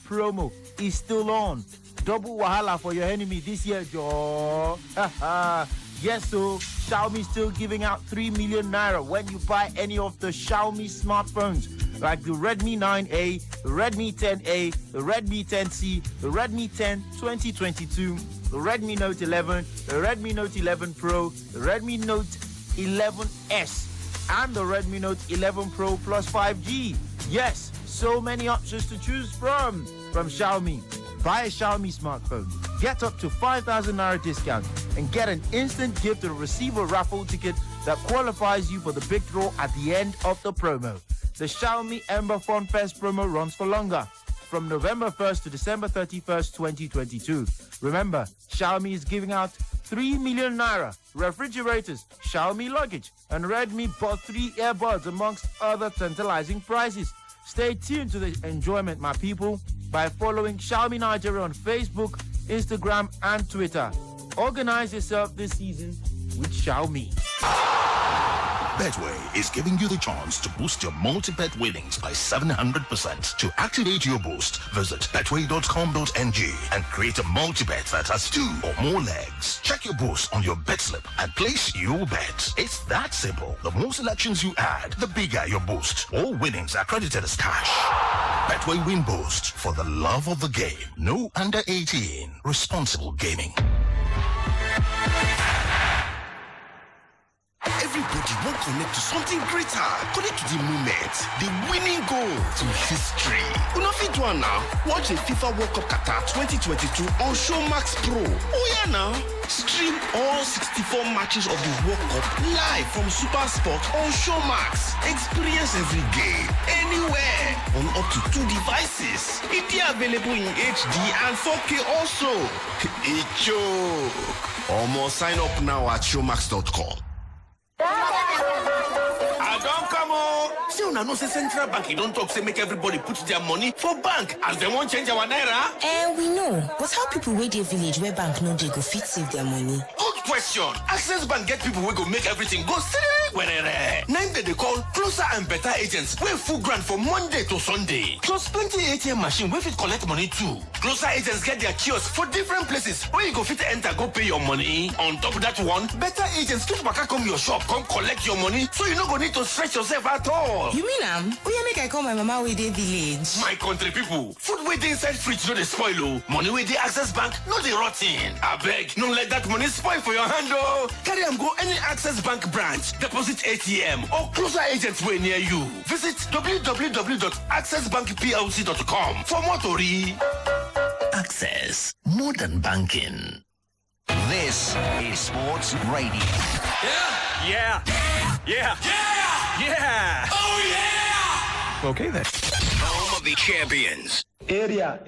promo is still on. Double wahala for your enemy this year, Joe. Yes, so Xiaomi still giving out 3 million naira when you buy any of the Xiaomi smartphones, like the Redmi 9A, the Redmi 10A, the Redmi 10C, the Redmi 10 2022, the Redmi Note 11, the Redmi Note 11 Pro, the Redmi Note 11S, and the Redmi Note 11 Pro Plus 5G. Yes, so many options to choose from Xiaomi. Buy a Xiaomi smartphone, get up to 5,000 naira discount, and get an instant gift or receive a raffle ticket that qualifies you for the big draw at the end of the promo. The Xiaomi Ember Fun Fest promo runs for longer, from November 1st to December 31st, 2022. Remember, Xiaomi is giving out 3 million naira, refrigerators, Xiaomi luggage, and Redmi Bud 3 earbuds, amongst other tantalizing prizes. Stay tuned to the enjoyment, my people, by following Xiaomi Nigeria on Facebook, Instagram, and Twitter. Organize yourself this season with Xiaomi. Betway is giving you the chance to boost your multi-bet winnings by 700%. To activate your boost, visit betway.com.ng and create a multi-bet that has 2 or more legs. Check your boost on your bet slip and place your bet. It's that simple. The more selections you add, the bigger your boost. All winnings are credited as cash. Betway Win Boost, for the love of the game. No under 18. Responsible gaming. Everybody won't connect to something greater. Connect to the moment, the winning goal, to history. You know fit one now. Watch the FIFA World Cup Qatar 2022 on Showmax Pro. Oh yeah now. Stream all 64 matches of the World Cup live from Super Sport on Showmax. Experience every game, anywhere, on up to 2 devices. It is available in HD and 4K also. It joke. Almost sign up now at showmax.com. I don't come on. See, una know say central bank, you don't talk, say make everybody put their money for bank as they won't change our naira. We know. But how people wait their village where bank no they go fit save their money? Good question. Access Bank get people who go make everything go steady. Name that they call closer and better agents. We full grant from Monday to Sunday. Plus plenty ATM machine where fit collect money too. Closer agents get their kiosks for different places where you go fit enter, go pay your money. On top of that one, better agents fit back come your shop, come collect your money, so you no go need to stretch yourself at all. You mean make I call my mama with the village? My country people, food waiting inside fridge no dey spoil o. Money with the Access Bank no dey rot ten. Abeg, no let that money spoil for your hand o. Carry am go any Access Bank branch, deposit ATM or closer agents way near you. Visit www.accessbankplc.com for more tori. Access. Modern banking. This is Sports Radio. Yeah. Oh, yeah! Okay then. Home of the champions. Area.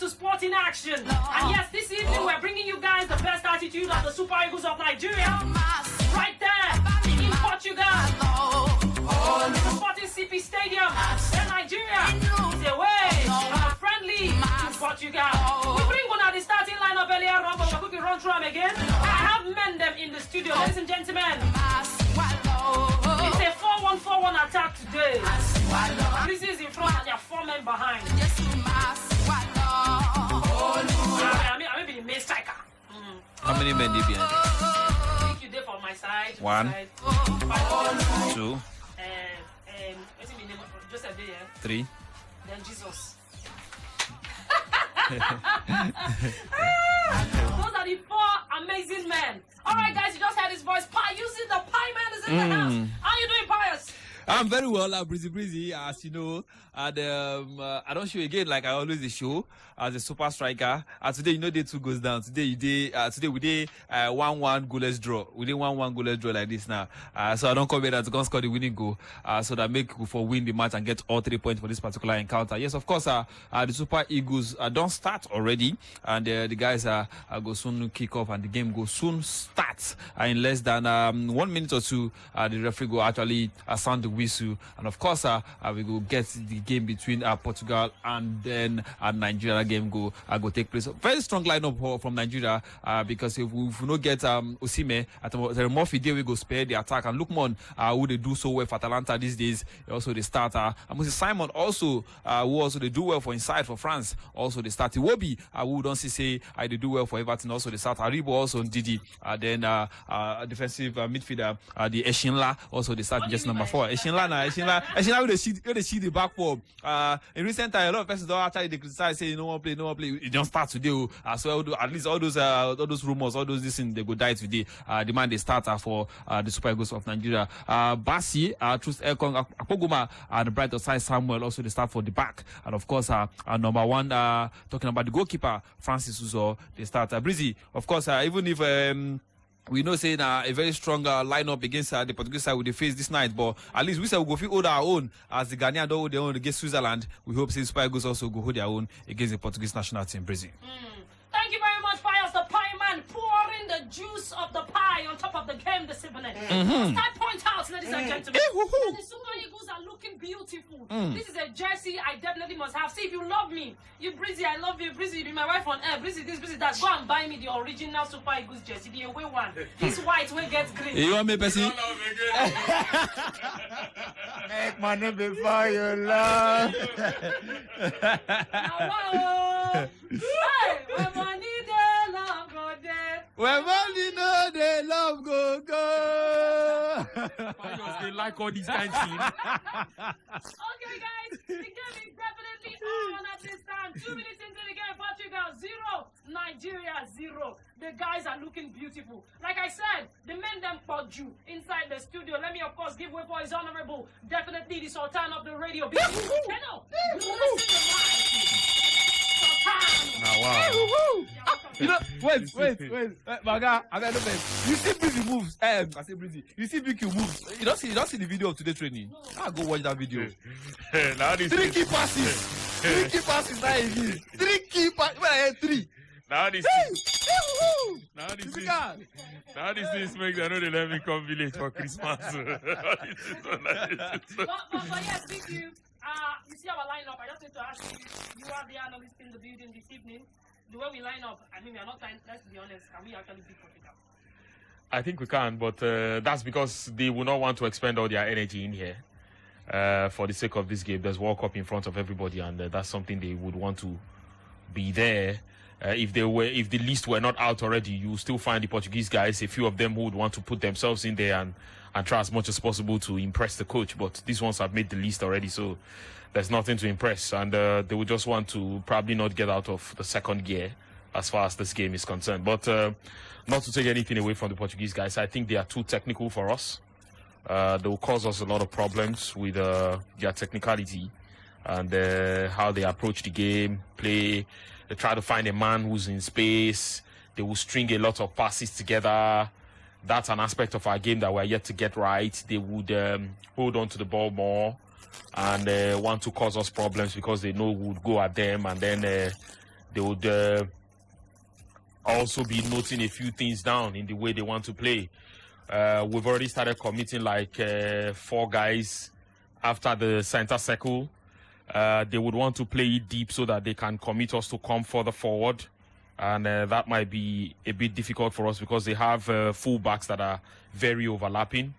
to Sport in Action. And yes, this evening we're bringing you guys the best attitude of the Super Eagles of Nigeria. Right there in Portugal. The Sporting CP Stadium in Nigeria is away on a friendly to Portugal. We bring one at the starting lineup earlier on, but we're quickly run through them again. I have men them in the studio, ladies and gentlemen. It's a 4-1-4-1 attack today. This is in front and there are 4 men behind. I may be the main striker. How many men did behind? I think you did for my side. 1, 2, what's the name? Joseph there. 3. Then Jesus. Those are the 4 amazing men. All right, guys, you just heard his voice. Pi using the Pie Man is in the house. How you doing, Pius? I'm very well, breezy, as you know. And I don't show again like I always show as a super striker. Today, day 2 goes down. Today we did 1-1 goalless draw. We did 1-1 goalless draw like this now. So I don't come here to go score the winning goal. So that make for win the match and get all 3 points for this particular encounter. Yes, of course, the Super Eagles don't start already, and the guys go soon kick off, and the game go soon start. In less than 1 minute or 2, the referee go actually sound the whistle, and of course, we go get the game between Portugal and then Nigeria game go take place. Very strong lineup from Nigeria because if we not get Osimhen, the more day we go spare the attack, and Lookman who they do so well for Atalanta these days, also the starter. Moses Simon also who also they do well for inside for France, also the starter. Iwobi who don't say they do well for Everton, also the starter. Aribo also Didi, then defensive midfielder the Eshinla, also the starter just number 4. Eshinla with the see the back for in recent time a lot of persons don't actually criticize, say no one play. It don't start today. So at least all those rumors, all those things they go die today. The man they starter for the Super Eagles of Nigeria. Basi, Trust Ekong Akpoguma, and the Bright Side Samuel also they start for the back. And of course number 1 talking about the goalkeeper Francis Uzo, they start Breezy. Of course even if we know saying a very strong lineup against the Portuguese side we face this night, but at least we say we go hold our own as the Ghanaian don't hold their own against Switzerland. We hope say Super Eagles also go hold their own against the Portuguese national team, Brazil. Thank you very much, Pius, the Pie Man, pouring the juice of the pie on top of the game this evening. Start point out, ladies and gentlemen. And the Super Eagles are looking beautiful. This is a jersey I definitely must have. See, if you love me, you Breezy, I love you. Breezy, you be my wife on air. Breezy, this, Breezy, that. Go and buy me the original Super Eagles jersey, the away one. This white will get green. You want me, Percy? Make money before you love. Hey, when money they love go there. When money no, they love go. They like all these kind of things. Okay, guys, the game is definitely on at this time. 2 minutes into the game, Portugal 0, Nigeria 0. The guys are looking beautiful. Like I said, the men them fought you inside the studio. Let me, of course, give way for his honorable, definitely the Sultan of the radio. You know, wait, Maga, I mean, you see Breezy moves. I say Breezy. You see BQ moves. You don't see the video of today training. I'll go watch that video. Now this 3 key passes. 3 key passes. Now it is 3 key passes. Well, I had 3. Now this is makes I know they let me come village for Christmas. But yes, thank you. You see our lineup. I just need to ask you. You are the analyst in the building this evening. The way we line up, I mean, we are not trying. Let's be honest. Can we actually beat Portugal? I think we can, but that's because they will not want to expend all their energy in here for the sake of this game. There's World Cup in front of everybody, and that's something they would want to be there. If the list were not out already, you still find the Portuguese guys, a few of them who would want to put themselves in there and try as much as possible to impress the coach. But these ones have made the list already, so there's nothing to impress. And they would just want to probably not get out of the second gear as far as this game is concerned. But not to take anything away from the Portuguese guys, I think they are too technical for us. They will cause us a lot of problems with their technicality and how they approach the game, play. They try to find a man who's in space. They will string a lot of passes together. That's an aspect of our game that we're yet to get right. They would hold on to the ball more and want to cause us problems because they know we would go at them and then they would also be noting a few things down in the way they want to play. We've already started committing like 4 guys after the center circle. They would want to play it deep so that they can commit us to come further forward. And that might be a bit difficult for us because they have full-backs that are very overlapping.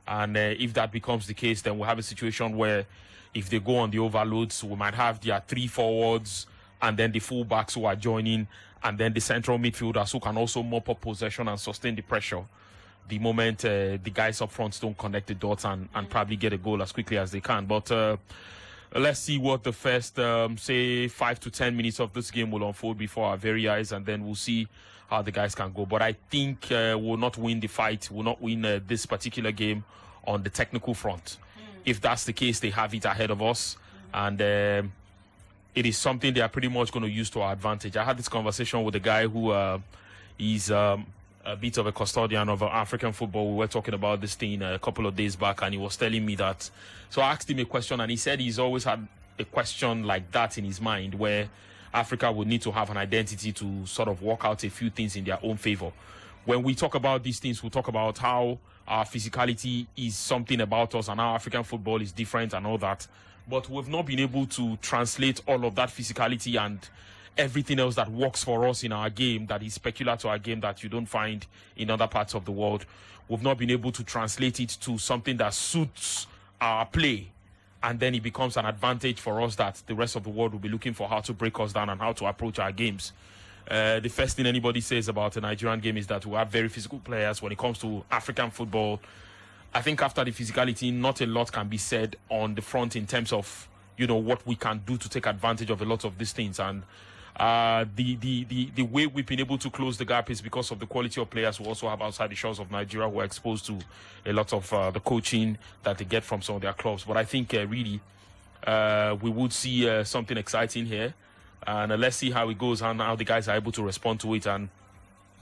And if that becomes the case, then we'll have a situation where if they go on the overloads, we might have their 3 forwards and then the full-backs who are joining, and then the central midfielders who can also mop up possession and sustain the pressure the moment the guys up front don't connect the dots and probably get a goal as quickly as they can. But let's see what the first, say, 5 to 10 minutes of this game will unfold before our very eyes, and then we'll see how the guys can go. But I think we'll not win the fight. We'll not win this particular game on the technical front. If that's the case, they have it ahead of us. And it is something they are pretty much going to use to our advantage. I had this conversation with a guy who is a bit of a custodian of African football. We were talking about this thing a couple of days back, and he was telling me that. So I asked him a question, and he said he's always had a question like that in his mind, where Africa would need to have an identity to sort of work out a few things in their own favor. When we talk about these things, we talk about how our physicality is something about us and how African football is different and all that. But we've not been able to translate all of that physicality and everything else that works for us in our game, that is peculiar to our game, that you don't find in other parts of the world. We've not been able to translate it to something that suits our play. And then it becomes an advantage for us that the rest of the world will be looking for how to break us down and how to approach our games. The first thing anybody says about the Nigerian game is that we have very physical players. When it comes to African football, I think after the physicality, not a lot can be said on the front in terms of, you know, what we can do to take advantage of a lot of these things. And the way we've been able to close the gap is because of the quality of players we also have outside the shores of Nigeria who are exposed to a lot of the coaching that they get from some of their clubs. But I think really we would see something exciting here. And let's see how it goes and how the guys are able to respond to it. And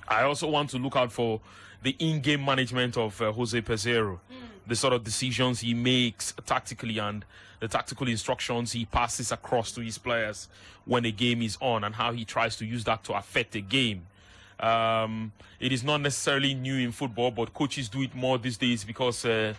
I also want to look out for the in-game management of Jose Peseiro, the sort of decisions he makes tactically and the tactical instructions he passes across to his players when a game is on, and how he tries to use that to affect a game. It is not necessarily new in football, but coaches do it more these days because a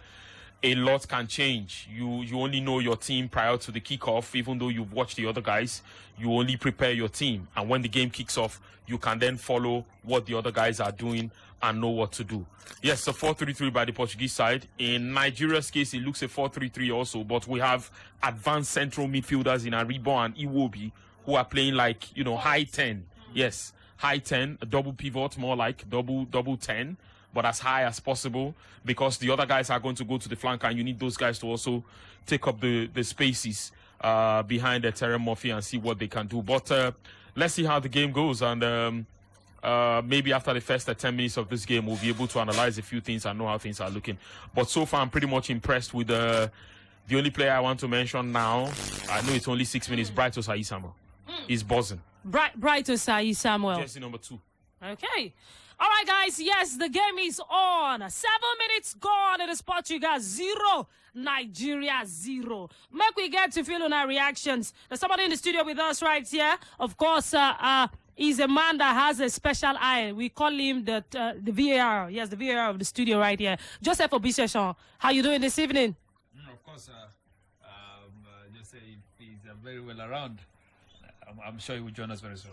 lot can change. You only know your team prior to the kickoff, even though you've watched the other guys. You only prepare your team, and when the game kicks off, you can then follow what the other guys are doing and know what to do. Yes, a 4-3-3 by the Portuguese side. In Nigeria's case, it looks a 4-3-3 also, but we have advanced central midfielders in Aribo and Iwobi who are playing like, you know, high 10. Yes, high 10, a double pivot, more like double 10. But as high as possible, because the other guys are going to go to the flank, and you need those guys to also take up the spaces behind Terry Murphy and see what they can do. But let's see how the game goes, and maybe after the first 10 minutes of this game, we'll be able to analyze a few things and know how things are looking. But so far, I'm pretty much impressed with the only player I want to mention now. I know it's only 6 minutes. Bright Osayi Samuel. He's buzzing. Bright Osayi Samuel. Jersey number 2. Okay. All right, guys. Yes, the game is on. 7 minutes gone. It is Portugal 0, Nigeria 0. Make we get to feel on our reactions. There's somebody in the studio with us right here. Of course, he's a man that has a special eye. We call him the VAR. Yes, the VAR of the studio right here. Joseph Obiseshan, how you doing this evening? Of course, just say he's very well around. I'm sure he will join us very soon.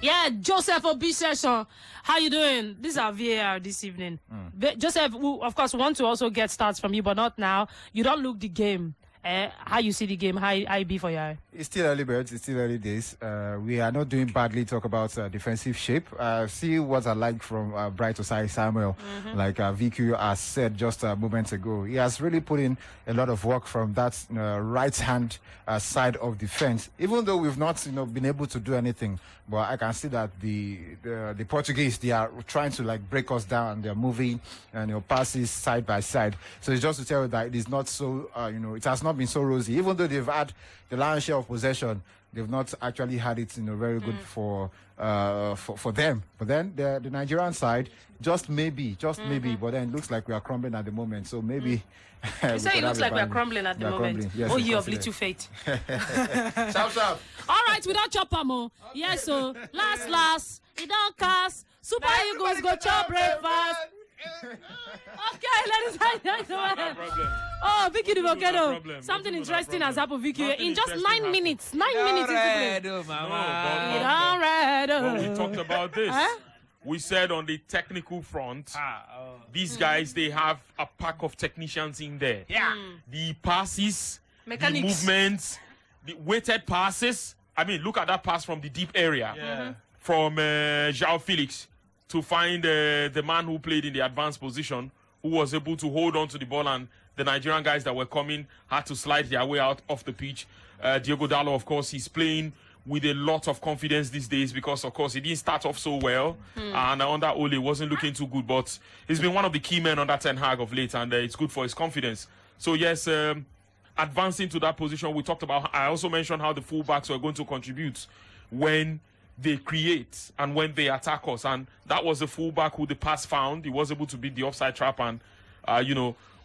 Yeah, Joseph Obiseshan, how you doing? This is our VAR this evening. Joseph, we, of course, want to also get stats from you, but not now. You don't look the game. How you see the game? How it be for you? It's still early, birds. It's still early days. We are not doing badly. Talk about defensive shape. See what I like from Bright Osayi Samuel. Like VQ has said just a moment ago, he has really put in a lot of work from that right hand side of defense. Even though we've not, been able to do anything, but I can see that the Portuguese, they are trying to like break us down. They're moving and passes side by side. So it's just to tell you that it is not so, it has not been so rosy. Even though they've had the lion's share of possession, they've not actually had it, very good for them. But then the Nigerian side, just maybe, but then it looks like we are crumbling at the moment. So maybe. You say it looks like we are crumbling at the moment. Yes, oh, you of little faith. Sharp. All right, without chopper more. Yes, so last, it don't cast. Super Eagles go chop breakfast. Okay, ladies and gentlemen. Oh, Vicky the Volcano. Something interesting has happened, Vicky. In just 9 minutes. 9 minutes into play. But we talked about this. We said on the technical front, these guys, they have a pack of technicians in there. Yeah. The passes, Mechanics. the movements, the weighted passes. I mean, look at that pass from the deep area. From João Felix to find the man who played in the advanced position, who was able to hold on to the ball, and the Nigerian guys that were coming had to slide their way out off the pitch. Diogo Dalot, of course, he's playing with a lot of confidence these days because, of course, he didn't start off so well. And under Ole, wasn't looking too good. But he's been one of the key men under Ten Hag of late, and it's good for his confidence. So, yes, advancing to that position, we talked about. I also mentioned how the fullbacks were going to contribute when they create and when they attack us. And that was the fullback who the pass found. He was able to beat the offside trap and,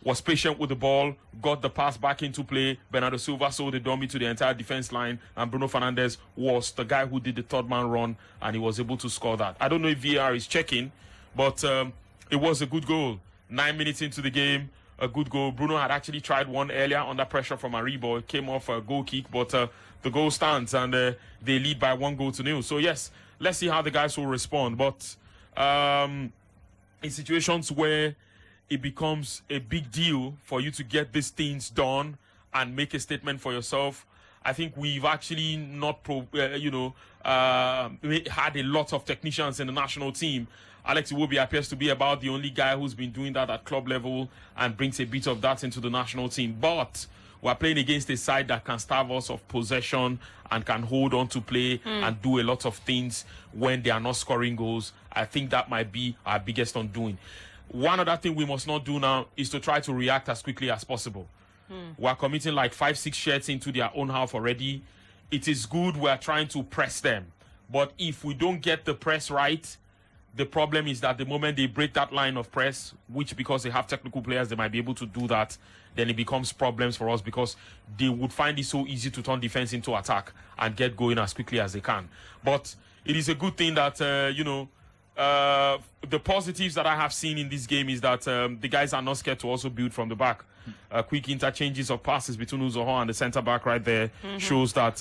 was patient with the ball, got the pass back into play. Bernardo Silva sold the dummy to the entire defense line, and Bruno Fernandes was the guy who did the third man run, and he was able to score that. I don't know if VAR is checking, but it was a good goal. 9 minutes into the game, a good goal. Bruno had actually tried one earlier under pressure from Aribo. It came off a goal kick, but the goal stands, and they lead by 1-0. So, yes, let's see how the guys will respond. But in situations where it becomes a big deal for you to get these things done and make a statement for yourself, I think we've actually not, had a lot of technicians in the national team. Alex Iwobi appears to be about the only guy who's been doing that at club level and brings a bit of that into the national team. But we're playing against a side that can starve us of possession and can hold on to play and do a lot of things when they are not scoring goals. I think that might be our biggest undoing. One other thing we must not do now is to try to react as quickly as possible. We're committing like 5-6 shots into their own half already. It is good we're trying to press them. But if we don't get the press right, the problem is that the moment they break that line of press, which because they have technical players, they might be able to do that, then it becomes problems for us because they would find it so easy to turn defense into attack and get going as quickly as they can. But it is a good thing that, the positives that I have seen in this game is that the guys are not scared to also build from the back. Quick interchanges of passes between Uzoho and the centre-back right there shows that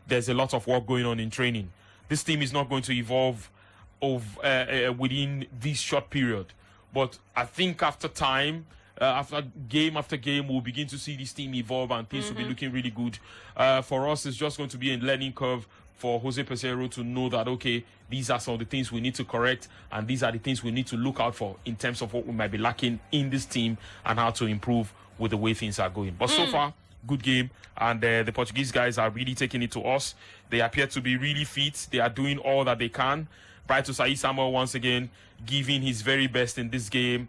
there's a lot of work going on in training. This team is not going to evolve within this short period. But I think after time, after game, we'll begin to see this team evolve and things will be looking really good. For us, it's just going to be a learning curve for Jose Peseiro to know that, okay, these are some of the things we need to correct and these are the things we need to look out for in terms of what we might be lacking in this team and how to improve with the way things are going. But so far, good game, and the Portuguese guys are really taking it to us. They appear to be really fit. They are doing all that they can. Bright Osai Samuel once again giving his very best in this game.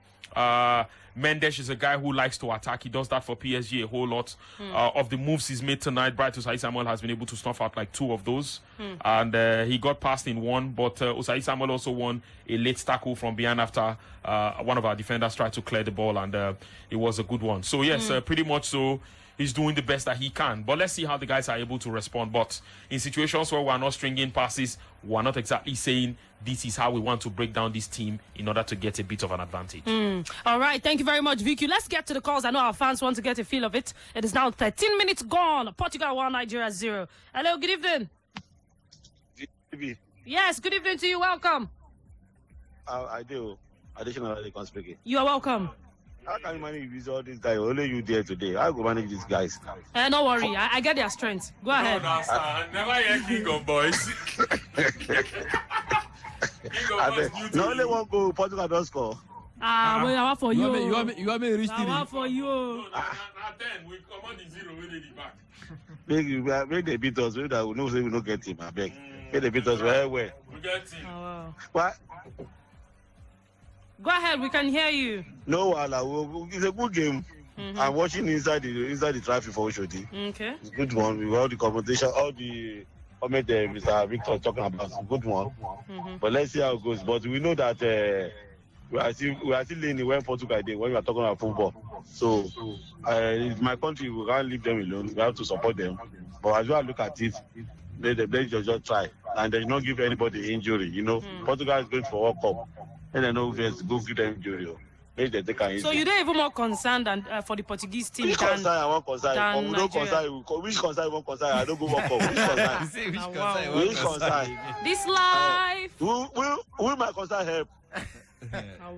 Mendes is a guy who likes to attack. He does that for PSG a whole lot. Of the moves he's made tonight, Bright Osai Samuel has been able to snuff out like 2 of those. And he got past in 1, but Osai Samuel also won a late tackle from behind after one of our defenders tried to clear the ball, and it was a good one. So, yes, pretty much so. He's doing the best that he can. But let's see how the guys are able to respond. But in situations where we're not stringing passes, we're not exactly saying this is how we want to break down this team in order to get a bit of an advantage. All right, thank you very much, Vicky. Let's get to the calls. I know our fans want to get a feel of it. It is now 13 minutes gone. Portugal 1, Nigeria 0. Hello, good evening. Yes, good evening to you. Welcome. I do. Additionally, speaking. You are welcome. How can you manage with all these guys? Only you there today. How go manage these guys? Don't worry. I get their strength. Go ahead. No, sir. Never hear King of Boys. No only one goal, Portugal don't score. Well, I want for you. You want me to reach 3? I want for you. Now 10, we come on the 0 when they back. Make they beat us. We know say we don't get him. I beg. Make they beat us well. We get him. Oh, wow. What? Go ahead, we can hear you. No, it's a good game. I'm watching inside the traffic for Oshodi. Okay. It's a good one. With all the commentation, all the comment Mr. Victor is talking about. It's a good one. But let's see how it goes. But we know that we are still learning when Portugal did when we are talking about football. So it's my country, we can't leave them alone. We have to support them. But as well look at it, they just try. And they not give anybody injury. You know, Portugal is going for World Cup. And they know if go give them injury. They take an So you don't even more concerned than for the Portuguese team which concern I want concern? than Which concern you want concern? I don't go World Cup. Which concern? Which concern? This life. Who my concern help?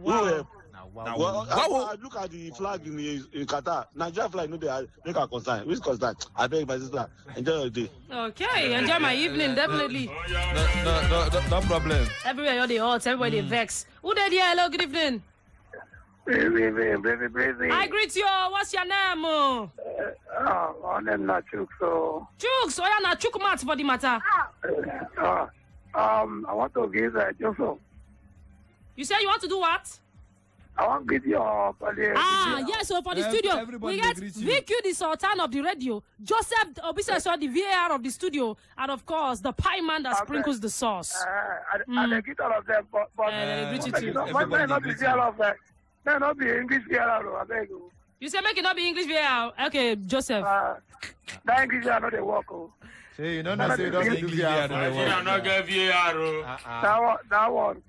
Who help? Well, I look at the flag in Qatar. Nigeria flag, no, they make a concern. Which concern? I beg my sister. Enjoy your day. Okay, enjoy my evening, definitely. No problem. Everywhere you're the hot, everywhere they vex. Who there? Hello, good evening. I greet you. What's your name? My name is Chuk. Chuk, so you're not Chuk mat for the matter. I want to give Joseph. You say you want to do what? I want to give you yes, so for the studio, we get VQ, the Sultan of the radio, Joseph Obiseso, the VAR of the studio, and of course, the pie man that sprinkles the sauce. I get all of them, but may not be all of them. May not be English VAR, I beg you. You say make it not be English VAR? Okay, Joseph. That English VAR not they work. Say you don't know say you don't do VAR. I'm not get VAR. That one.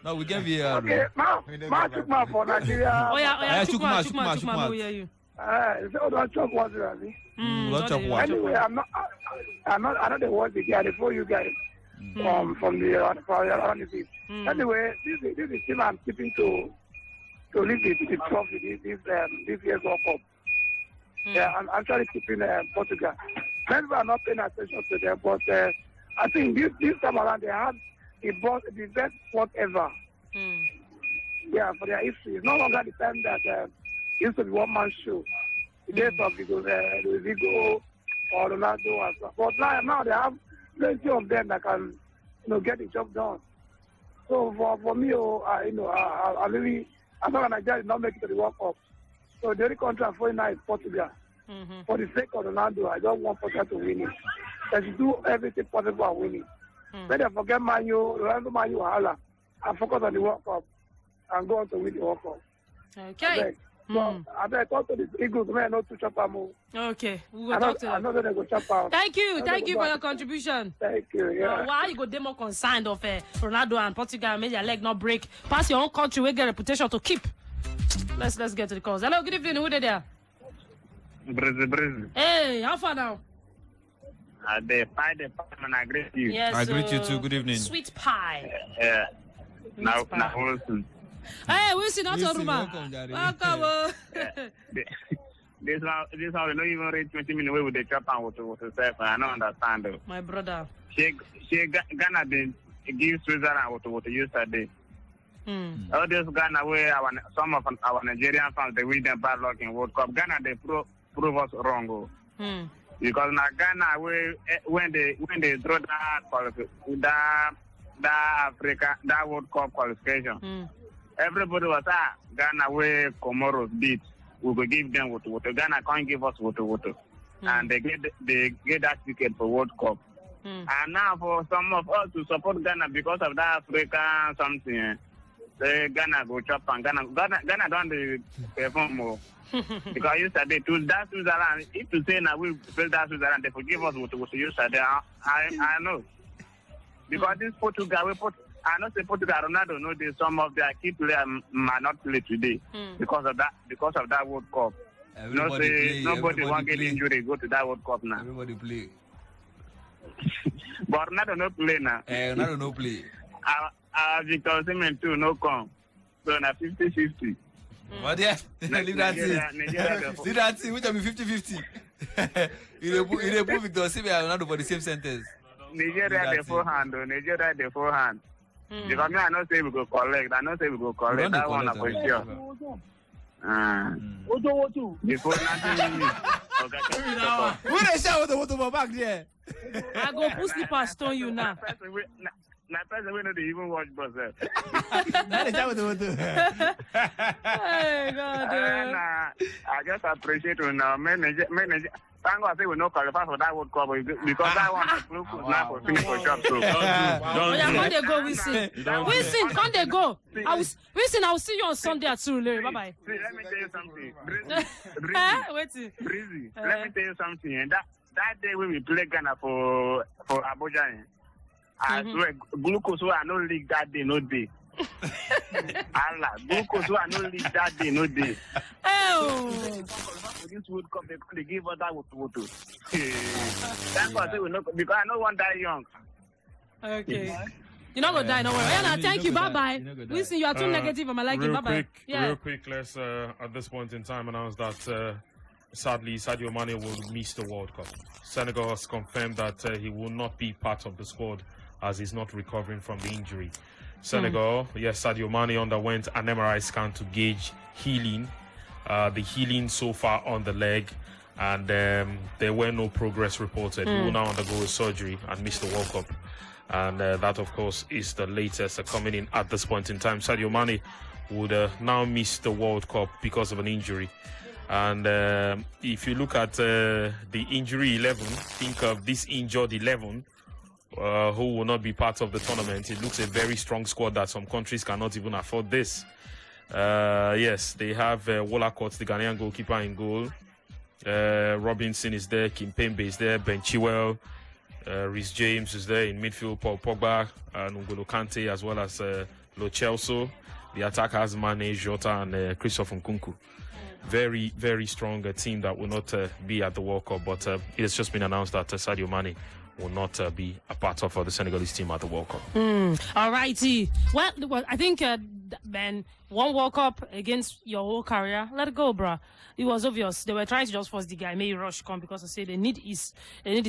No, we get VAR. Okay, ma took my for Nigeria. Oh yeah, Chukma. who hear you? So don't chop what really. Don't chop what. Anyway, I'm not the one again before you guys from the other team. Anyway, this is the team I'm keeping to lead the trophy this year's World Cup. Yeah, I'm actually keeping Portugal. Maybe I'm not paying attention to them, but I think this time around they have the best sport ever. Yeah, for their history. It's no longer the time that used to be one-man show. The days of Vigo or Ronaldo and stuff. But now they have plenty of them that can, get the job done. So for me, I really, I thought Nigeria did not make it to the World Cup. So the only country I'm following now is Portugal. For the sake of Ronaldo, I don't want Portugal to win it. They should do everything possible and win it. Let them forget Ronaldo, Hala, and focus on the World Cup and go on to win the World Cup. Okay. So I better talk to the Eagles, man, not to chop them. Okay, we will talk to them. I know they go chop out. Thank you for your contribution. Thank you, yeah. Why you go dey more concerned of Ronaldo and Portugal, make their leg not break. Pass your own country, we get reputation to keep. Let's get to the calls. Hello, good evening, who there? Brazil. Hey, how far now? The pie, and I greet you. Yes, I greet you too. Good evening. Sweet pie. Yeah. Now, Wilson. Hey, Wilson, not your room. Welcome. This one will not even reach 20 minutes away with the chop and with the self. I don't understand though. My brother. She Ghana did give Switzerland what yesterday. All this Ghana where some of our Nigerian fans they win them bad luck in World Cup. Ghana they prove us wrong. Because now Ghana when they draw that World Cup qualification, everybody was Ghana where Comoros beat. We will give them what Ghana can't give us what and they get that ticket for World Cup. And now for some of us to support Ghana because of that African something, Ghana go chop and Ghana don't perform more. Because yesterday to that Switzerland, if you say now we build that Switzerland, they forgive us what yesterday. I know. Because this Portugal, I know say Portugal Ronaldo know that some of their key players might not play today because of that World Cup. Nobody won't get injury go to that World Cup now. Everybody play. But Ronaldo no play now. Ronaldo no play. Our Victor Osimhen too no come. So na 50-50. But yeah, leave that thing. Leave that thing. Which will be 50-50. You put Victor Osimhen and Ronaldo for the same sentence. Nigeria the forehand. Because me I know say we go collect. That one for sure. Before 19 minutes. Who they shout what back there? I go put slipper stone you now. My person we know they even watch bus. That is how they do. Hey, God. I just appreciate when manager. Thank God I say we no qualify for that World Cup because I want to look now for finish for shop. So Can't they go? Wilson, can't they go? Wilson, I will see you on Sunday at Surulere. Bye bye. See, let me tell you something. Breezy. Let Let me tell you something. And that day when we play Ghana for Abuja, I swear, glucose I no leak that day, no day. Allah, glucose I no leak that day, no day. Oh. For this World Cup, they give us that photo. Thank God, we know because I don't want that young. Okay. You're not gonna die, no worry. Yeah, thank you. Bye bye. Listen, you are too negative. I'm like you. Bye bye. Real quick. Let's at this point in time announce that sadly Sadio Mane will miss the World Cup. Senegal has confirmed that he will not be part of the squad as he's not recovering from the injury. Senegal, yes, Sadio Mane underwent an MRI scan to gauge healing. The healing so far on the leg, and there were no progress reported. He will now undergo surgery and miss the World Cup. And that, of course, is the latest coming in at this point in time. Sadio Mane would now miss the World Cup because of an injury. And if you look at the injury 11, think of this injured 11 who will not be part of the tournament. It looks a very strong squad that some countries cannot even afford this. Yes, they have Wolacott, the Ghanaian goalkeeper, in goal. Robinson is there, Kimpembe is there, Ben Chilwell, Reece James is there in midfield, Paul Pogba, N'Golo Kante, as well as Lo Celso. The attack has Mane, Jota, and Christophe Nkunku. Very, very strong team that will not be at the World Cup, but it has just been announced that Sadio Mane will not be a part of the Senegalese team at the World Cup. All righty. Well, I think, Ben, one World Cup against your whole career, let it go, bruh. It was obvious. They were trying to just force the guy, maybe Rush come, because they say they need his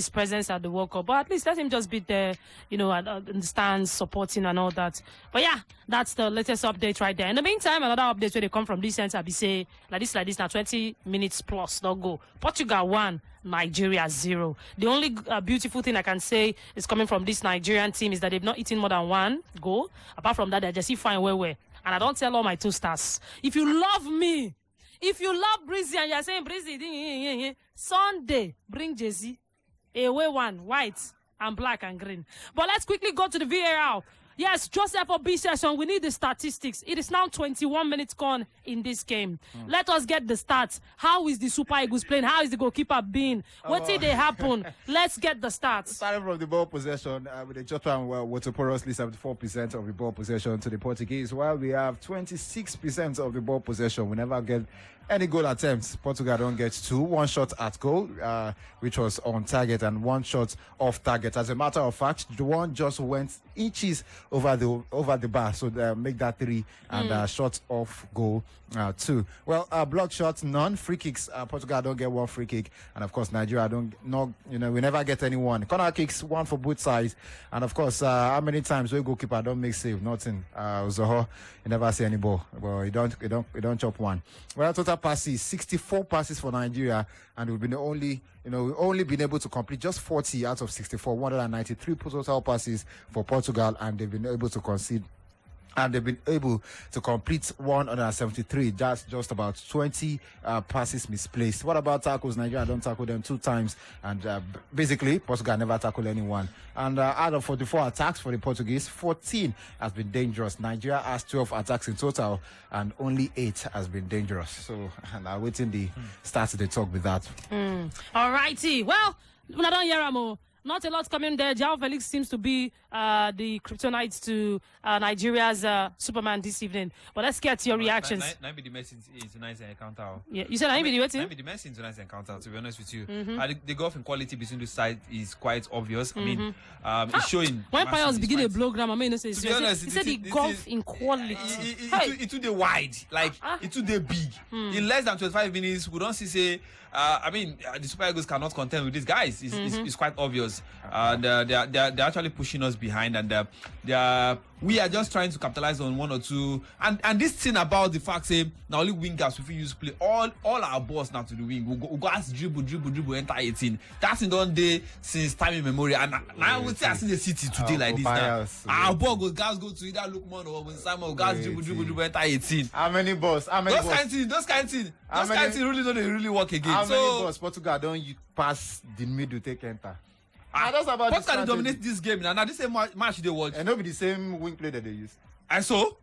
presence at the World Cup. But at least let him just be there, in the stands, supporting and all that. But yeah, that's the latest update right there. In the meantime, another update where they come from this center, be say, like this, now 20 minutes plus, they'll go. Portugal 1, Nigeria 0. The only beautiful thing I can say is coming from this Nigerian team is that they've not eaten more than one goal. Apart from that, they're just fine where. And I don't tell all my 2 stars. If you love me, if you love Breezy and you're saying Breezy, Sunday, bring Jay-Z. Away 1, white and black and green. But let's quickly go to the VAR. Yes, Joseph Obi session. We need the statistics. It is now 21 minutes gone in this game. Let us get the stats. How is the Super Eagles playing? How is the goalkeeper being? What did they happen? Let's get the stats. Starting from the ball possession, with the Jota and Watoporously 74% of the ball possession to the Portuguese, while we have 26% of the ball possession. We never get any goal attempts. Portugal don't get 2. 1 shot at goal, which was on target, and 1 shot off target. As a matter of fact, the one just went inches over the bar, so make that 3, and shot off goal 2. Well, block shots, none. Free kicks, Portugal don't get 1 free kick, and of course Nigeria we never get any 1. Corner kicks, 1 for both sides, and of course how many times we goalkeeper don't make save? Nothing. Zoho, you never see any ball. Well, you don't chop 1. Well, total passes, 64 passes for Nigeria, and we've been only been able to complete just 40 out of 64, 193 total passes for Portugal, and they've been able to concede. And they've been able to complete 173. That's just about 20 passes misplaced. What about tackles? Nigeria don't tackle them 2 times. And basically, Portugal never tackle anyone. And out of 44 attacks for the Portuguese, 14 has been dangerous. Nigeria has 12 attacks in total, and only 8 has been dangerous. So, and I'm waiting the stats to talk with that. All righty. Well, we don't hear more. Not a lot coming there. João Felix seems to be the kryptonite to Nigeria's Superman this evening. But let's get your reactions. Maybe the Messi in tonight's encounter. Yeah, you said maybe the Messi in tonight's encounter, to be honest with you. The golf inequality between the sides is quite obvious. I mean, it's showing. When Pius begin a blow-gram, I mean, to be honest, he said the golf inequality. It's too wide. Like, it's too big. In less than 25 minutes, we don't see, the Super Eagles cannot contend with these guys. It's quite obvious. us, and they're actually pushing us behind, and we are just trying to capitalize on one or two. And this thing about the fact say now only wingers if we use play all our balls now to the wing. We go as dribble enter 18. That's in done day since time immemorial. And I would say I see the city today like this now. Our ball guys go to either Lukman or when Simon guys dribble enter 18. How many balls? Those kind of things really don't really work again. How many balls Portugal don't you pass the middle take enter? That's about Portugal dominate this game now. This same match they watch. And nobody the same wing play that they use. And so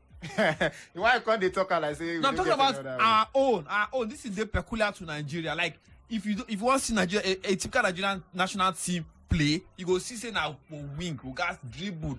why can't they talk like say? No, I'm talking about our own. This is the peculiar to Nigeria. Like if you want to see Nigeria, a typical Nigerian national team play, you go see say now wing, who guys dribble,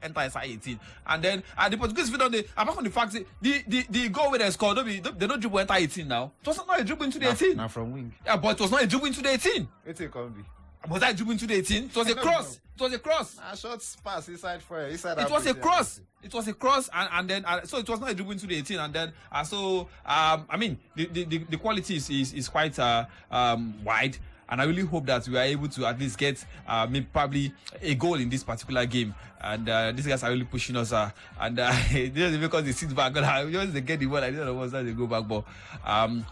enter inside 18, and then the Portuguese fit on the apart from the fact that the goal where they score, they don't dribble enter 18 now. It was not a dribble into the 18. Now from wing. Yeah, but it was not a dribble into the 18. It's a combi. Was that dribble into the 18? It was a cross. It was a cross. A short pass inside for inside. It was a cross. It was a cross, and then so it was not a dribble into the 18, and then I mean the quality is quite wide. And I really hope that we are able to at least get maybe probably a goal in this particular game. And these guys are really pushing us. Just because they sit back, once they get the ball, I don't know what's that they go back. But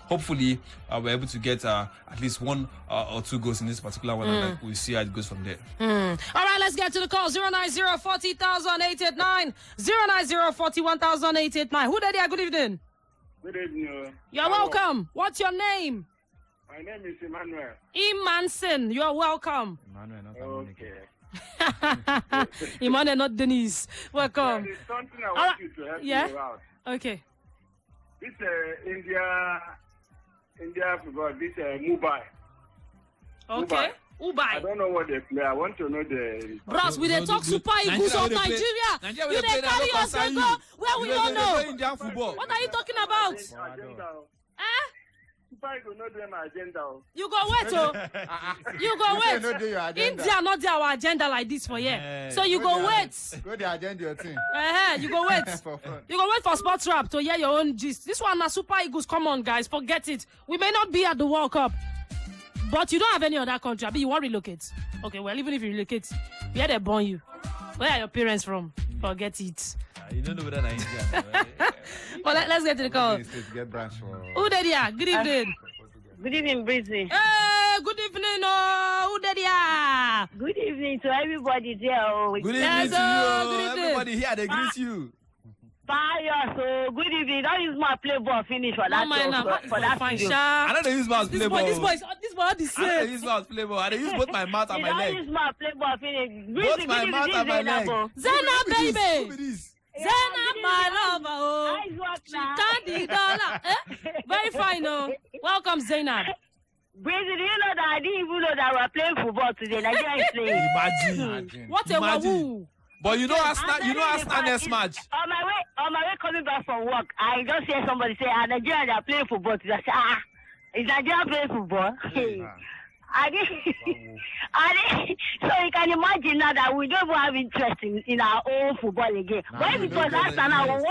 hopefully we're able to get at least one or two goals in this particular one. And we'll see how it goes from there. All right, let's get to the call. 090-40,889. 090-41,889. Who there? Good evening. Good evening. You're welcome. What's your name? My name is Emmanuel. Emanson, you're welcome. Emmanuel, not Okay. Emmanuel, not Denise. Welcome. There is something I want you to help me out. Okay. This India football, this Mumbai. Okay. Ubai. I don't know what they play. I want to know the... Bros, we talk Super Eagles of Nigeria. You they carry us and go where we don't know. What are you talking about? You go wait, you go wait. India not their our agenda like this for here. So you go wait. Go the agenda your team. You go wait. You go wait for Sports Rap to hear your own gist. This one na Super Eagles. Come on, guys, forget it. We may not be at the World Cup, but you don't have any other country. But you want to relocate. Okay, well, even if you relocate, where they born you? Where are your parents from? Forget it. You don't know whether that's India. Well, let's get to the call. Who there? Good evening. Good evening, Breezy. Hey, good evening. Who there? Good evening to everybody there. Good evening to you. Everybody here, they greet you. Fire, so good evening. Don't use my play ball finish for that. For that video. I don't use mouse play ball. This boy the same. I don't use mouse play ball. I use both my mouth and my leg. Don't use my play ball finish. Both my mouth and my leg. Zainab, baby. Zainab, my lover. She can't the dollar. Very fine, Welcome, Zainab. Breezy, do you know that I didn't even know that we were playing football today? Nigeria is playing. Imagine. What a wahoo. But you know Arsenal next match. On my way coming back from work, I just hear somebody say, Nigeria, they are playing football today. I say, is Nigeria playing football? I didn't. So you can imagine now that we don't even have interest in our own football again. Why? Because Arsenal, I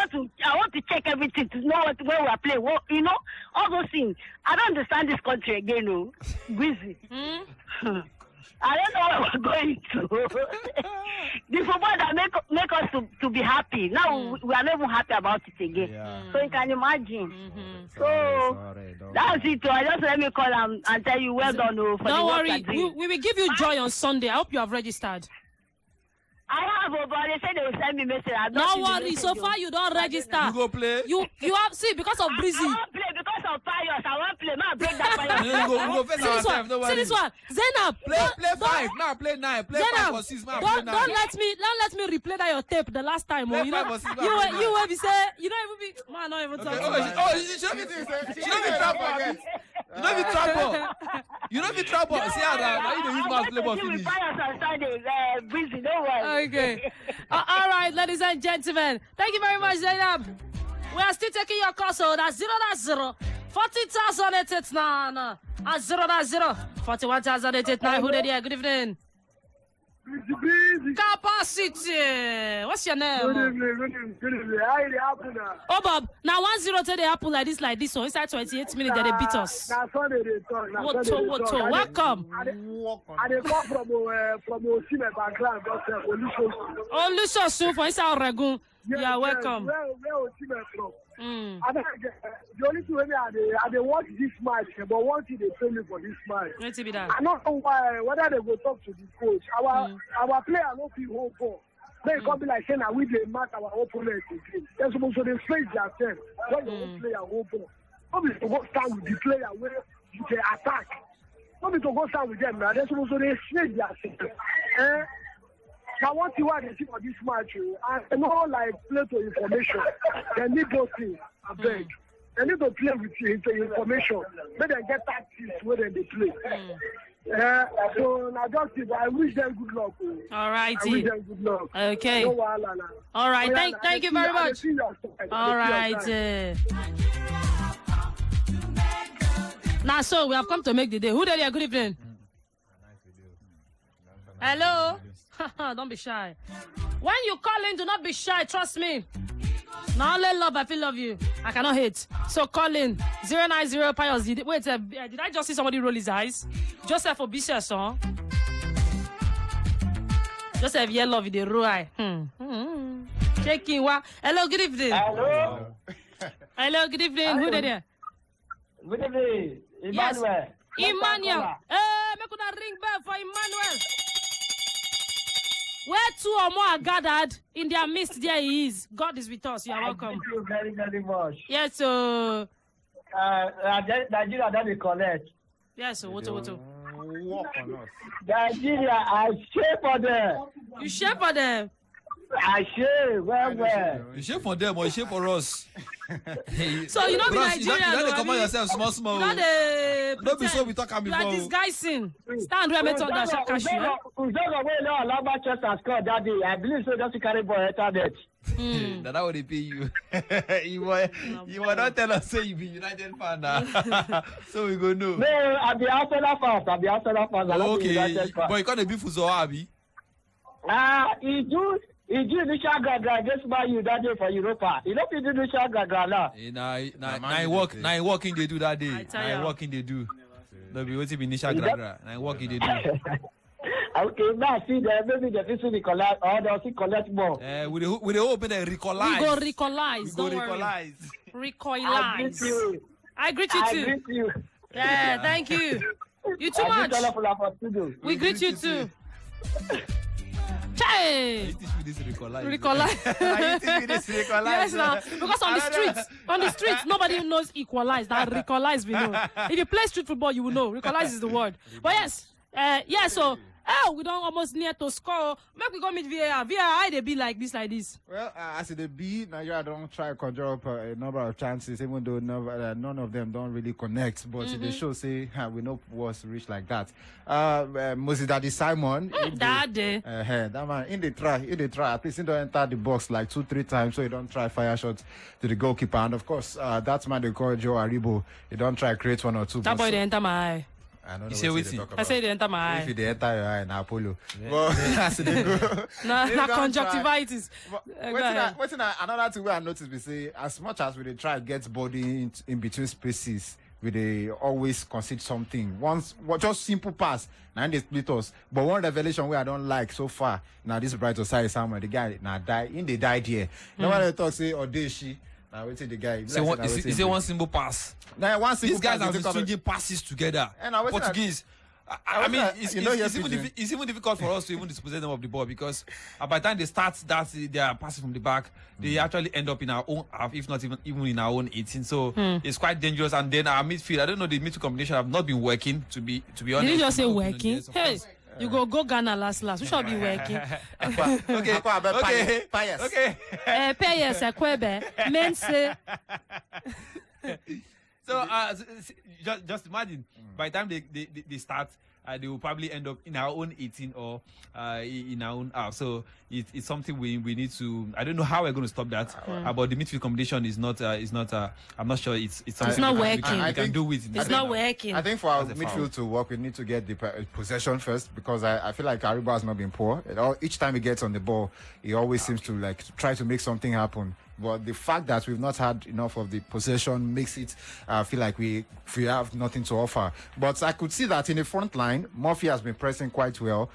want to check everything to know where we are playing. Well, all those things. I don't understand this country again. Busy. I don't know where we're going to. The football that make us to be happy. Now we are not even happy about it again. Yeah. So you can imagine. So that's it. I just let me call and tell you well done. For don't worry. We will give you joy on Sunday. I hope you have registered. I have, but they said they will send me message. Don't worry. So far you don't register. You go play. You have because of Breezy. I won't play because of Pius. I won't play. Now break that Pius. You go face ourselves. See this one. Zainab. Play 5. Now play 9. Play 5 or 6. Now play 9. Don't let me replay that your tape the last time. Play you 5 or 6. You will be say you don't even be man. Not even talking. She don't be trouble. You don't be trouble. You don't be trouble. See how that you use mouse play ball finish. Pius on Sunday. Breezy, don't worry. Okay. All right, ladies and gentlemen. Thank you very much, Zainab. We are still taking your call, so that's 0-40,889. 0-41,889. Who did here? Good evening. Capacity. What's your name? Good evening. How it happen now? Oh, Bob. Now 1-0 to the apple like this. So inside 28 minutes, they beat us. Now Sunday they talk. What? Welcome. I they come from Osime background. Olusosun for inside Oregun. You are welcome. Where Osime from? The only thing I they watch this match, but one thing they tell me for this match. Let's be that. I don't know why whether they go talk to the coach. Our player no feel hope for. They come be like saying that we dey match our opponent again. They're supposed to they face themselves. What your own player hope for? Not be to go stand with the player where you can attack. Not be to go stand with them now. They're supposed to they face themselves. Now, what you want to see for this match, I know like play to information. They need those things, I beg. They need to play with the information. Make them get tactics where they play. So now just I wish them good luck. All right. I wish them good luck. Okay. No wahala. All right. Thank you very much. All right. Now, so we have come to make the day. Who there? Good evening. Hello. Don't be shy. When you call in, do not be shy. Trust me. Now only love, I feel love you. I cannot hate. So call in 090 Pius. Wait, did I just see somebody roll his eyes? Joseph Obisha song. Joseph, yeah, love the roll eye. Shaking wa. Hello, good evening. Hello. Hello, good evening. Who there? Good evening. Emmanuel. Yes. Emmanuel. Make una ring bell for Emmanuel. Where two or more are gathered, in their midst there he is. God is with us. You are welcome. Thank you very, very much. Yes, so... Nigeria doesn't collect. Yes, so what? Walk on us. Nigeria, I share for them. You share for them? I share, well. You share for them or you share for us? So you know the Nigerian. You don't come on yourself small. You know don't be so we talk before. You are disguising. Stand where I talk that shall catch you. That day. I believe so. Just to carry boy enter that. That would pay you. you were not tell us say you be United fan now. So we go know. No, I'll be Arsenal fans. Okay, but you can't be for Abi. He do initial gaga against Man that day for Europa. He don't do initial gaga now. Now working they do that day. Now working they do. No be waiting initial gaga. Now working they do. Okay, now see there maybe the people will collect or they'll collect more. We they open and recollise. We go recollise. Don't worry. Recollise. I greet you too. I greet you. Yeah, thank you. You too much. We greet you too. Hey! Recollise. Yes, now because on the streets, nobody knows equalize. That recollise we know. If you play street football, you will know. Recollise is the word. But yes, so we don't almost near to score. Make we go meet VAR. VAR, they be like this. Well, as it be, Nigeria don't try to conjure up a number of chances, even though none of them don't really connect. But they show say we know was reach like that. Mozidadi Simon, that man in the try, at least he don't enter the box like 2-3 times, so he don't try fire shots to the goalkeeper. And of course, that man they call Joe Aribo, he don't try create 1 or 2. That boy they enter my eye. I don't know say what they talk about. I say they enter my eye. If they enter your eye, na Apollo. But as they go, na conjunctivitis. Another thing where I noticed, we say as much as we try to get body in between spaces, we always concede something. Just simple pass, now they split us. But one revelation where I don't like so far, now this Bright Osai Samuel, the guy now they died here. Nobody talk say Odeshi. Now wait till the guy. Is it one simple pass? Now one simple These guys pass have been stringing passes together. Portuguese. I mean, it's even difficult for us to even dispossess them of the ball because by the time they start they are passing from the back, they actually end up in our own half, if not even in our own 18. So it's quite dangerous. And then our midfield, I don't know, the midfield combination have not been working to be honest. Did you just say working? Yes, hey. You go Ghana last. We shall be working. Okay. Payes, Kwebe, Mense. So just imagine by the time they start, they will probably end up in our own 18 or in our own house. So it's something we need to. I don't know how we're going to stop that. But the midfield combination is not. I'm not sure it's something. It's not we working. can do with. It's not working. I think for our midfield to work, we need to get the possession first, because I feel like Aribo has not been poor. Each time he gets on the ball, he always seems to try to make something happen. But the fact that we've not had enough of the possession makes it feel like we have nothing to offer. But I could see that in the front line, Murphy has been pressing quite well.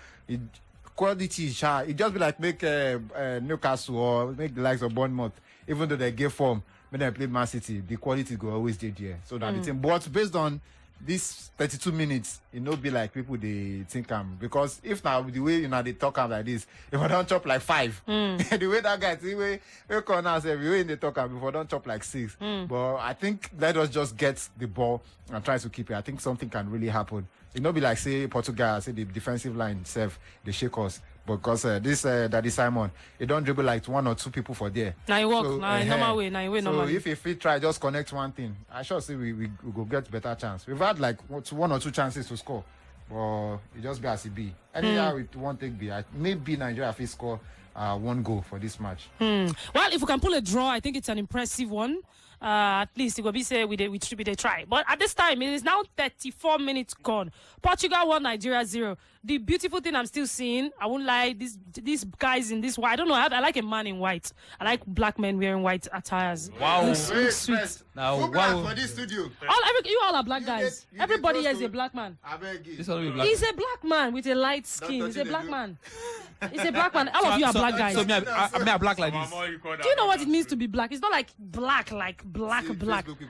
Quality is high. It just be like make Newcastle or make the likes of Bournemouth, even though they gave form when they played Man City, the quality go always there. So that the team. But based on this 32 minutes, it no be like people they think because if now the way they talk like this, if I don't chop like 5, the way that guy the way corners every way they talk before don't chop like 6. But I think let us just get the ball and try to keep it. I think something can really happen. It not be like say Portugal, say the defensive line itself, they shake us. Because this Daddy Simon, he don't dribble like 1 or 2 people for there. Now he walk, normal way, normal way. So if he try just connect one thing, I sure see we go get better chance. We've had like 1 or 2 chances to score, but it just be as it be. Anyhow, it won't take be. Maybe Nigeria will score 1 goal for this match. Well, if we can pull a draw, I think it's an impressive one. At least it will be say we try. But at this time, it is now 34 minutes gone. Portugal 1, Nigeria 0. The beautiful thing I'm still seeing, I won't lie, these guys in this white. I don't know. I like a man in white. I like black men wearing white attires. Wow, looks sweet. Now, wow. For this studio. You all are black guys. Everybody here is a black man. This one will be black. He's a black man with a light skin. He's a black man. He's a black man. All of you are black guys. So me, I'm black like this. Do you know what it means to be black? It's not like black.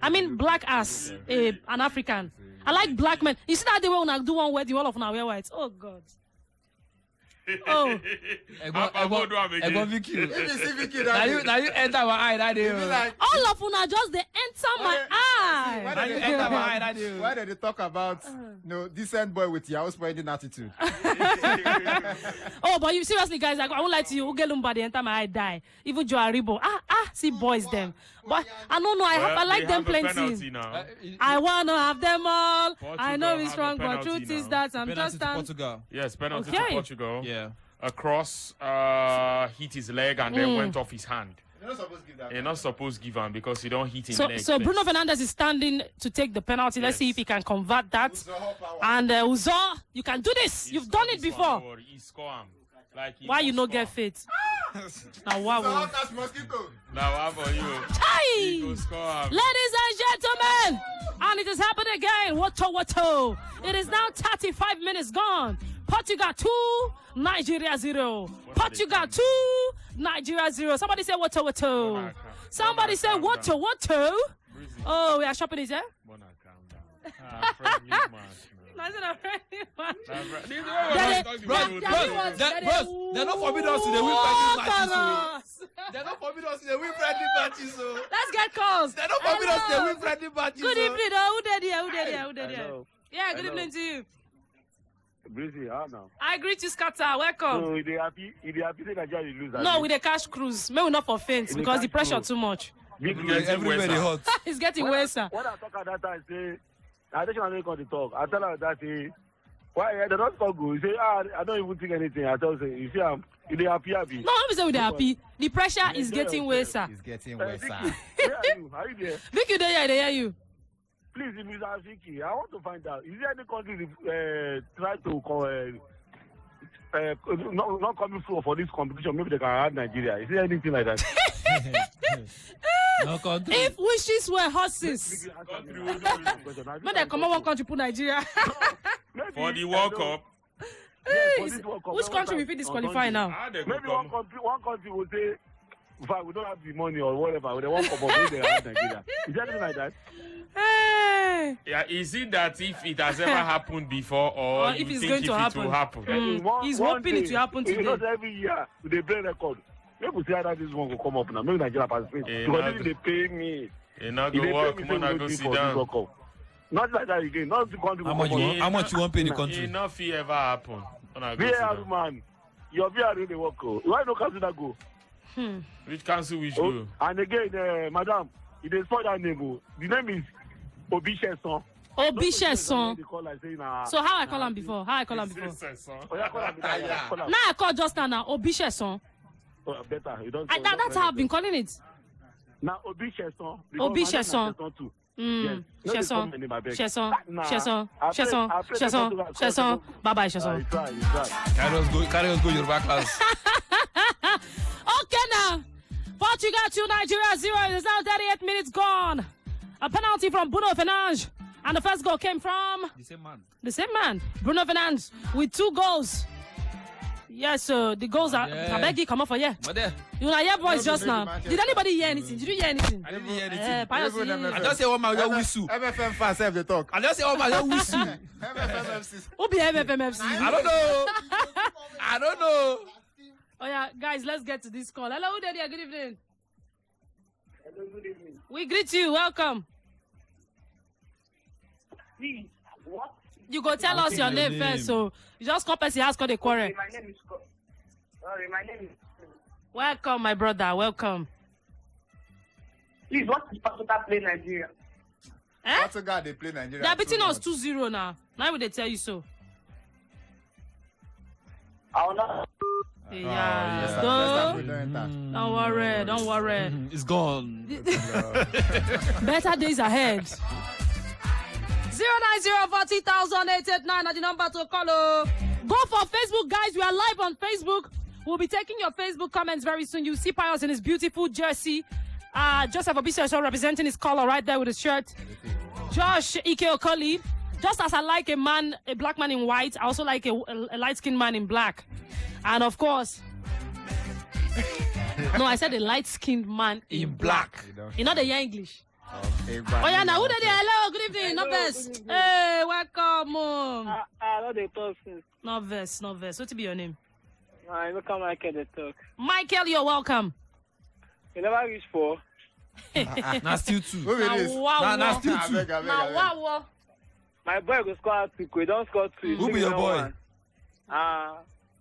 I mean black as an African. I like black men. You see that they when I do one wedding, all of them wear white. Oh God. Oh. Now you enter my eye, that day. All of them just they enter my eye. Why did they talk about decent boy with your spreading attitude? Oh, but you seriously, guys, I won't lie to you. Ugelumba, they enter my eye, die. Even Joe Aribo. See boys them. But I don't know. I like them plenty. I wanna have them all. Portugal, I know it's wrong, but truth is that I'm penalty just to Portugal. Yes, penalty to Portugal. Yeah. Across, hit his leg and then went off his hand. You're not supposed to give him because he don't hit his leg. So Bruno Fernandes is standing to take the penalty. Let's see if he can convert that. And Uzo, you can do this. You've done it before. He score him. Like why you no get fit? Now wow. Now how for you? Ladies and gentlemen, and it has happened again. What? It is now 35 minutes gone. Portugal 2, Nigeria 0. Portugal 2, Nigeria 0. Somebody say what? Somebody say what? Oh, we are shopping it, eh? They're not forbidden us to the win friendly matches. They're not forbidden us to the win friendly matches. Let's get calls. They're not forbidden us to the win friendly matches. Good evening. Who did here? Yeah, good evening to you. Breezy, how now? I greet you, Scatter. Welcome. So, they happy that Nigeria lose. No, with the cash cruise. Maybe not for faints because the pressure too much. Everybody hot. It's getting worse. When I talk at that time, say, I don't want to talk. I tell her that, why they don't talk good. Say, I don't even think anything. I tell her, you see, they happy. No, I'm saying they're happy. The pressure is getting worse. It's getting worse. Where are you? Are you there? Vicky, they hear you. Please, Mr. Vicky, I want to find out, is there any country try to not coming through for this competition? Maybe they can add Nigeria. Is there anything like that? No country. If wishes were horses, when they come out one country, put Nigeria. For the World Cup. Which country will be disqualified now? Maybe one country will say, in fact, we don't have the money or whatever. They won't come up, they add Nigeria. Is there anything like that? Hey. Yeah, is it that if it has ever happened before or if you it's think going if to it happen. will happen? He's hoping it will happen today. Because every year, they break record. Maybe we see how this one will come up now. Maybe Nigeria participate. Because if they pay me. Not go work, come on, go sit down. Not like that again. Not the country. How much you want to pay the country? Nothing ever happen. VR man, your VR really work. Why no cancel that go? Which council we should go? And again, madam, if they spell that name, the name is Obi Sheson. Obisheson. So how I call him before? Oh, yeah, call him. Now I call just now. Obisheson. Oh, better. You don't. That's how I've been calling it. Now Obisheson. Obisheson. Sheson. Bye bye, Sheson. Carry us go Yoruba class. Okay now. Portugal 2, Nigeria 0. It is now 38 minutes gone. A penalty from Bruno Fernandes. And the first goal came from the same man. Bruno Fernandes with 2 goals. Yes, so the goals are Kabegi come up for you. You know, your voice just now. Did anybody hear anything? Did you hear anything? I didn't hear anything. I just say one man whistle. MFM fans have the talk. I just say one man whistle. Who be MFMFC? I don't know. Oh yeah, guys, let's get to this call. Hello, Daddy. Good evening. Hello, good evening. We greet you. Welcome. Please, what? You go tell us your name first, so you just call person has got a quarrel. Okay, my name is. Sorry, my name is. Welcome, my brother. Welcome. Please, what is Portugal play Nigeria? Portugal, they play Nigeria. They are beating us 2-0 now. Now will they tell you so? Oh no. Yeah. Don't worry. Don't worry. It's gone. Better days ahead. 09040,889 are the number to call. Go for Facebook, guys. We are live on Facebook. We'll be taking your Facebook comments very soon. You see Pius in his beautiful jersey. Joseph Obisha representing his color right there with his shirt. Josh Ike Okoli. Just as I like a black man in white, I also like a light-skinned man in black. And of course, no, I said a light-skinned man in black. You know the English. Oh yeah, now who did it? Hello, good evening. No verse. Hey, welcome. Not the talk since. No verse. What to be your name? I look at Michael the talk. Michael, you're welcome. You never reach 4. Now still 2. Now still 2. Wow. My boy go score 2. He don't score 2. Who be your boy?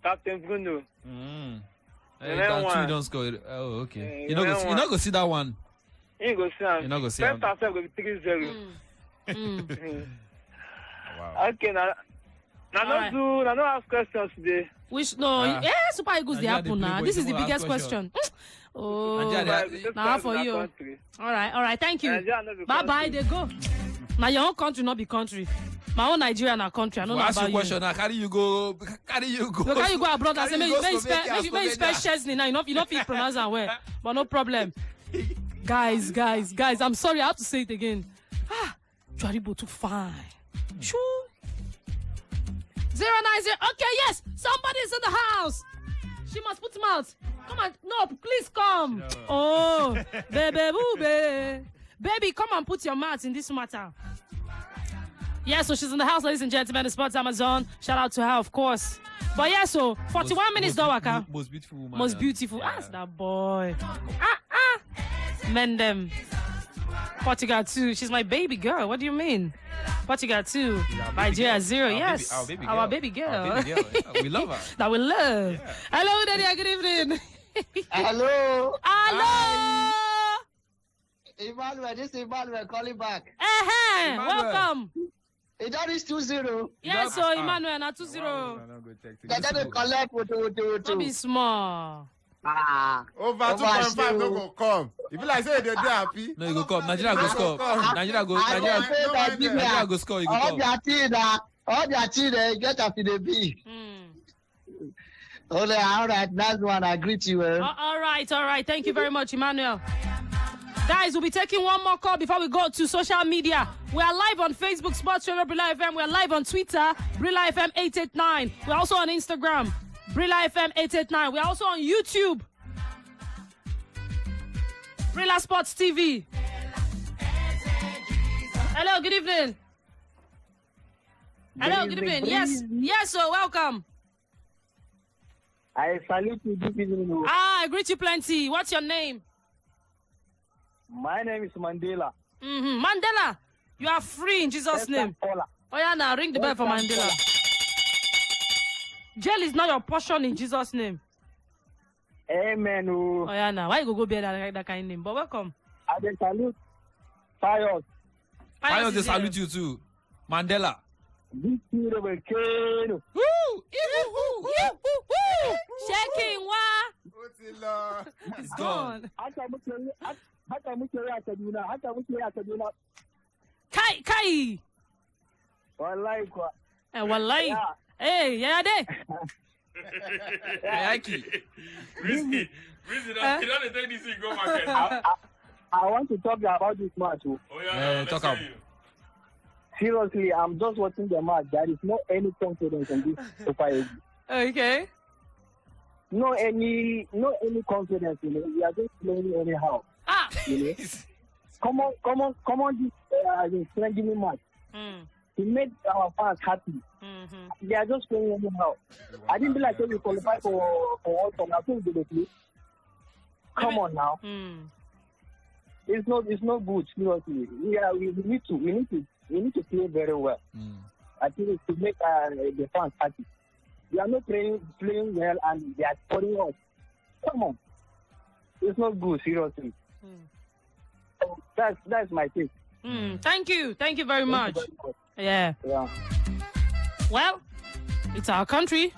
Captain Bruno. That 2 don't score. Oh, okay. You not go see that one. You go see him. You not go see him. First half go be 3-0. Wow. Okay, now no ask questions today. Which no? Super Eagles they happen now. This is the biggest question. Oh, now for you. All right. Thank you. Bye. They go. Now your own country not be country. My own Nigeria na country. I don't know about you. Question. Carry you go. Can you go abroad? I say maybe spell Chesney now. You know if you pronounce that well, but no problem. Guys, I'm sorry. I have to say it again. Jaribo too fine. Shoo. 090. Okay, yes. Somebody's in the house. She must put him out. Come on. No, please come. Oh, baby, come and put your mouth in this matter. Yeah, so she's in the house, ladies and gentlemen. The Sports Amazon. Shout out to her, of course. But yeah, so 41 minutes, Dawaka. Most beautiful woman. Most beautiful. Yeah. Ask that boy. Mend them. Portugal 2. She's my baby girl. What do you mean? Portugal 2. Nigeria 0. Yes. Our baby girl. We love her. That we love. Yeah. Hello, Daddy. Good evening. Hello. Hello. Emmanuel, this is Emmanuel calling back. Welcome. Is that is 2-0? Yes, so Emmanuel, not 2-0. They collect with. Don't be small. Over 2.5 no go come. If you like say they're happy. No, you go come. Nigeria go score. Nigeria go score. You go come. All their team, they get up in the B. All right, that's one. I greet you. All right. Thank you very much, Emmanuel. Guys, we'll be taking one more call before we go to social media. We are live on Facebook, Sports Channel Brila FM. We are live on Twitter, Brila FM 889. We're also on Instagram, Brila FM 889. We're also on YouTube, Brila Sports TV. Hello, good evening. Hello, good evening. Yes, sir, welcome. I salute you this evening. I greet you plenty. What's your name? My name is Mandela. Mandela, you are free in Jesus' name. Oh yeah, now ring the bell for Mandela. Jail is not your portion in Jesus' name. Amen. Oh yeah, now why you go bear that kind of name? But welcome. I salute Pius. Pius, they salute you too. Mandela. Shaking wa. It's gone. Kai. Wallahi. Hey, yeah, there. Rizky, you don't take this thing, go market. I want to talk about this match. Oh, yeah, talk about. Seriously, I'm just watching the match. There is no any confidence in this Super Eagles. Okay. No any confidence in it. We are just playing anyhow. You know? Come on, this friendly match. He made our fans happy. They are just playing anyhow. I didn't feel like we qualify for World Cup. I think they play. Come on now. It's not good. Seriously, we need to play very well. I think it's to make the fans happy. We are not playing well and they are scoring us. Come on, it's not good. Seriously. That's my take. Thank you very much. Yeah. Well, it's our country.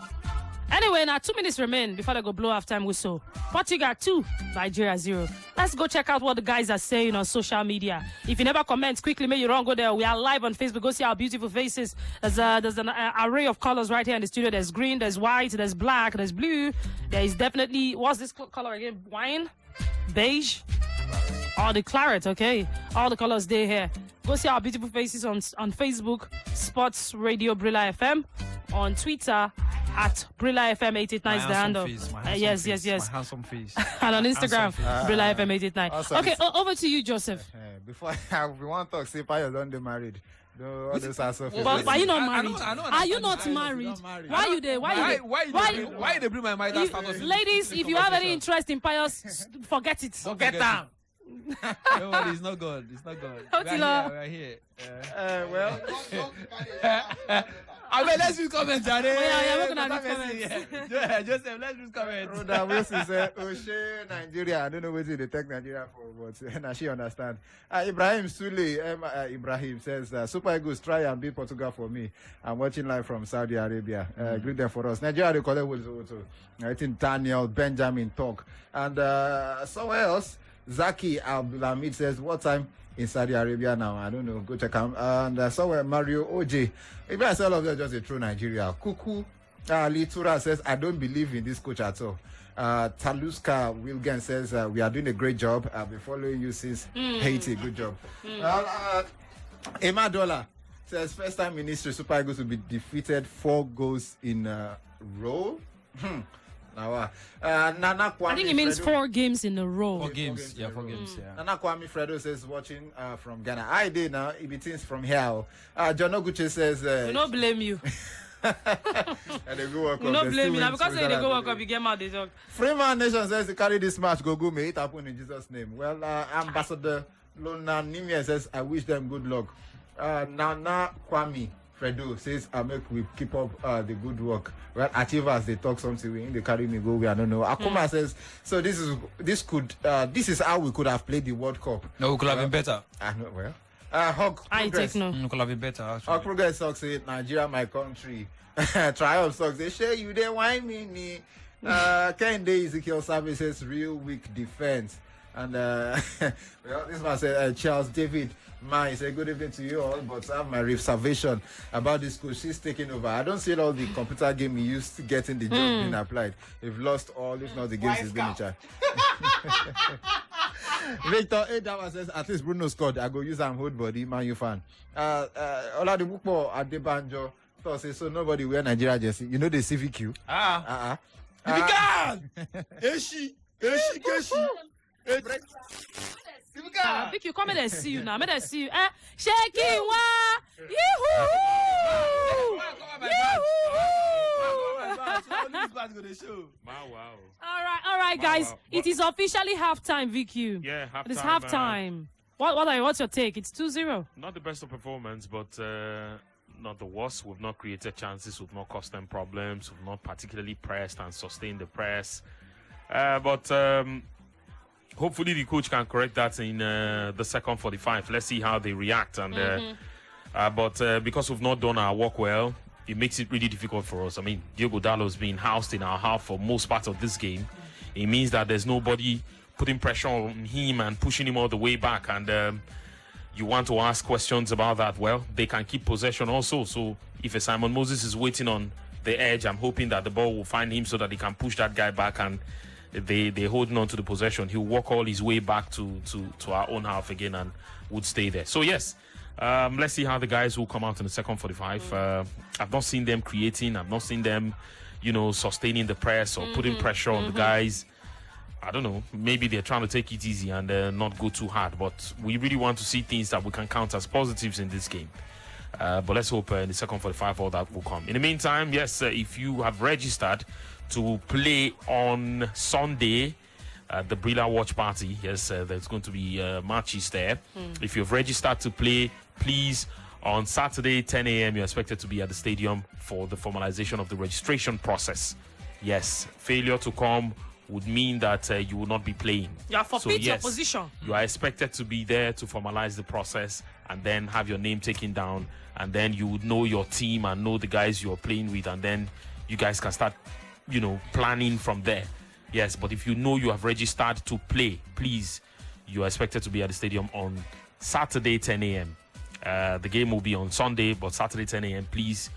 Anyway, now 2 minutes remain before they go blow halftime whistle. Portugal 2, Nigeria 0. Let's go check out what the guys are saying on social media. If you never comment, quickly, make you run, go there. We are live on Facebook. Go see our beautiful faces. There's an array of colors right here in the studio. There's green, there's white, there's black, there's blue. There is definitely, what's this color again? Wine? Beige? Oh, the claret, okay. All the colors there here. Go see our beautiful faces on Facebook, Sports Radio Brila FM. On Twitter, at Brila FM 889 is the handle. Yes. My handsome face. And on Instagram, Brila FM 889. Okay, over to you, Joseph. Before we want to talk, say Payo don't get married. No, all those are so but are you not married? Are you not married? Why are you there? Why they bring my marital status? Ladies, if you have any interest in Pius, forget it. Forget them. No worry, it's not good. It's not good. We're here. Well. I mean, let's use comments, Johnny. We're going to read comments. Joseph, let's use comments. Rhoda Wilson said, Oshe, Nigeria. I don't know what they take Nigeria for, but now she understand. Ibrahim Sule, Ibrahim says, Super Eagles, try and beat Portugal for me. I'm watching live from Saudi Arabia. Greet them for us. Nigeria, they call it also. I think Daniel, Benjamin talk. And somewhere else, Zaki Abdulhamid says, what time in Saudi Arabia now? I don't know. Go check out. And somewhere Mario OJ. Maybe I said all of them just a true Nigeria. Kuku Litura says, I don't believe in this coach at all. Taluska Wilgen says, we are doing a great job. I've been following you since Haiti. Good job. Emma Dollar says, first time in history, Super Eagles will be defeated 4 goals in a row. Nana Kwame I think it means Fredo. 4 games in a row. 4 games. Yeah, 4 games. Yeah. Nana Kwame Fredo says watching from Ghana. I did now. It be things from here. John Oguche says. We don't blame you. And they go World Cup. We don't blame you now because when they go World Cup, you get mad. They talk. Freeman Nation says to carry this match. Go may it happen in Jesus' name. Well, Ambassador Lona Nimia says I wish them good luck. Nana Kwame Fredo says I make we keep up the good work. Well, achievers they talk something. They carry me go. I don't know. Akuma says so. This is how we could have played the World Cup. No, we could have been better. I know. Well, Hawk I take no. We could have been better. Actually. Hawk Progress socks say Nigeria, my country. Triumph socks they share you. They whine me. Kende Ezekiel Services real weak defense. And well, this man said Charles David. Man, say good evening to you all, but I have my reservation about this coach. She's taking over. I don't see all the computer game he used to getting the job being applied. They've lost all, if not the games he's going to try. Victor Edawa says, at least Bruno scored. I go use him hold body, Man U fan. Oladipupo Adebanjo says, so nobody wear Nigeria jersey. You know the CVQ? Eshi. Vic, you come and see you now. May see you. Shaking wa. Yoo-hoo! All right, guys. Wow. It is officially halftime, VQ. Yeah, halftime. It is halftime. What's your take? It's 2-0. Not the best of performance, but not the worst. We've not created chances. We've not caused them problems. We've not particularly pressed and sustained the press. But hopefully the coach can correct that in the second 45. Let's see how they react. And But because we've not done our work well, it makes it really difficult for us. I mean, Diogo Dalot's been housed in our half for most parts of this game. It means that there's nobody putting pressure on him and pushing him all the way back. And you want to ask questions about that. Well, they can keep possession also. So if a Simon Moses is waiting on the edge, I'm hoping that the ball will find him so that he can push that guy back, and they're holding on to the possession. He'll walk all his way back to our own half again and would stay there. So yes, let's see how the guys will come out in the second 45. I've not seen them creating. I've not seen them, sustaining the press or putting pressure on the guys. I don't know. Maybe they're trying to take it easy and not go too hard. But we really want to see things that we can count as positives in this game. But let's hope in the second 45 all that will come. In the meantime, yes, if you have registered to play on Sunday, the Brila watch party, yes, there's going to be matches there. If you've registered to play, please, on Saturday, 10 a.m., you're expected to be at the stadium for the formalization of the registration process. Yes, failure to come would mean that you will not be playing. Yeah, forfeit your position. You are expected to be there to formalize the process and then have your name taken down, and then you would know your team and know the guys you're playing with, and then you guys can start, planning from there. Yes, but if you know you have registered to play, please, you are expected to be at the stadium on Saturday, 10 a.m. The game will be on Sunday, but Saturday, 10 a.m., please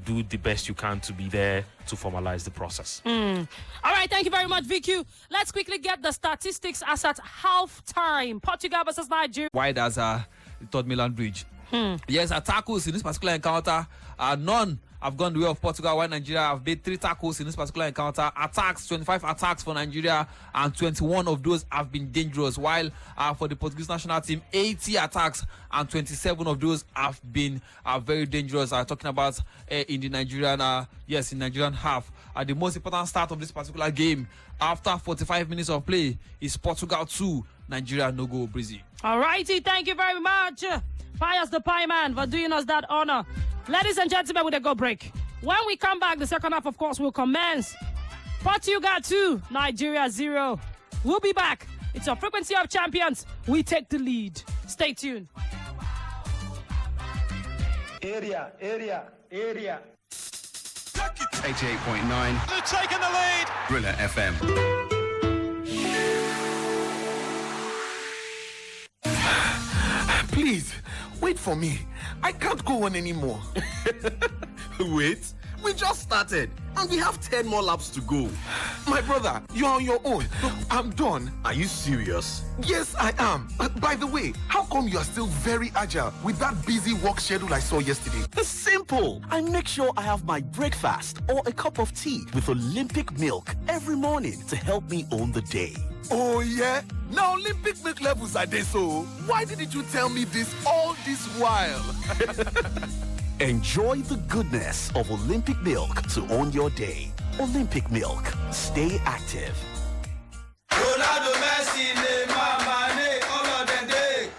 do the best you can to be there to formalize the process. All right, thank you very much, VQ. Let's quickly get the statistics as at half-time. Portugal versus Nigeria. Wide as the Third Milan Bridge. Yes, tackles in this particular encounter, none have gone the way of Portugal, while Nigeria have made 3 tackles in this particular encounter. Attacks, 25 attacks for Nigeria, and 21 of those have been dangerous, while for the Portuguese national team, 80 attacks and 27 of those have been very dangerous. Talking about in the Nigerian, in Nigerian half. The most important start of this particular game, after 45 minutes of play, is Portugal 2, Nigeria no go, Breezy. All righty, thank you very much, Pius the Pie Man, for doing us that honor. Ladies and gentlemen, with a go break. When we come back, the second half, of course, will commence. Portugal 2, Nigeria 0. We'll be back. It's your Frequency of Champions. We take the lead. Stay tuned. Area. 88.9. They're taking the lead. Brila FM. Please, wait for me. I can't go on anymore. Wait, we just started and we have 10 more laps to go. My brother, you're on your own. I'm done. Are you serious? Yes, I am. By the way, how come you are still very agile with that busy work schedule I saw yesterday? It's simple. I make sure I have my breakfast or a cup of tea with Olympic milk every morning to help me own the day. Oh yeah? Now Olympic milk levels are there, so why didn't you tell me this all this while? Enjoy the goodness of Olympic milk to own your day. Olympic milk. Stay active. Ronaldo, Messi, Neymar, Mane, all of them, they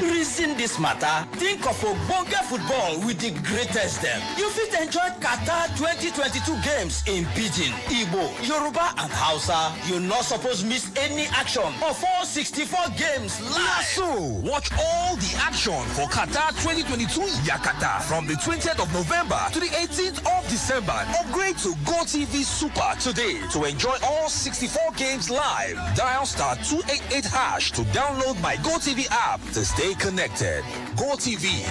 Reason this matter. Think of Ogbonge football with the greatest them. You fit enjoy Qatar 2022 games in Pidgin, Igbo, Yoruba, and Hausa. You're not supposed to miss any action of all 64 games live. So, watch all the action for Qatar 2022 Yakata from the 20th of November to the 18th of December. Upgrade to GoTV Super today to enjoy all 64 games live. Dial *288# to download my GoTV app to stay connected. GoTV.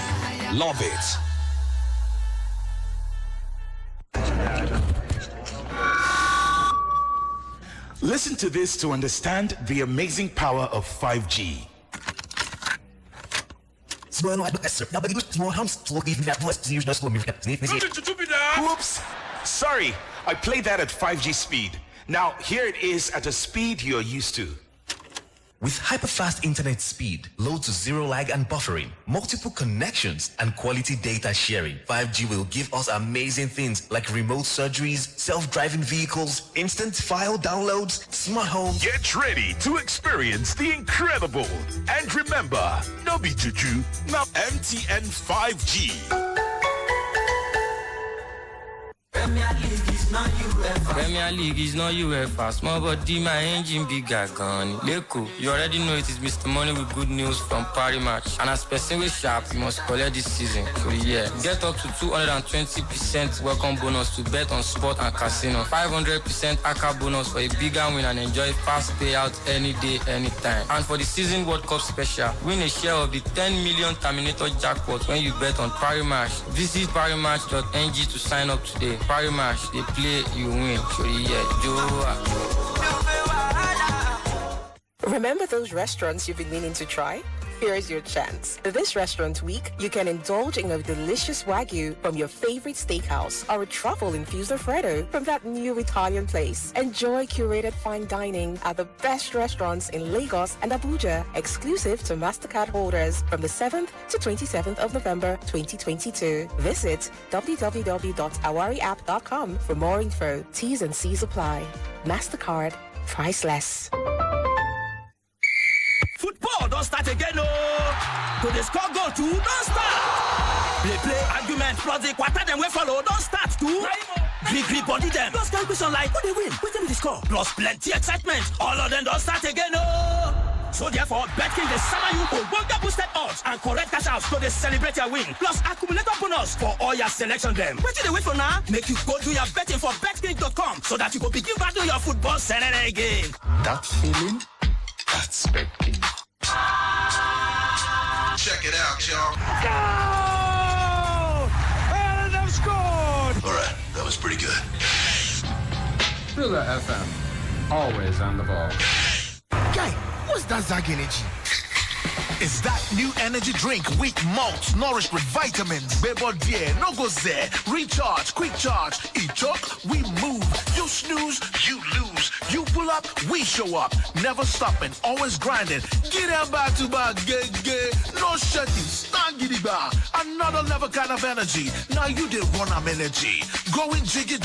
Love it. Listen to this to understand the amazing power of 5G. Whoops. Sorry, I played that at 5G speed. Now, here it is at a speed you're used to. With hyper-fast internet speed, low to zero lag and buffering, multiple connections, and quality data sharing, 5G will give us amazing things like remote surgeries, self-driving vehicles, instant file downloads, smart home. Get ready to experience the incredible. And remember, no be juju, now MTN 5G. Premier League is not UEFA. Premier League is not UEFA. Small body, my engine bigger gun. Leko, you already know it is Mr. Money with good news from Paris Match. And as person with sharp, you must collect this season. So yeah, get up to 220% welcome bonus to bet on sport and casino. 500% ACA bonus for a bigger win and enjoy fast payout any day, anytime. And for the season World Cup special, win a share of the 10 million Terminator jackpot when you bet on Paris Match. Visit parimatch.ng to sign up today. Paris Match, they play, you win. So yeah, Remember those restaurants you've been meaning to try? Here's your chance. This restaurant week, you can indulge in a delicious Wagyu from your favorite steakhouse or a truffle-infused Alfredo from that new Italian place. Enjoy curated fine dining at the best restaurants in Lagos and Abuja, exclusive to MasterCard holders from the 7th to 27th of November 2022. Visit www.awariapp.com for more info. T's and C's apply. MasterCard. Priceless. Football don't start again, oh! To the score goal too, don't start! Play, argument, plus the quarter them we follow, don't start too! Grip body them, just calculation like, who they win, who them the score, plus plenty excitement, all of them don't start again, oh! So therefore, BetKing the summer you go, World boosted odds and correct cash outs to celebrate your win, plus accumulator bonus for all your selection them. What do they wait for now? Make you go do your betting for BetKing.com so that you go begin battle your football Saturday game. That feeling? That's BetKing. Check it out, y'all. Go! And they've scored! All right, that was pretty good. Brila FM, always on the ball. Guy, what's that Zag Energy? It's that new energy drink with malts nourished with vitamins. Bebo dear, no go there. Recharge, quick charge. Eat choke, we move. You snooze, you lose. You pull up, we show up. Never stopping, always grinding. Get out back to back, get. No shutting, stand giddy bar. Another level kind of energy. Now you did run am energy. Going jiggy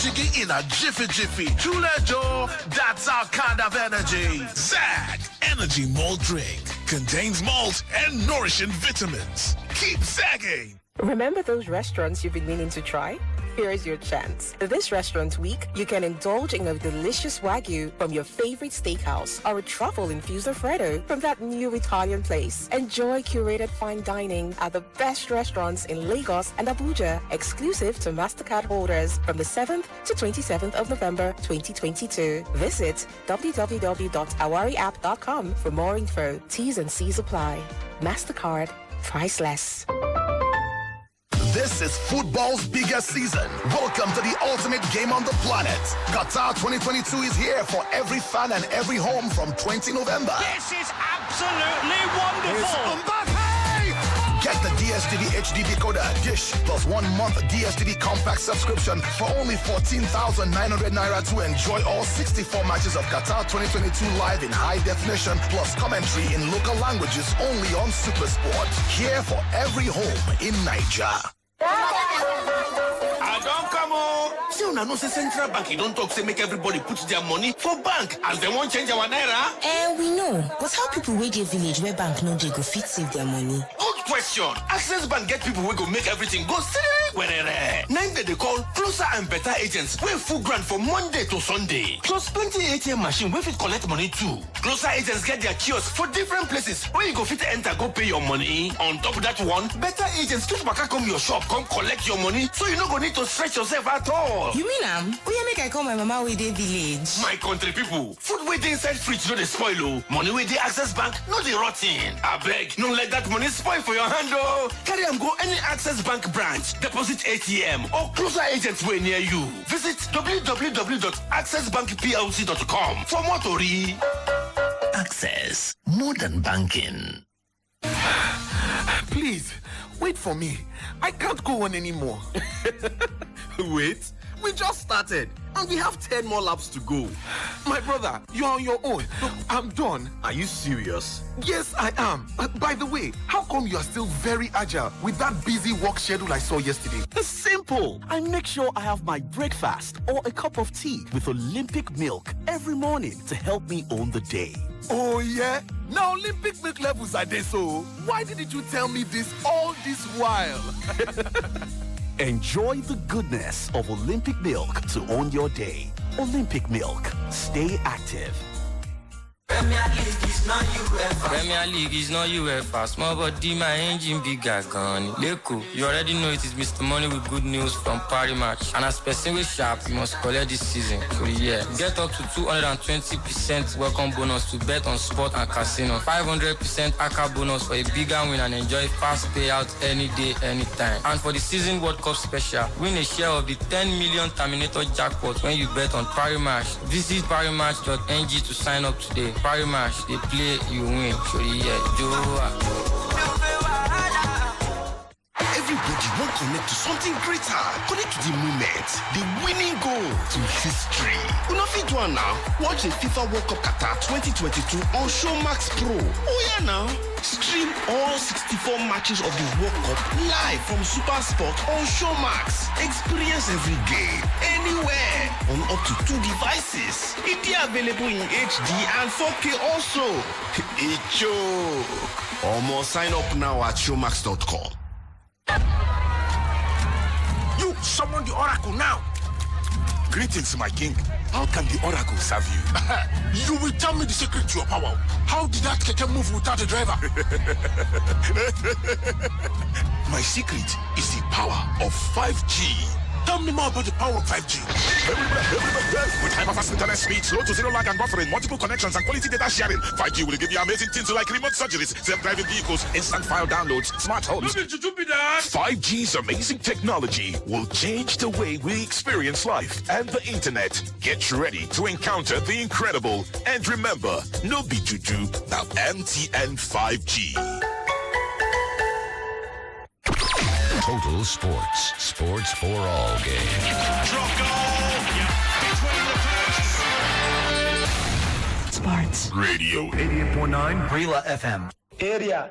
in a jiffy. True Joe, that's our kind of energy. Zag, energy malt drink. Contains malt and nourishing vitamins. Keep zagging. Remember those restaurants you've been meaning to try? Here's your chance. This restaurant week, you can indulge in a delicious Wagyu from your favorite steakhouse or a truffle-infused Alfredo from that new Italian place. Enjoy curated fine dining at the best restaurants in Lagos and Abuja, exclusive to MasterCard holders from the 7th to 27th of November 2022. Visit www.awariapp.com for more info. T's and C's apply. MasterCard. Priceless. This is football's biggest season. Welcome to the ultimate game on the planet. Qatar 2022 is here for every fan and every home from 20 November. This is absolutely wonderful! Get the DSTV HD decoder dish plus 1 month DSTV compact subscription for only 14,900 naira to enjoy all 64 matches of Qatar 2022 live in high definition plus commentary in local languages only on SuperSport. Here for every home in Nigeria. I don't come on. See, una know say Central Bank, you don't talk, say make everybody put their money for bank as they won't change our naira. We know. But how people wey dey village where bank no dey go fit save their money? Good question. Access Bank get people who go make everything go silly. Nine they call closer and better agents. We full grant for Monday to Sunday. Plus plenty ATM machine we fit collect money too. Closer agents get their kiosks for different places where you go fit enter go pay your money. On top of that one, better agents fit waka come your shop, come collect your money, so you no go need to stretch yourself at all. You mean we make I call my mama wey dey village? My country people, food wey dey inside fridge no dey spoil oh. Money wey dey Access Bank no dey rot ten. Abeg, no let that money spoil for your hand oh. Carry am go any Access Bank branch, deposit ATM or closer agents way near you. Visit www.accessbankplc.com for more tori. Access. More than banking. Please, wait for me. I can't go on anymore. Wait, we just started and we have 10 more laps to go. My brother, you're on your own. I'm done. Are you serious? Yes, I am. By the way, how come you are still very agile with that busy work schedule I saw yesterday? It's simple. I make sure I have my breakfast or a cup of tea with Olympic milk every morning to help me own the day. Oh yeah? Now Olympic milk levels are there, so why didn't you tell me this all this while? Enjoy the goodness of Olympic milk to own your day. Olympic milk. Stay active. Premier League is not UEFA. Premier League is not UEFA. Small body, my engine bigger gun. Leko, you already know it is Mr. Money with good news from Paris Match. And as person with sharp, you must collect this season. So yeah, get up to 220% welcome bonus to bet on sport and casino. 500% ACA bonus for a bigger win and enjoy fast payout any day, anytime. And for the season World Cup special, win a share of the 10 million Terminator jackpot when you bet on Paris Match. Visit parismatch.ng to sign up today. Paris Match, they play, you win. So yeah, Everybody won't connect to something greater. Connect to the moment, the winning goal, to history. Unofi Dwan now. Watch the FIFA World Cup Qatar 2022 on Showmax Pro. Oh yeah now. Stream all 64 matches of the World Cup live from Super Sport on Showmax. Experience every game, anywhere, on up to 2 devices. It is available in HD and 4K also. Icho. Almost sign up now at showmax.com. You summon the oracle now. Greetings, my king. How can the oracle serve you? You will tell me the secret to your power. How did that keke move without a driver? My secret is the power of 5G. Tell me more about the power of 5G. With hyper-fast internet speed, slow to zero lag and buffering, multiple connections and quality data sharing, 5G will give you amazing things like remote surgeries, self-driving vehicles, instant file downloads, smart homes. 5G's amazing technology will change the way we experience life and the internet. Get ready to encounter the incredible. And remember, no be juju, now MTN 5G. Total Sports. Sports for all game. Sports. Radio 88.9 Brila FM. Area.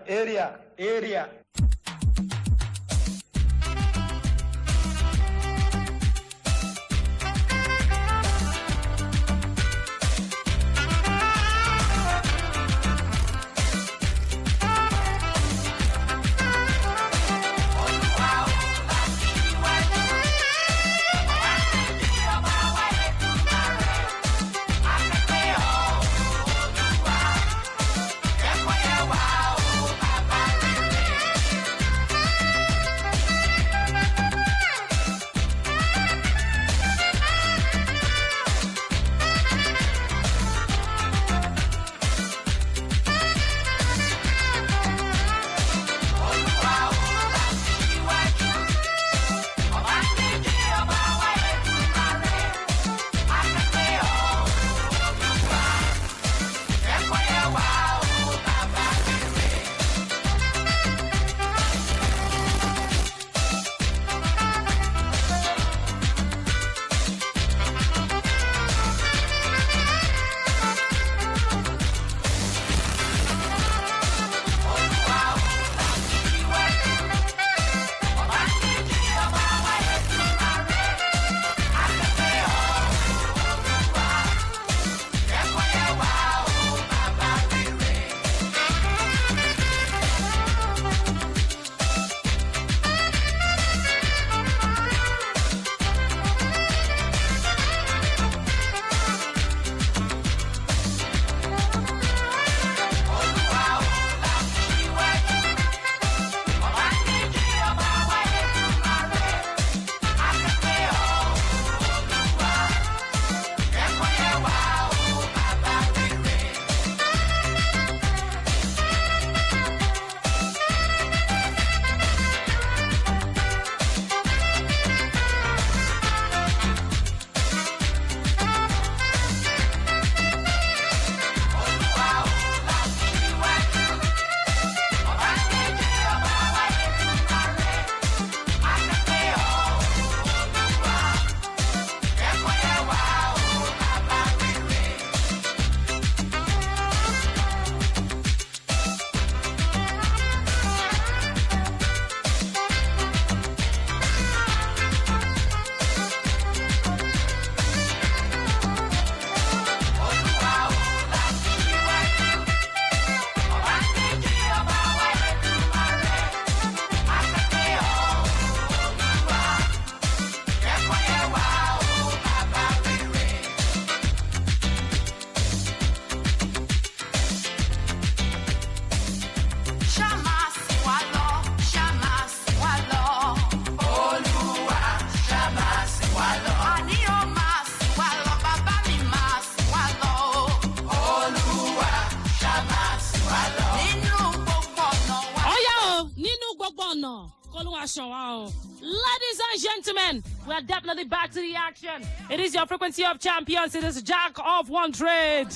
Ladies and gentlemen, we are definitely back to the action. It is your frequency of champions. It is Jack of one trade.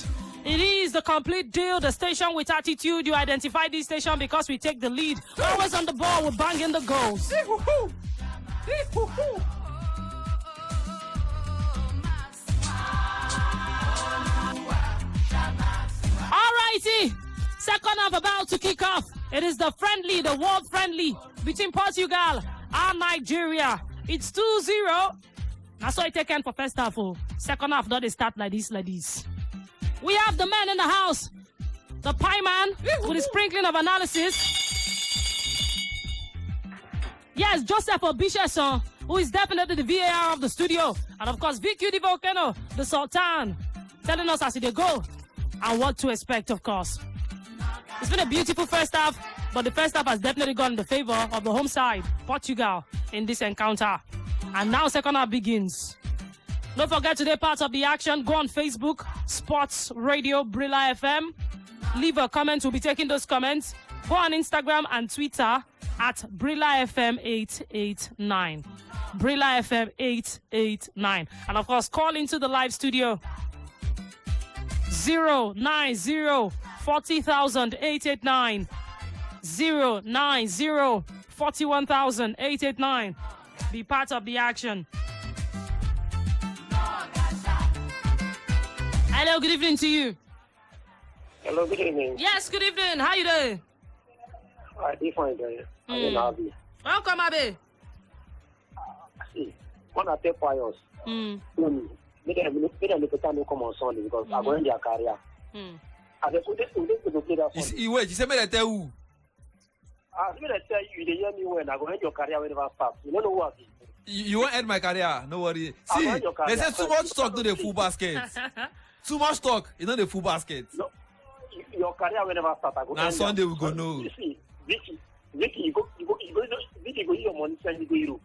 It is the complete deal, the station with attitude. You identify this station because we take the lead. Always on the ball, we're banging the goals. Alrighty, second half about to kick off. It is the friendly, the world friendly between Portugal and Nigeria. It's 2-0. That's why I take for first half. Second half, not they start like this. We have the man in the house, the pie man, with his sprinkling of analysis. Yes, Joseph Obishason, who is definitely the VAR of the studio. And of course, VQ the Volcano, the Sultan, telling us as they go and what to expect, of course. It's been a beautiful first half, but the first half has definitely gone in the favor of the home side, Portugal, in this encounter. And now second half begins. Don't forget today, part of the action. Go on Facebook, Sports Radio Brila FM. Leave a comment. We'll be taking those comments. Go on Instagram and Twitter at Brila FM 889. Brila FM 889. And of course, call into the live studio 090 40,000 889. 090 41,000 889. Be part of the action. Hello, good evening to you. Hello, good evening. Yes, good evening. How you doing? I'm fine, there. I'm Abi. Welcome, Abi. See, when I take pious, they don't come on Sunday because I'm going to their career. As a good to play that Sunday. Wait, you said me that tell who? As I tell you, they hear me when I go end your career whenever start. You don't know what it is. You won't end my career, no worry. See, they say too much talk to the full basket. Too much talk, you know the full basket. No, your career whenever start. I go now Sunday we go know. You see, Vicky, you go your money, send you go Europe.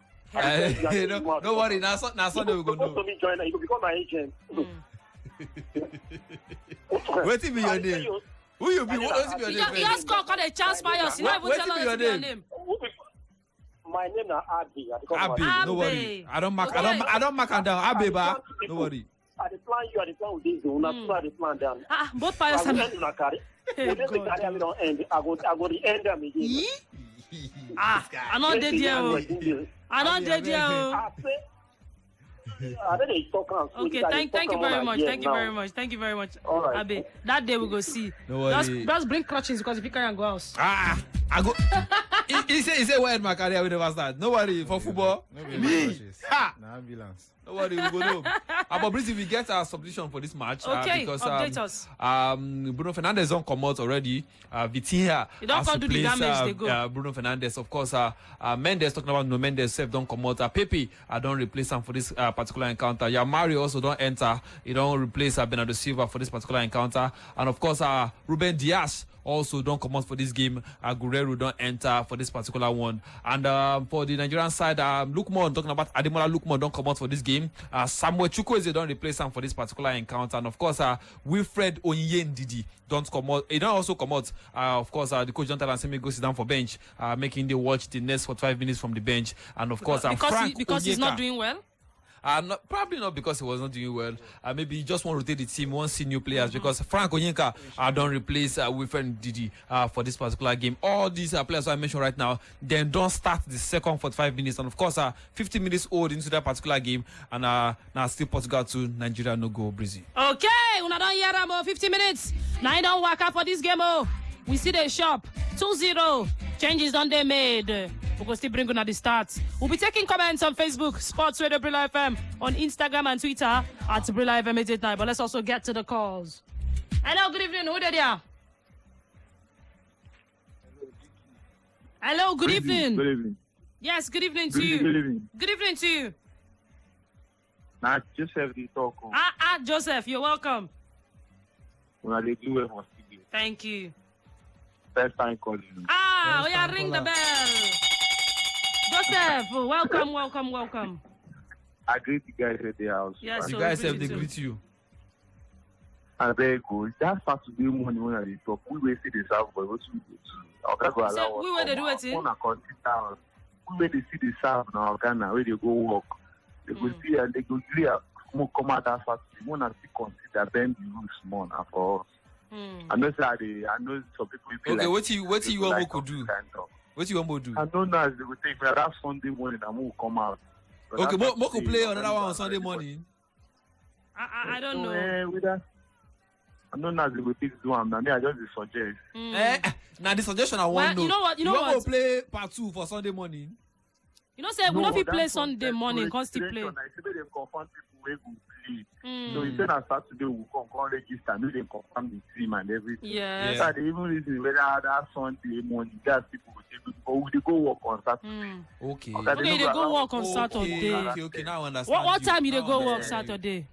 No worry, now Sunday we go know. To me join, you go become my agent. What be your name? Who you be? What be your name? You just call a chance bias. You don't even tell us your name. My name is Abi. Abi, no worry. I don't mark and down. Abi, ba, no worry. I the plan you, I the plan with this zone. I the plan down. Both pious and I carry. The career don't end. I go the end them again. I'm not dead here. I'm not dead here. Okay, thank you very much. Thank you very much. All right. Abi, that day we go see. No worry. Just bring crutches because if you can't go out. I go. He said where my career will never start. No worry for football. Me. Ambulance. No worry, we go home. But Breezy, we get our substitution for this match. Okay, because update us. Bruno Fernandes don't come out already. Vitinha has to replace the damage, Bruno Fernandes. Of course, Mendes, talking about no Mendes, don't come out. Pepe, don't replace him for this particular encounter. Mario also don't enter. He don't replace Bernardo Silva for this particular encounter. And of course, Ruben Dias also don't come out for this game. Guerrero don't enter for this particular one. And for the Nigerian side, Lukman, talking about Ademola Lukman, don't come out for this game. Samuel Chukwueze don't replace him for this particular encounter. And of course, Wilfred Onyendidi don't come out. He don't also come out. Of course, the coach don't tell him go sit down for bench, making the watch the next 45 minutes from the bench. And of course, because he's not doing well. Probably not because he was not doing well. Maybe he just want to rotate the team, want to see new players because Frank Onyeka don't replace Wilfred Didi for this particular game. All these players I mentioned right now, then don't start the second 45 minutes. And of course, 50 minutes old into that particular game. And now still Portugal to Nigeria no go Breezy. Okay, we don't hear them 50 minutes. Now I don't work out for this game. We see the shop 2-0. Changes done they made. We will still bring on at the start. We'll be taking comments on Facebook, Sports Radio Brila FM, on Instagram and Twitter at Brila FM 889. But let's also get to the calls. Hello, good evening. Who did you? Hello, good evening. Good evening. Yes, good evening to you. Good evening. Good evening to you. Now, Joseph, the talk. Joseph, you're welcome. Thank you. First time calling you. We are ring the bell. Joseph, welcome. I greet you guys at the house. Yes, you guys have they greet you. I beg you, that Saturday morning when I talk, we will see the South boy. What we do too? We will do it. We will see the South now, Ghana, where they go work. They go see and they go clear. More come out that Saturday. We want to consider bend the rules more now for us. I know some people feel okay, like what you want to do? What you want to do? I don't know as they will take me that Sunday morning and we'll come out. But okay, Moko play another one on Sunday morning. I don't know. I don't know as they will take do. I just suggest. Now the suggestion I want to know. You know what? Go play part 2 for Sunday morning. You know, say we not play Sunday morning, constantly play. I say they confirm people where we play. So instead of Saturday we come register, maybe they confirm the team and everything. Yes. So they even reason whether that Sunday morning that people will take it, but we dey go work on Saturday. Okay. Okay, they go work on Saturday. Okay, now I understand. What time you they go work Saturday?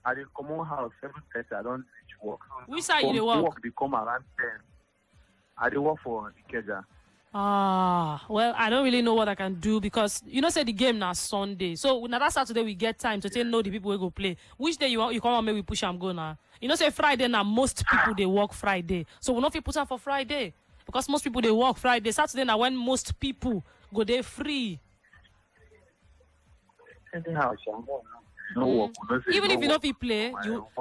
I dey come on house 7:30. I don't reach work. Which side you dey work? They come around 10. I dey work for Ikeja. Well, I don't really know what I can do because you know say the game now Sunday. So now that Saturday we get time to know the people we go play. Which day you come on maybe push am go now. You know say Friday now most people they work Friday. So we not fit put am for Friday because most people they work Friday. Saturday now when most people go there free. Anyhow, even if you no fit play,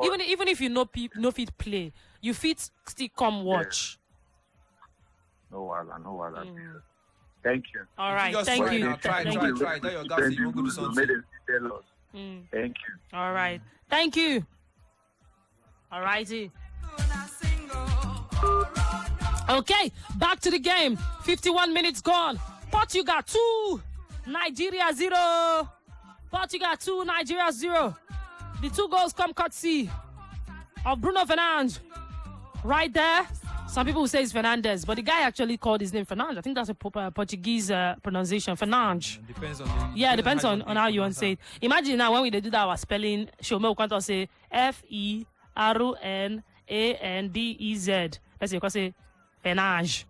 even if you no fit play, you fit still come watch. No wala. Thank you. All right, thank you. Try. Tell your guys you won't go do something. Thank you. All right, thank you. All righty. Okay, back to the game. 51 minutes gone. Portugal 2, Nigeria 0. Portugal 2, Nigeria 0. The 2 goals come courtesy of Bruno Fernandes. Right there. Some people will say it's Fernandez, but the guy actually called his name Fernandes. I think that's a Portuguese pronunciation, Fernandes. Depends on depends on how you want to say it. Imagine now when we do that, our spelling, Shome will can't say F-E-R-U-N-A-N-D-E-Z. Let's say, you can say Fernandes.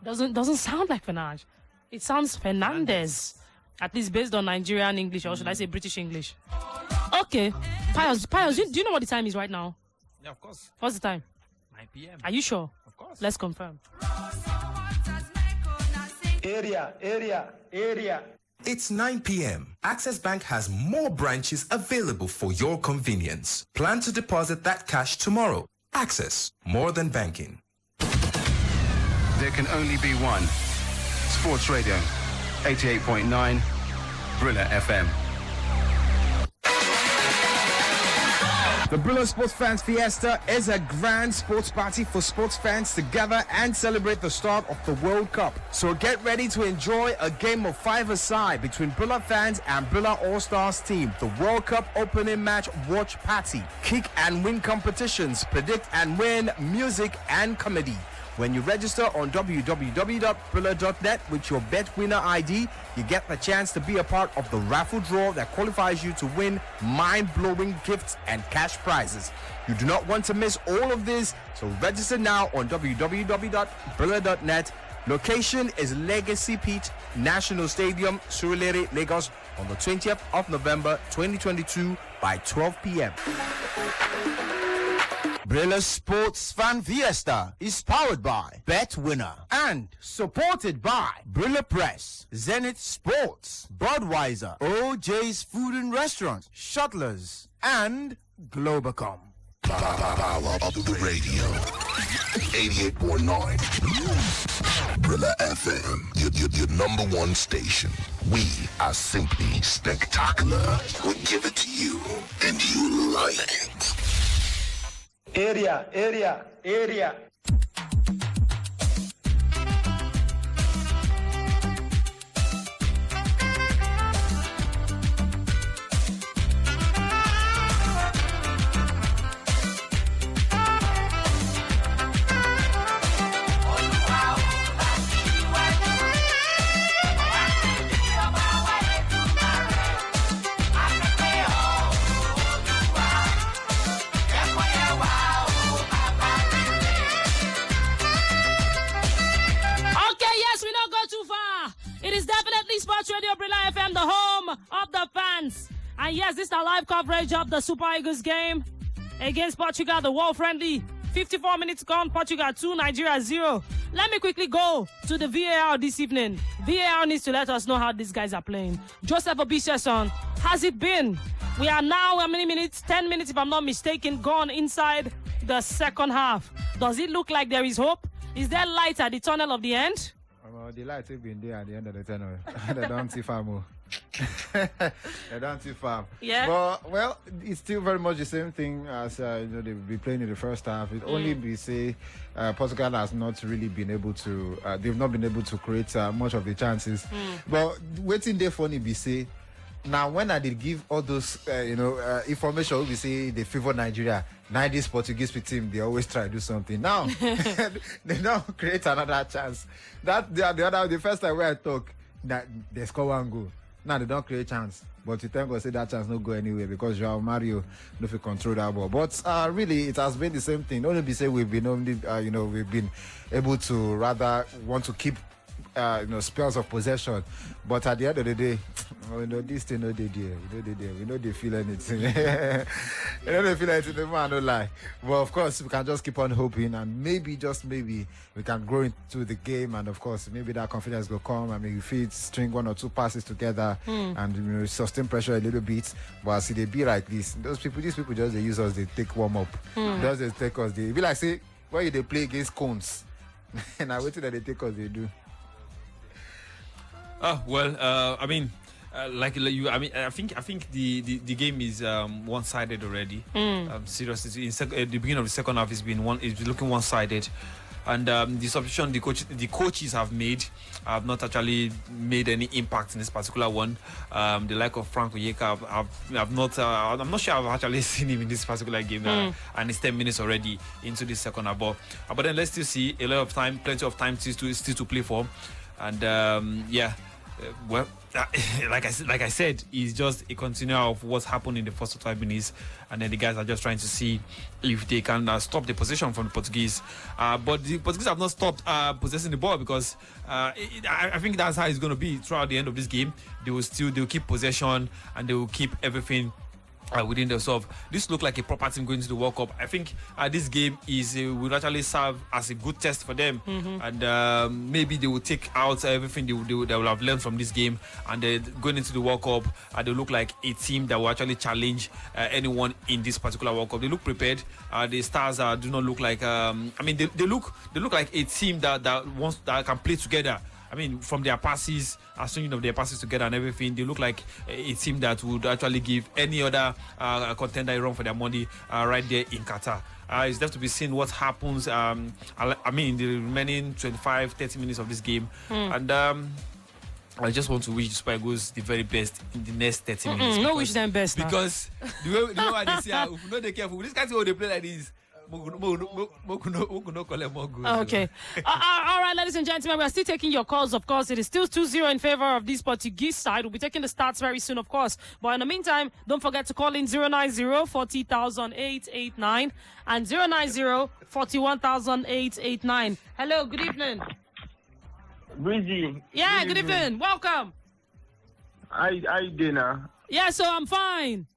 Doesn't sound like Fernandes. It sounds Fernandez. At least based on Nigerian English, or should I say British English? Okay. Pius, do you know what the time is right now? Yeah, of course. What's the time? 9 p.m. Are you sure? Of course. Let's confirm. Area. It's 9 p.m. Access Bank has more branches available for your convenience. Plan to deposit that cash tomorrow. Access, more than banking. There can only be one. Sports Radio, 88.9, Brila FM. The Brila Sports Fans Fiesta is a grand sports party for sports fans to gather and celebrate the start of the World Cup. So get ready to enjoy a game of five-a-side between Brila fans and Brila All-Stars team. The World Cup opening match watch party, kick and win competitions, predict and win, music and comedy. When you register on www.brila.net with your bet winner ID, you get the chance to be a part of the raffle draw that qualifies you to win mind-blowing gifts and cash prizes. You do not want to miss all of this, so register now on www.brila.net. Location is Legacy Pete National Stadium, Surulere, Lagos, on the 20th of November 2022 by 12 p.m. Brila Sports Fan Fiesta is powered by Bet Winner and supported by Brila Press, Zenith Sports, Budweiser, OJ's Food and Restaurants, Shuttlers, and Globacom. Power of the radio. 88.9. Brila FM, your number one station. We are simply spectacular. We give it to you, and you like it. Area. Sports Radio Brila FM, the home of the fans. And yes, this is the live coverage of the Super Eagles game. against Portugal, the world friendly. 54 minutes gone, Portugal 2, Nigeria 0. Let me quickly go to the VAR this evening. VAR needs to let us know how these guys are playing. Joseph Obishason, has it been? We are now, how many minutes? 10 minutes, if I'm not mistaken, gone inside the second half. Does it look like there is hope? Is there light at the tunnel of the end? The light have been there at the end of the tunnel. They don't see far more. They don't see far. Yeah. But well, it's still very much the same thing as they've been playing in the first half. It only be say Portugal has not really been able to. They've not been able to create much of the chances. But waiting there for be say. Now, when I did give all those, information, we say they favor Nigeria. Now, this Portuguese team, they always try to do something. Now, they don't create another chance. The first time where I talk, that they score one goal. Now, they don't create chance. But you thank God, say that chance no go anywhere because Joao Mario no fit control that ball. But really, it has been the same thing. Only be say we've been we've been able to rather want to keep spells of possession, but at the end of the day, this thing no dey there. We know they feel anything. We know they feel anything. The man no lie. But of course, we can just keep on hoping, and maybe just maybe we can grow into the game, and of course, maybe that confidence will come. I mean, if we string one or two passes together and sustain pressure a little bit. But see, they be like this. These people just they use us. They take warm up. Just they take us. They be like say when they play against cones, and I waited that they take us. They do. I mean, I think the game is one-sided already. Seriously, at the beginning of the second half, it's looking one-sided, and the substitution the coaches have made have not actually made any impact in this particular one. The like of Frank Oyeka, I'm not sure I've actually seen him in this particular game, and it's 10 minutes already into the second half. But then let's still see a lot of time, plenty of time still to play for, and like I said, it's just a continuation of what's happened in the first 5 minutes, and then the guys are just trying to see if they can stop the possession from the Portuguese. But the Portuguese have not stopped possessing the ball because I think that's how it's going to be throughout the end of this game. They'll keep possession and they will keep everything within themselves. This look like a proper team going to the World Cup. I think this game will actually serve as a good test for them, and maybe they will take out everything they will have learned from this game, and going into the World Cup, they look like a team that will actually challenge anyone in this particular World Cup. They look prepared. The stars do not look like. They look like a team that can play together. I mean, from their passes, stringing of their passes together and everything, they look like a team that would actually give any other contender a run for their money right there in Qatar. It's left to be seen what happens, in the remaining 25-30 minutes of this game. And I just want to wish the Super Eagles the very best in the next 30 minutes. No wish them best. Because the way they say, if you know they careful, this kind of they play like this. Okay. All right, ladies and gentlemen, we are still taking your calls. Of course, it is still 2-0 in favor of this Portuguese side. We'll be taking the stats very soon, of course. But in the meantime, don't forget to call in 090-40,889 and 090-41,889. Hello, good evening. Breezy. Yeah, good evening. Welcome. How you doing now? Yeah, so I'm fine.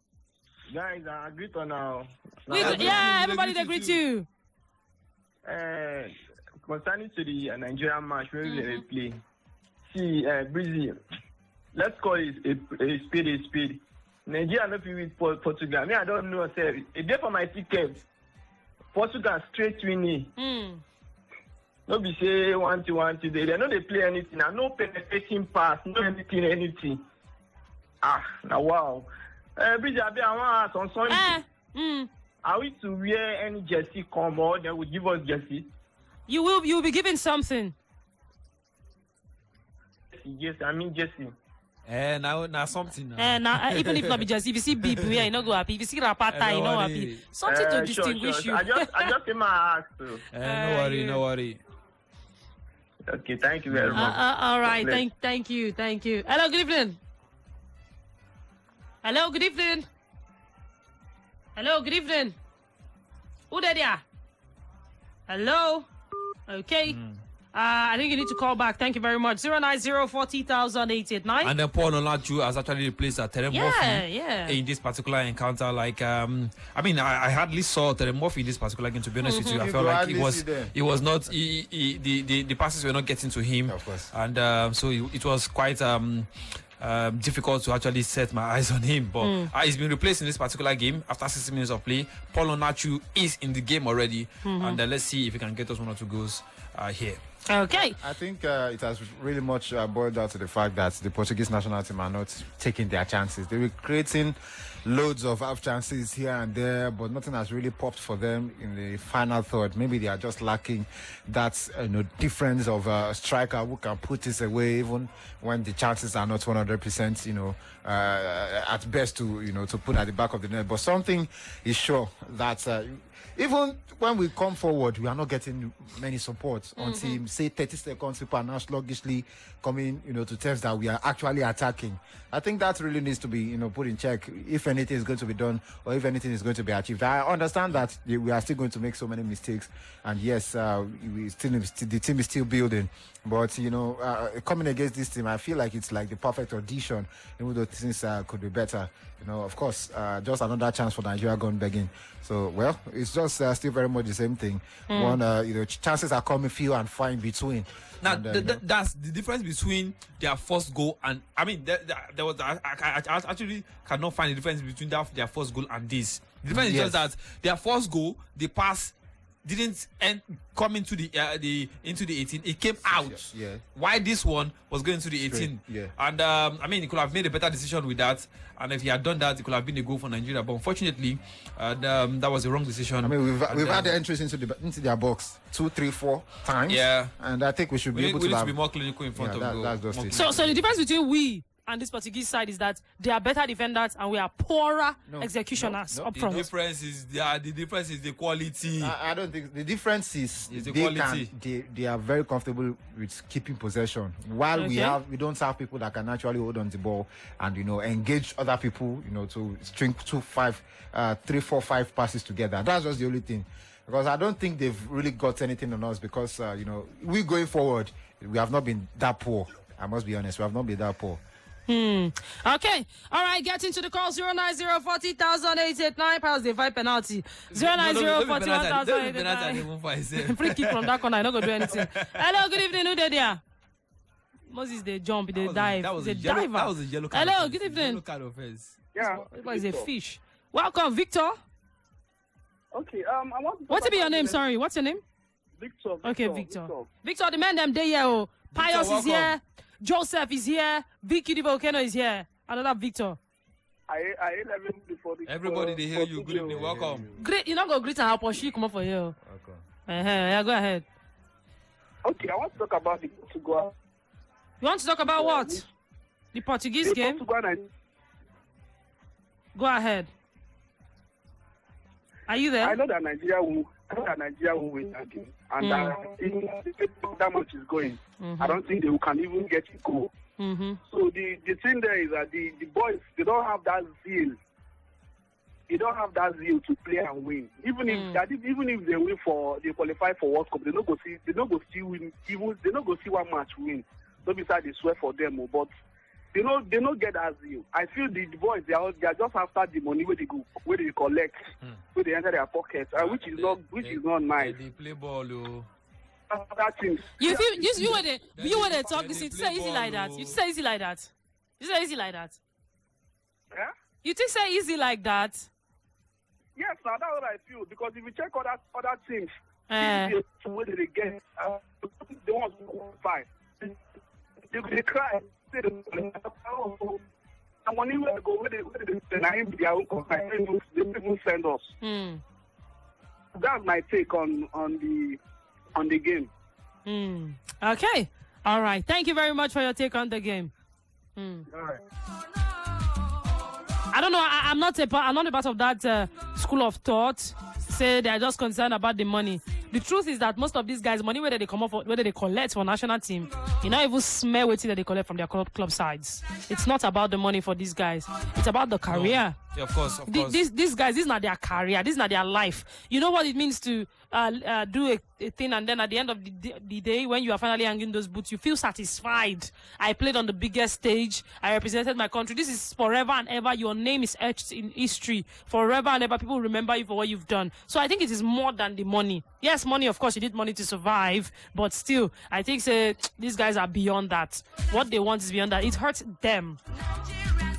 Guys, I agree on now. Everybody they greet you. Concerning to the Nigerian match, where they play. See, Breezy, let's call it a speed. Nigeria not with Portugal. I don't know, sir. A day for my ticket. Portugal straight winning. No be say 1-1 today. They know they play anything. I no penetration pass, no anything. Now wow. Breezy, I want to ask on Sunday. Are we to wear any jersey combo? They will give us jersey. You will be given something. Yes, I mean jersey. Now something. Now. Even if not be jersey, if you see beep, you not go happy. If you see rapata, you know happy. Something to distinguish you. I just came and asked. No worry. Okay, thank you very much. All right, thank you. Hello, good evening. Who there? Hello? Okay. I think you need to call back. Thank you very much. 090-40,889. And then Paul Onachu has actually replaced Terem Murphy in this particular encounter. Like, I hardly saw Terem Murphy in this particular game, to be honest with you. I felt like it was not, the passes were not getting to him. Of course. And so it was quite difficult to actually set my eyes on him. But he's been replaced in this particular game after 60 minutes of play. Paul Onachu is in the game already. And let's see if he can get us 1 or 2 goals here. Okay. I think it has really much boiled down to the fact that the Portuguese national team are not taking their chances. They were creating loads of half chances here and there, but nothing has really popped for them in the final third. Maybe they are just lacking that difference of a striker who can put this away even when the chances are not 100%, at best to put at the back of the net. But something is sure that even when we come forward, we are not getting many support until, say, 30 seconds, people are now sluggishly coming, to terms that we are actually attacking. I think that really needs to be, put in check if anything is going to be done or if anything is going to be achieved. I understand that we are still going to make so many mistakes, and yes, the team is still building. But, coming against this team, I feel like it's like the perfect audition, even though things could be better. Of course, just another chance for Nigeria going begging. So, well, it's just still very much the same thing. Chances are coming few and far in between. Now, that's the difference between their first goal and, there was, I actually cannot find the difference between their first goal and this. The difference is just that their first goal, the pass didn't come into the 18. It came out. Yeah. Why this one was going to the 18? Yeah. And he could have made a better decision with that. And if he had done that, it could have been a goal for Nigeria. But unfortunately, that was the wrong decision. We've had the entries into their box 2, 3, 4 times. Yeah. And I think we should be able to. We need to be more clinical in front of goal. That's just it. So the difference between we and this Portuguese side is that they are better defenders and we are poorer executioners up front. The difference is the quality. I don't think the difference is the quality. They are very comfortable with keeping possession, while we don't have people that can actually hold on the ball and engage other people to string 3, 4, 5 passes together. That's just the only thing, because I don't think they've really got anything on us, because we going forward, we have not been that poor. I must be honest, we have not been that poor. Okay. All right. Get into the call. 090-40,889. Pass the 5 penalty. 090-41,889. Free kick from that corner. I'm not going to do anything. Hello. Good evening. Who did there? Moses, they jump. They dive. That was a diver. That was a yellow card. Hello. Good evening. Yellow card offense. Yeah. It was a fish. Welcome, Victor. Okay. I want to. What's your name? Sorry. What's your name? Victor. Okay, Victor. Victor, the man them there. Oh, Pius is here. Joseph is here. Vicky the Volcano is here. Another Victor. I 11 before the. Everybody, they hear you. Good evening. Welcome. Great. You're not going to greet and help she come up for you. Okay. Yeah, go ahead. Okay, I want to talk about the Portugal. You want to talk about what? The Portuguese game? Go ahead. Are you there? I know that Nigeria will win that game. And that much is going. I don't think they can even get it goal. So the thing there is that the boys, they don't have that zeal. They don't have that zeal to play and win. Even if they win they qualify for World Cup, they not go see win. Even they not go see one match win. So besides they swear for them, but they don't get that zeal. I feel the boys they are just after the money where they collect, where they enter their pockets, which is not nice. They play ball, that thing. You were the talk. You say easy like that. You say easy like that. You say easy like that. Yeah. You think say easy like that? Yes, now that's what I feel. Because if you check other teams, where they get the ones who qualify, they cry. The money where they go, where they their own company, they even send us. That's my take on the game. Okay. All right. Thank you very much for your take on the game. All right. I don't know. I'm not a part of that school of thought. Say they are just concerned about the money. The truth is that most of these guys, money whether they come up, whether they collect for national team, you not even smell what that they collect from their club sides. It's not about the money for these guys. It's about the career. Yeah, of course. These guys, this is not their career. This is not their life. You know what it means to do a thing, and then at the end of the day, when you are finally hanging those boots, you feel satisfied. I played on the biggest stage. I represented my country. This is forever and ever. Your name is etched in history. Forever and ever, people remember you for what you've done. So I think it is more than the money. Yes, money, of course, you need money to survive, but still, I think these guys are beyond that. What they want is beyond that. It hurts them.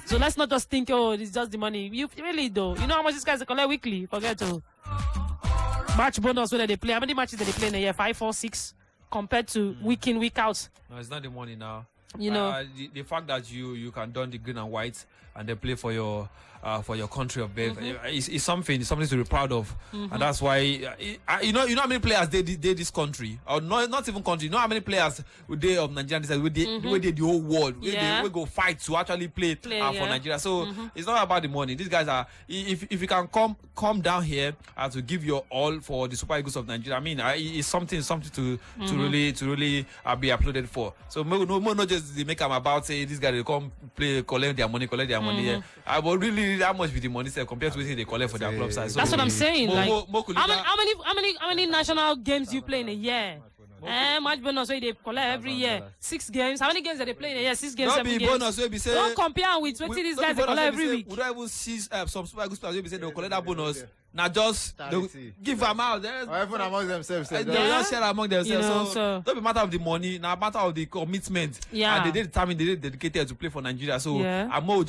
So let's not just think, oh, it's just the money. You really do. You know how much these guys collect weekly? Forget to. Match bonus when they play. How many matches do they play in a year? 5, 4, 6? Compared to week in, week out. No, it's not the money now. You know, the fact that you can don the green and white and they play for your country of birth is something to be proud of, and that's why you know how many players they this country, or not even country. You know how many players they of Nigeria with the whole world we go fight to actually play for Nigeria. So it's not about the money. These guys are, if you can come down here to give your all for the Super Eagles of Nigeria, I mean it's something to really be applauded for. So not just they make them about say these guys they come play collect their money here. But really how much with the money compared to what they collect for their club size. So that's what I'm saying. How many national games do you play in a year? Match bonus where they collect every year. 6 games. How many games do they play in a year? 6 games, 7 games. Bonus where be say, don't compare with what these guys they collect every week. We don't even see some Super Eagles players where be say they'll collect that bonus. Now just give them out. Or even among themselves. They just share among themselves. So don't be matter of the money, now matter of the commitment. Yeah. And they determined they dedicated to play for Nigeria. So I'm more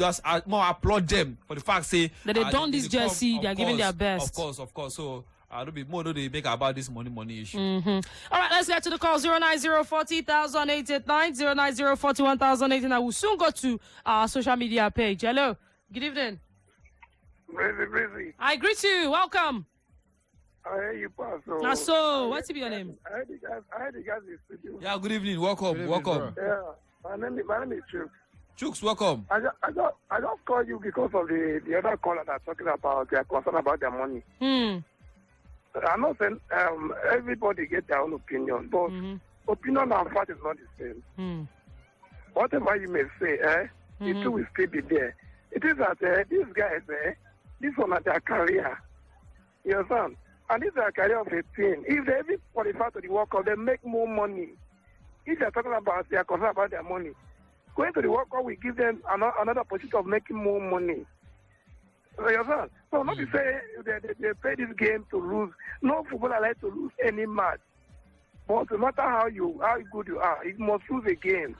applaud them for the fact say that they done this jersey, they are giving their best. Of course. So don't be more they make about this money issue. All right, let's get to the call. 09040,889, 09041,889. We'll soon go to our social media page. Hello, good evening. Breezy. I greet you. Welcome. I hear you pass. So, what's your name? I heard the guys in the studio. Yeah, good evening. Welcome. Yeah, my name is Chooks. Chooks, welcome. I just called you because of the other caller that's talking about their concern about their money. I'm not saying everybody get their own opinion, but opinion and fact is not the same. Whatever you may say, the two will still be there. It is that these guys, this one is their career. You understand? And this is their career of a team. If they ever qualify to the World Cup, they make more money. If they're talking about their concern about their money, going to the World Cup will give them another opportunity of making more money. You understand? So not to say they play this game to lose. No footballer likes to lose any match. But no matter how good you are, you must lose a game.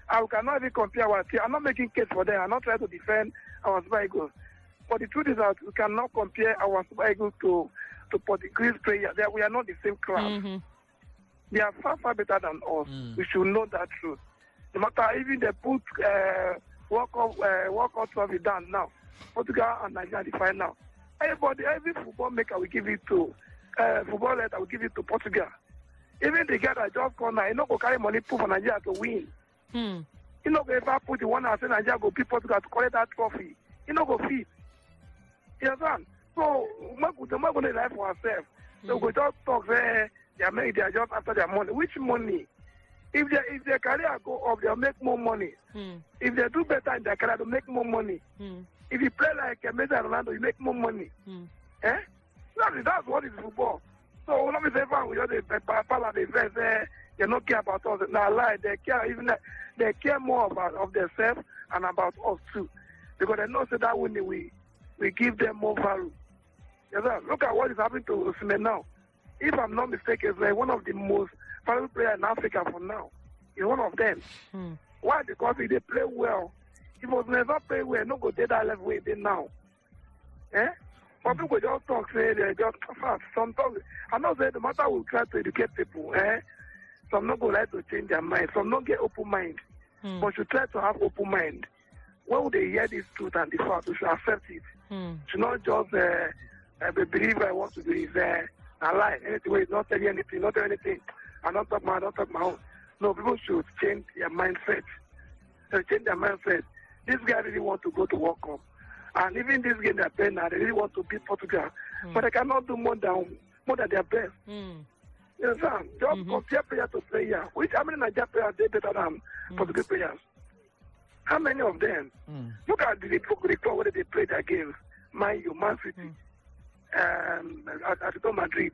I cannot even compare our team. I'm not making case for them. I'm not trying to defend our Super Eagles. But the truth is that we cannot compare our Super Eagles to Portuguese players. We are not the same class. They are far, far better than us. We should know that truth. No matter even they put World Cup trophy down now. Portugal and Nigeria the final. Every football maker will give it to football leader will give it to Portugal. Even the guy that just come now, he not go carry money put for Nigeria to win. He not go ever put the one that say Nigeria go beat Portugal to collect that trophy. He not go fit. You understand? So we're going to lie for ourselves. So we just talk there. They are just after their money. Which money? If their career go up, they'll make more money. If they do better in their career, they'll make more money. If you play like Messi and Ronaldo, you make more money. That's what is football. So let me say, we just they don't care about us. Now lie, they care more of themselves and about us too, because they know that when we give them more value. Look at what is happening to Osimhen now. If I'm not mistaken, he's one of the most valuable players in Africa for now. He's one of them. Why? Because if they play well. If was never play well, no go take that level way they now. But people just talk, say they just fast. Sometimes I'm not saying the matter will try to educate people. Some not go like to change their mind. Some not get open mind. But should try to have open mind. When would they hear this truth and the fact, we should accept it. Should not just believe I want to do is I lie. Anyway, not tell you anything, not tell anything. I don't talk my own. No, people should change their mindset. Change their mindset. This guy really want to go to World Cup. And even this game they're playing now, they really want to beat Portugal. But they cannot do more than their best. You understand? Just compare player to player. How many Nigerian players are better than Portuguese players? How many of them? Look at the club where they play their games. Man City, Atletico Madrid.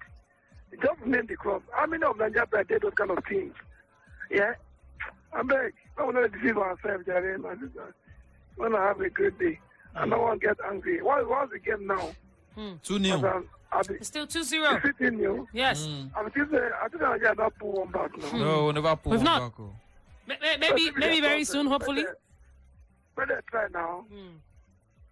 Just name the club. How many of Nigeria played those kind of teams? Yeah? I beg. I want to deceive ourselves, Jerry, my sister. We want to have a great day. I don't want to get angry. What's the game now? 2-0. It's still 2-0. Is it 2-0? Yes. I think Nigeria not pull one back now. No, never pull We've one not. back. Maybe very soon, hopefully. But they try now.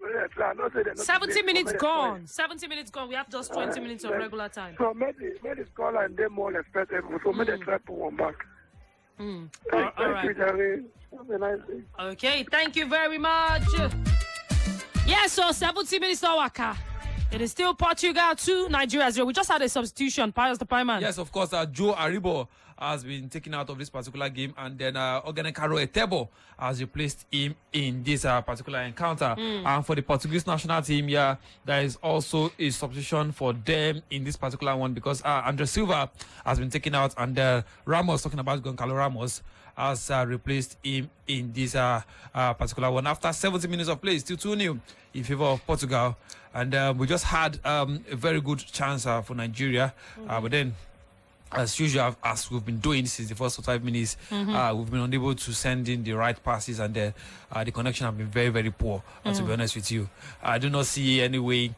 But they try. 70 minutes gone. 70 minutes gone. We have just 20 minutes of regular time. So maybe the score and they more respectable. So maybe they try to pull one back. All right. You, Jerry. Have a nice day. Okay, thank you very much. Yes, so 70 minutes to Waka. It is still Portugal 2, Nigeria 0. We just had a substitution, Pius the Prime Man. Yes, of course, Joe Aribo has been taken out of this particular game, and then Ogenekaro Etebo has replaced him in this particular encounter. And for the Portuguese national team, there is also a substitution for them in this particular one because Andre Silva has been taken out, and Ramos, talking about Goncalo Ramos, has replaced him in this particular one. After 70 minutes of play, still 2-0 in favor of Portugal. And we just had a very good chance for Nigeria. But then, as usual, as we've been doing since the first 5 minutes, we've been unable to send in the right passes, and the connection has been very, very poor, to be honest with you. I do not see any way.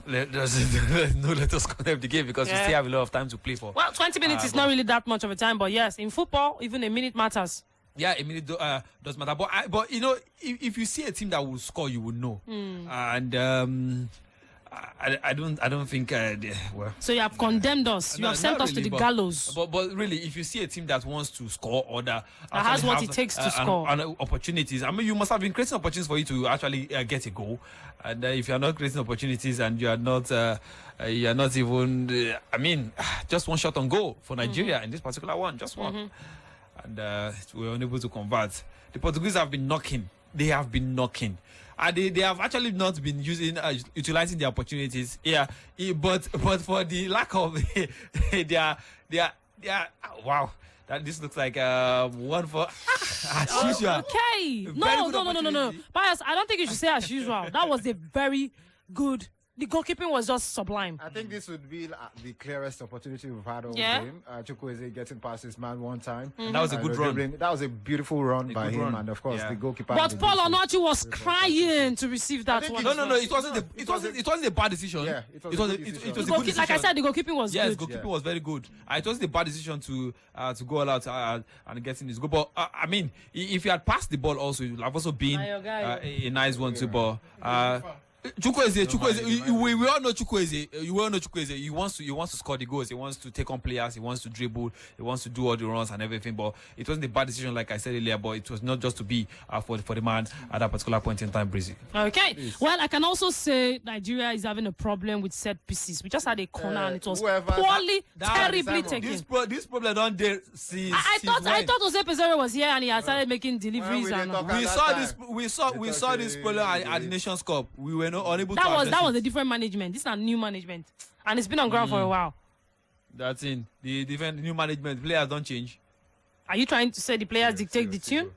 Let us condemn the game because we still have a lot of time to play for. Well, 20 minutes is not really that much of a time, but yes, in football, even a minute matters. Yeah, a minute does matter. But you know, if you see a team that will score, you will know. And I don't think well. So you have condemned us. You have sent us really, to the gallows. But really, if you see a team that wants to score or that has what it takes to score and opportunities, I mean, you must have been creating opportunities for you to actually get a goal. And if you are not creating opportunities and you are not even, I mean, just one shot on goal for Nigeria in this particular one, just one. And we were unable to convert. The Portuguese have been knocking. They have been knocking. They have actually not been utilizing the opportunities. Yeah, but for the lack of wow. That this looks like one for as usual. Okay. No. Bias, I don't think you should say as usual. That was a very good. The goalkeeping was just sublime. I think this would be the clearest opportunity we've had all game. Chukwueze getting past his man one time. That was a good run. That was a beautiful run by him, and of course the goalkeeper. But Paul Onochi was crying to receive that one. No. It wasn't a bad decision. Yeah, it was a good decision. Like I said, the goalkeeping was good. Yes, goalkeeping was very good. It wasn't a bad decision to go all out and get in his goal. But I mean, if you had passed the ball, also it would have also been a nice one too. But Chukwueze, we all know Chukwueze. You all know Chukwueze. He wants to score the goals. He wants to take on players. He wants to dribble. He wants to do all the runs and everything. But it wasn't a bad decision, like I said earlier. But it was not just to be for the man at that particular point in time, Breezy. Okay. Well, I can also say Nigeria is having a problem with set pieces. We just had a corner and it was poorly, terribly taken. This problem don't there since. I thought Jose Peseiro was here and he had started making deliveries. We saw this problem at the Nations Cup. We were not unable that to was a different management. This is a new management, and it's been on ground for a while. That's in the different new management. Players don't change. Are you trying to say the players dictate the tune?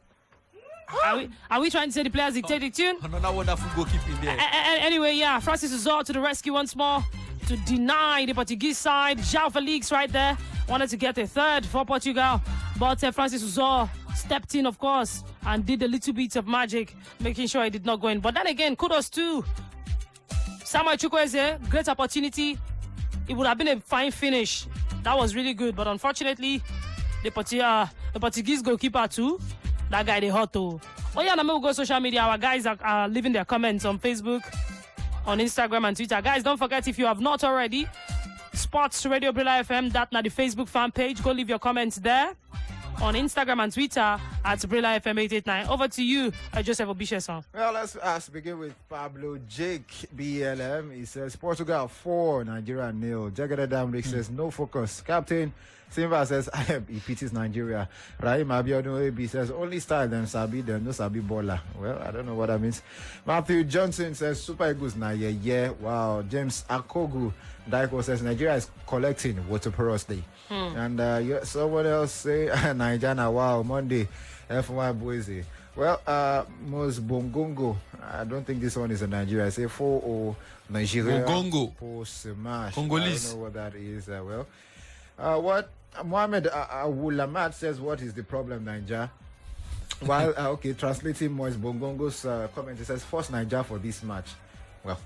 Are we trying to say the players dictate the tune? Another wonderful goalkeeping there. Anyway, Francis Uzor to the rescue once more to deny the Portuguese side. João Felix right there wanted to get a third for Portugal, but Francis Uzor stepped in, of course, and did a little bit of magic, making sure it did not go in. But then again, kudos to Samuel Chukwueze. Great opportunity. It would have been a fine finish. That was really good. But unfortunately, the Portuguese goalkeeper too, that guy, they hot too. Oh yeah, we'll go social media. Our guys are leaving their comments on Facebook, on Instagram and Twitter. Guys, don't forget, if you have not already, Sports Radio Brila FM, that's not the Facebook fan page. Go leave your comments there. On Instagram and Twitter at Brila FM 889. Over to you, Joseph Obisheson. Well, let's begin with Pablo Jake BLM. He says Portugal 4, Nigeria 0. Jagada Damrik says no focus. Captain Simba says he pities Nigeria. Rahim Abiodun AB says only style them sabi them no sabi baller. Well, I don't know what that means. Matthew Johnson says Super Eagles na yeah. Wow. James Akogu Daiko says Nigeria is collecting water porously. And someone else say Nigeria, wow, Monday F1 boys. Well, Mos Bongongo. I don't think this one is in Nigeria. I say 4-0 Nigeria. Bongongo. Post match. Congolese. I don't know what that is. What Mohamed Awulamat says, what is the problem, Niger? While, translating Mos Bongongo's comment, he says, force Niger for this match. Well,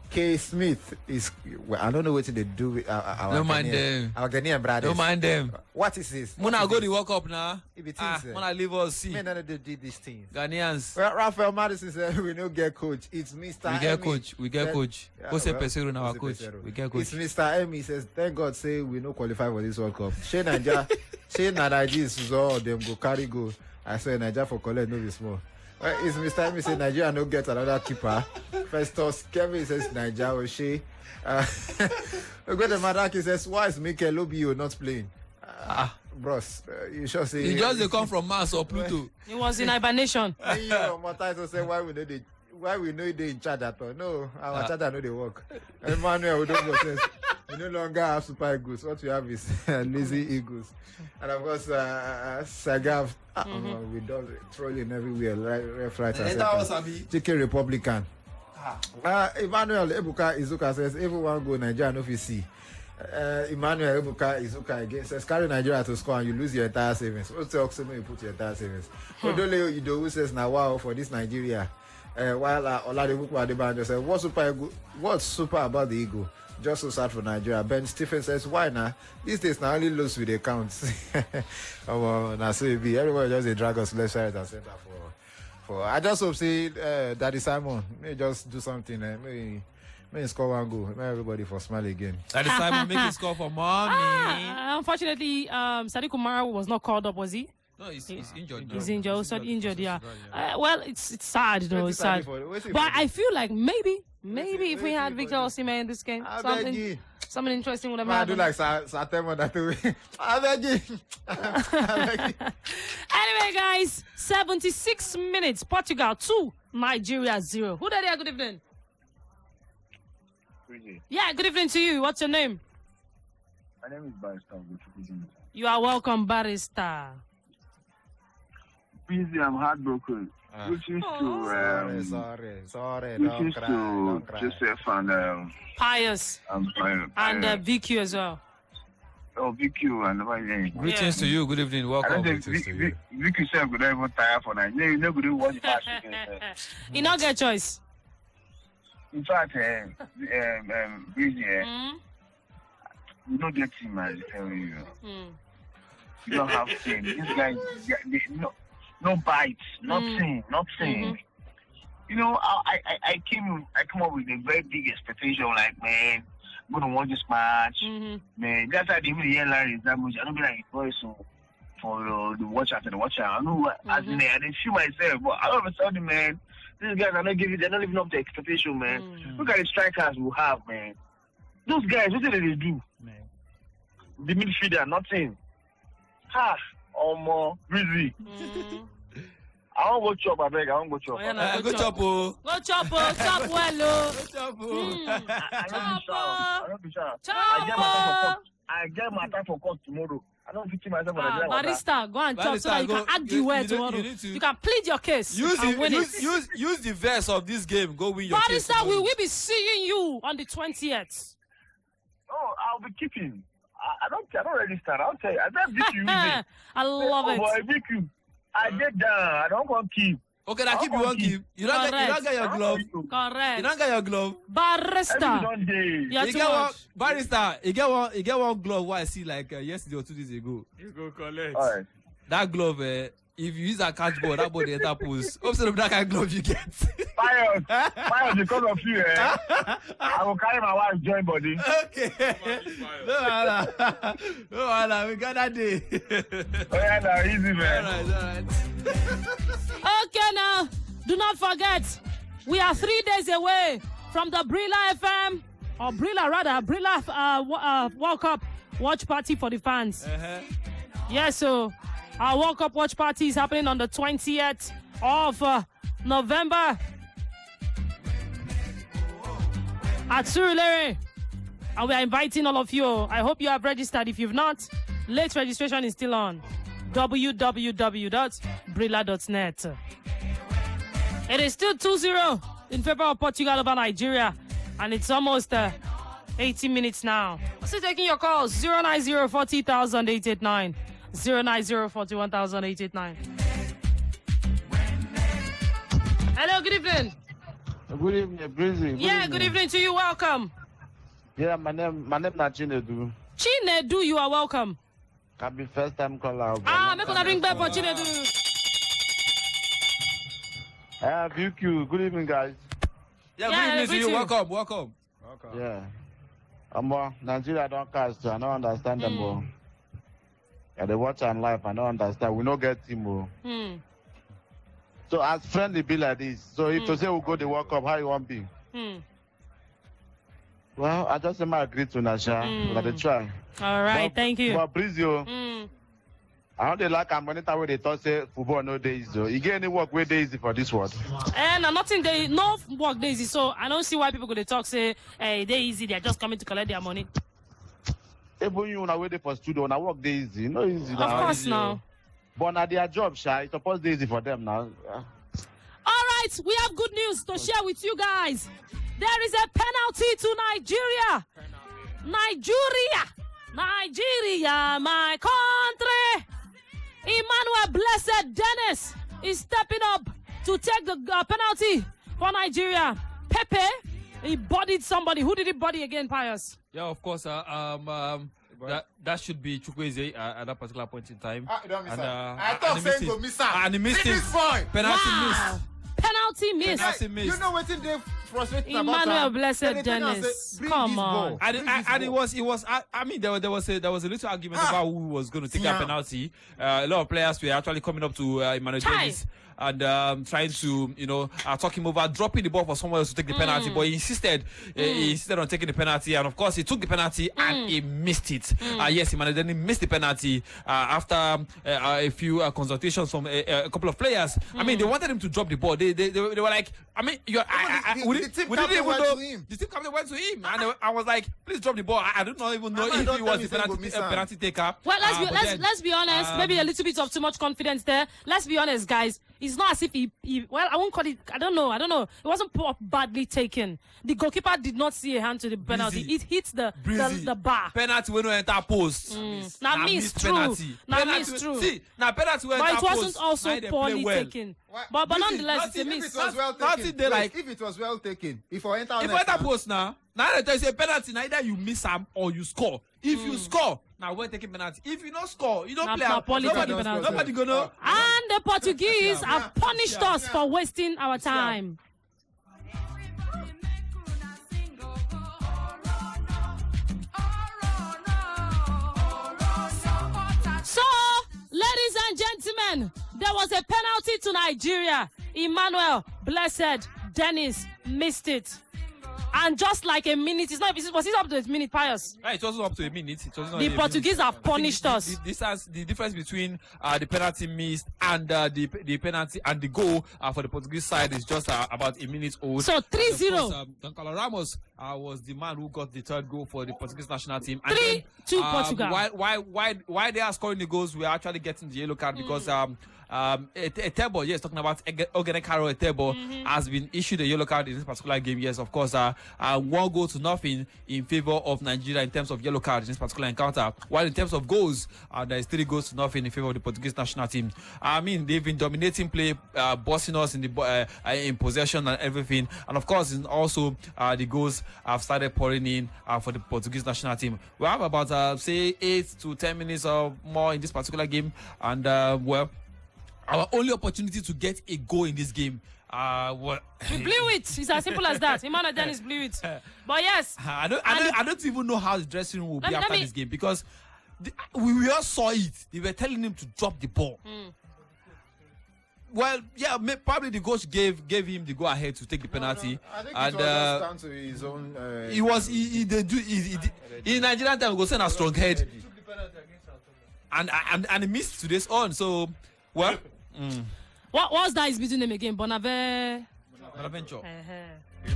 K. Smith is, I don't know what they do with our don't mind them. Our Ghanaian brothers. Don't mind them. What is this? When I go to World Cup now, when I leave us see. Men don't do these things. Ghanaians. Well, Raphael Madison said we don't get coach. It's Mr. We get coach. We get coach. Who say Pesero now our coach? We get coach. It's Mr. M. He says, thank God say we no qualify for this World Cup. Shey Naija is all them go carry go. I say Naija for collect no be small. It's Mr. M. He says Nigeria no get another keeper. Festus Kevin says Naija Oshe. We go to Madaki says, why is Mikel Obio not playing? Bros, you sure say he just they come from Mars or Pluto. He was in hibernation. Mataito say why we know they in charge at all. No, our charge know they work. Emmanuel, we don't go sense. We no longer have super eagles. What we have is lazy eagles. And of course, Sagav, we do trolling everywhere, right and center. Chicken Republican. Emmanuel Ebuka Izuka says, everyone go Nigeria, no see. Emmanuel Ebuka Izuka again says, carry Nigeria to score and you lose your entire savings. What's the oxygen you put your entire savings? Odole Idowu says, now wow, for this Nigeria. While Oladebuku Adebanjo says, what's super about the Eagle? Just so sad for Nigeria. Ben Stephen says, why now? These days now only lose with the counts. Everyone just a drag us left, right, and center for. I just hope see Daddy Simon may just do something. May score one goal. May everybody for smile again. Daddy Simon make it score for mommy. Unfortunately, Sadiq Umar was not called up, was he? No, he's injured. He's injured. Also injured. Yeah. Well, it's sad though. It's sad. But I feel like maybe if we had Victor Osimhen in this game, something interesting would have happened. I do like Satemo that way. I beg you. Anyway, guys, 76 minutes. Portugal 2, Nigeria 0. Who there? Good evening. Yeah, good evening to you. What's your name? My name is Barrister. You are welcome, Barrister. Busy, I'm heartbroken. Greetings to sorry. Greetings to Joseph and Pius. And VQ as well. Oh, VQ and everything. Greetings to you. Good evening. Welcome. Greetings to you. VQ said good even tire for that. You know good watch match. You not get choice. In fact, Busy, you don't get him, man. I tell you. You don't have team. These guys, no bites, nothing. You know, I came up with a very big expectation, like, man, I'm gonna watch this match. Man, that's how they even hear Larry is that much. I don't be like voice for the watch after the watcher. I know as in I didn't feel myself, but all of a sudden, man, these guys are not living up to expectation, man. Look at the strikers we have, man. Those guys, what did they do? Man. The midfielder, nothing. Breezy. I won't go chop, I beg. I won't go chop. Go chop, oh. Go chop, oh. Chop well, oh. Go chop, I don't be sure. I get my time for court tomorrow. I don't fit myself for the Barrister, go and chop so that you can argue well tomorrow. You can plead your case and win it. Use the verse of this game. Go win your case. Barrister, will we be seeing you on the 20th? Oh, I'll be keeping. I don't register. I'll tell you. I don't beat you. I love it. I beat you. I get down. I don't want to keep. Okay, now keep you won't keep. You don't get your glove. Correct. You don't get your glove. Barrister. Barrister, you get one glove what I see like yesterday or 2 days ago. You go collect. All right. That glove, if you use a catch ball, that ball the enter post. Obviously, that kind of glove you get. Pius, because of you, I will carry my wife join body. Okay. No, we got that day. Oh, yeah, now, easy, man. All right. Okay, now, do not forget, we are 3 days away from the Brila FM, or Brila World Cup watch party for the fans. Yes, so our World Cup watch party is happening on the 20th of November at Surulere. And we are inviting all of you. I hope you have registered. If you've not, late registration is still on. www.brila.net. It is still 2-0 in favor of Portugal over Nigeria, and it's almost 80 minutes now. Still taking your calls, 090-40,889, 090-41,889. Hello, good evening. Good evening, Breezy. Good evening to you. Welcome. Yeah, my name is Chinedu. Chinedu, you are welcome. Can be first time caller. Make gonna bring back for Chinedu. VQ. Good evening, guys. Good evening to you. Welcome. Yeah. Nigeria don't cast. I don't understand them. Yeah, they watch on live. I don't understand. We don't get team. So as friendly be like this. So if to say we go the World Cup, how you want be? Well, I just agree to Nasha. We got to try. All right, thank you. But please, I don't like I'm monitor where they thought say football no days. So you get any work where they easy for this world? And nothing they no work they easy. So I don't see why people could talk say hey they easy. They're just coming to collect their money. Even you na waiting for studio, na work they easy. No easy. Of course now. But now their job, it's supposed to be easy for them now. All right, we have good news to share with you guys. There is a penalty to Nigeria. Nigeria, my country. Emmanuel Blessed Dennis is stepping up to take the penalty for Nigeria. Pepe, he bodied somebody. Who did he body again, Pius? Yeah, of course. That should be Chukwueze at that particular point in time. I thought saying go miss out. And he missed it. Penalty miss. You know what they frustrating about Emmanuel Blessed Dennis. Come on. And it was. I mean, there was a little argument about who was going to take that penalty. A lot of players were actually coming up to Emmanuel Dennis and trying to, talk him over, dropping the ball for someone else to take the penalty. But he insisted on taking the penalty, and of course he took the penalty and he missed it. Yes, Emmanuel Dennis missed the penalty after a few consultations from a couple of players. I mean, they wanted him to drop the ball. They were like, I mean, we didn't even know. The team captain went to him, and I was like, please drop the ball. I don't even know if he was the penalty taker. Well, let's be honest. Maybe a little bit of too much confidence there. Let's be honest, guys. It's not as if he well, I won't call it. I don't know. It wasn't badly taken. The goalkeeper did not see a hand to the penalty. It hits the bar. Penalty when we enter post. Now miss true. See, now penalty when enter post. But it wasn't also poorly taken. But nonetheless, it's a miss. If it was well taken, if I enter post now they say penalty. Now either you miss them or you score. If you score, now we're taking penalty. If you don't score, you don't play. Nobody gonna. And the Portuguese have punished us for wasting our time. So, ladies and gentlemen, there was a penalty to Nigeria. Emmanuel Blessed Dennis missed it. And just like a minute, was it up to a minute, Pius? Right, it wasn't up to a minute. The Portuguese have punished us. The difference between the penalty missed and the penalty and the goal for the Portuguese side is just about a minute old. So 3-0. Goncalo Ramos was the man who got the third goal for the Portuguese national team. 3-2 Portugal. Why they are scoring the goals, we are actually getting the yellow card because Etebo, yes, talking about Ogenekaro Etebo, has been issued a yellow card in this particular game. Yes, of course, 1-0 in favor of Nigeria in terms of yellow card in this particular encounter. While in terms of goals, there is 3-0 in favor of the Portuguese national team. I mean, they've been dominating play, bossing us in the in possession and everything. And of course, also the goals have started pouring in for the Portuguese national team. We have about say 8 to 10 minutes or more in this particular game, and our only opportunity to get a goal in this game. We blew it. It's as simple as that. Emmanuel Dennis blew it. But yes, I don't even know how the dressing room will be after this game, because we all saw it. They were telling him to drop the ball. Well, yeah, probably the coach gave him the go ahead to take the penalty. I think it was down to his own. In Nigerian time, we go send a strong head, and he missed today's on. So, well. What's that is between them again? Bonaventure.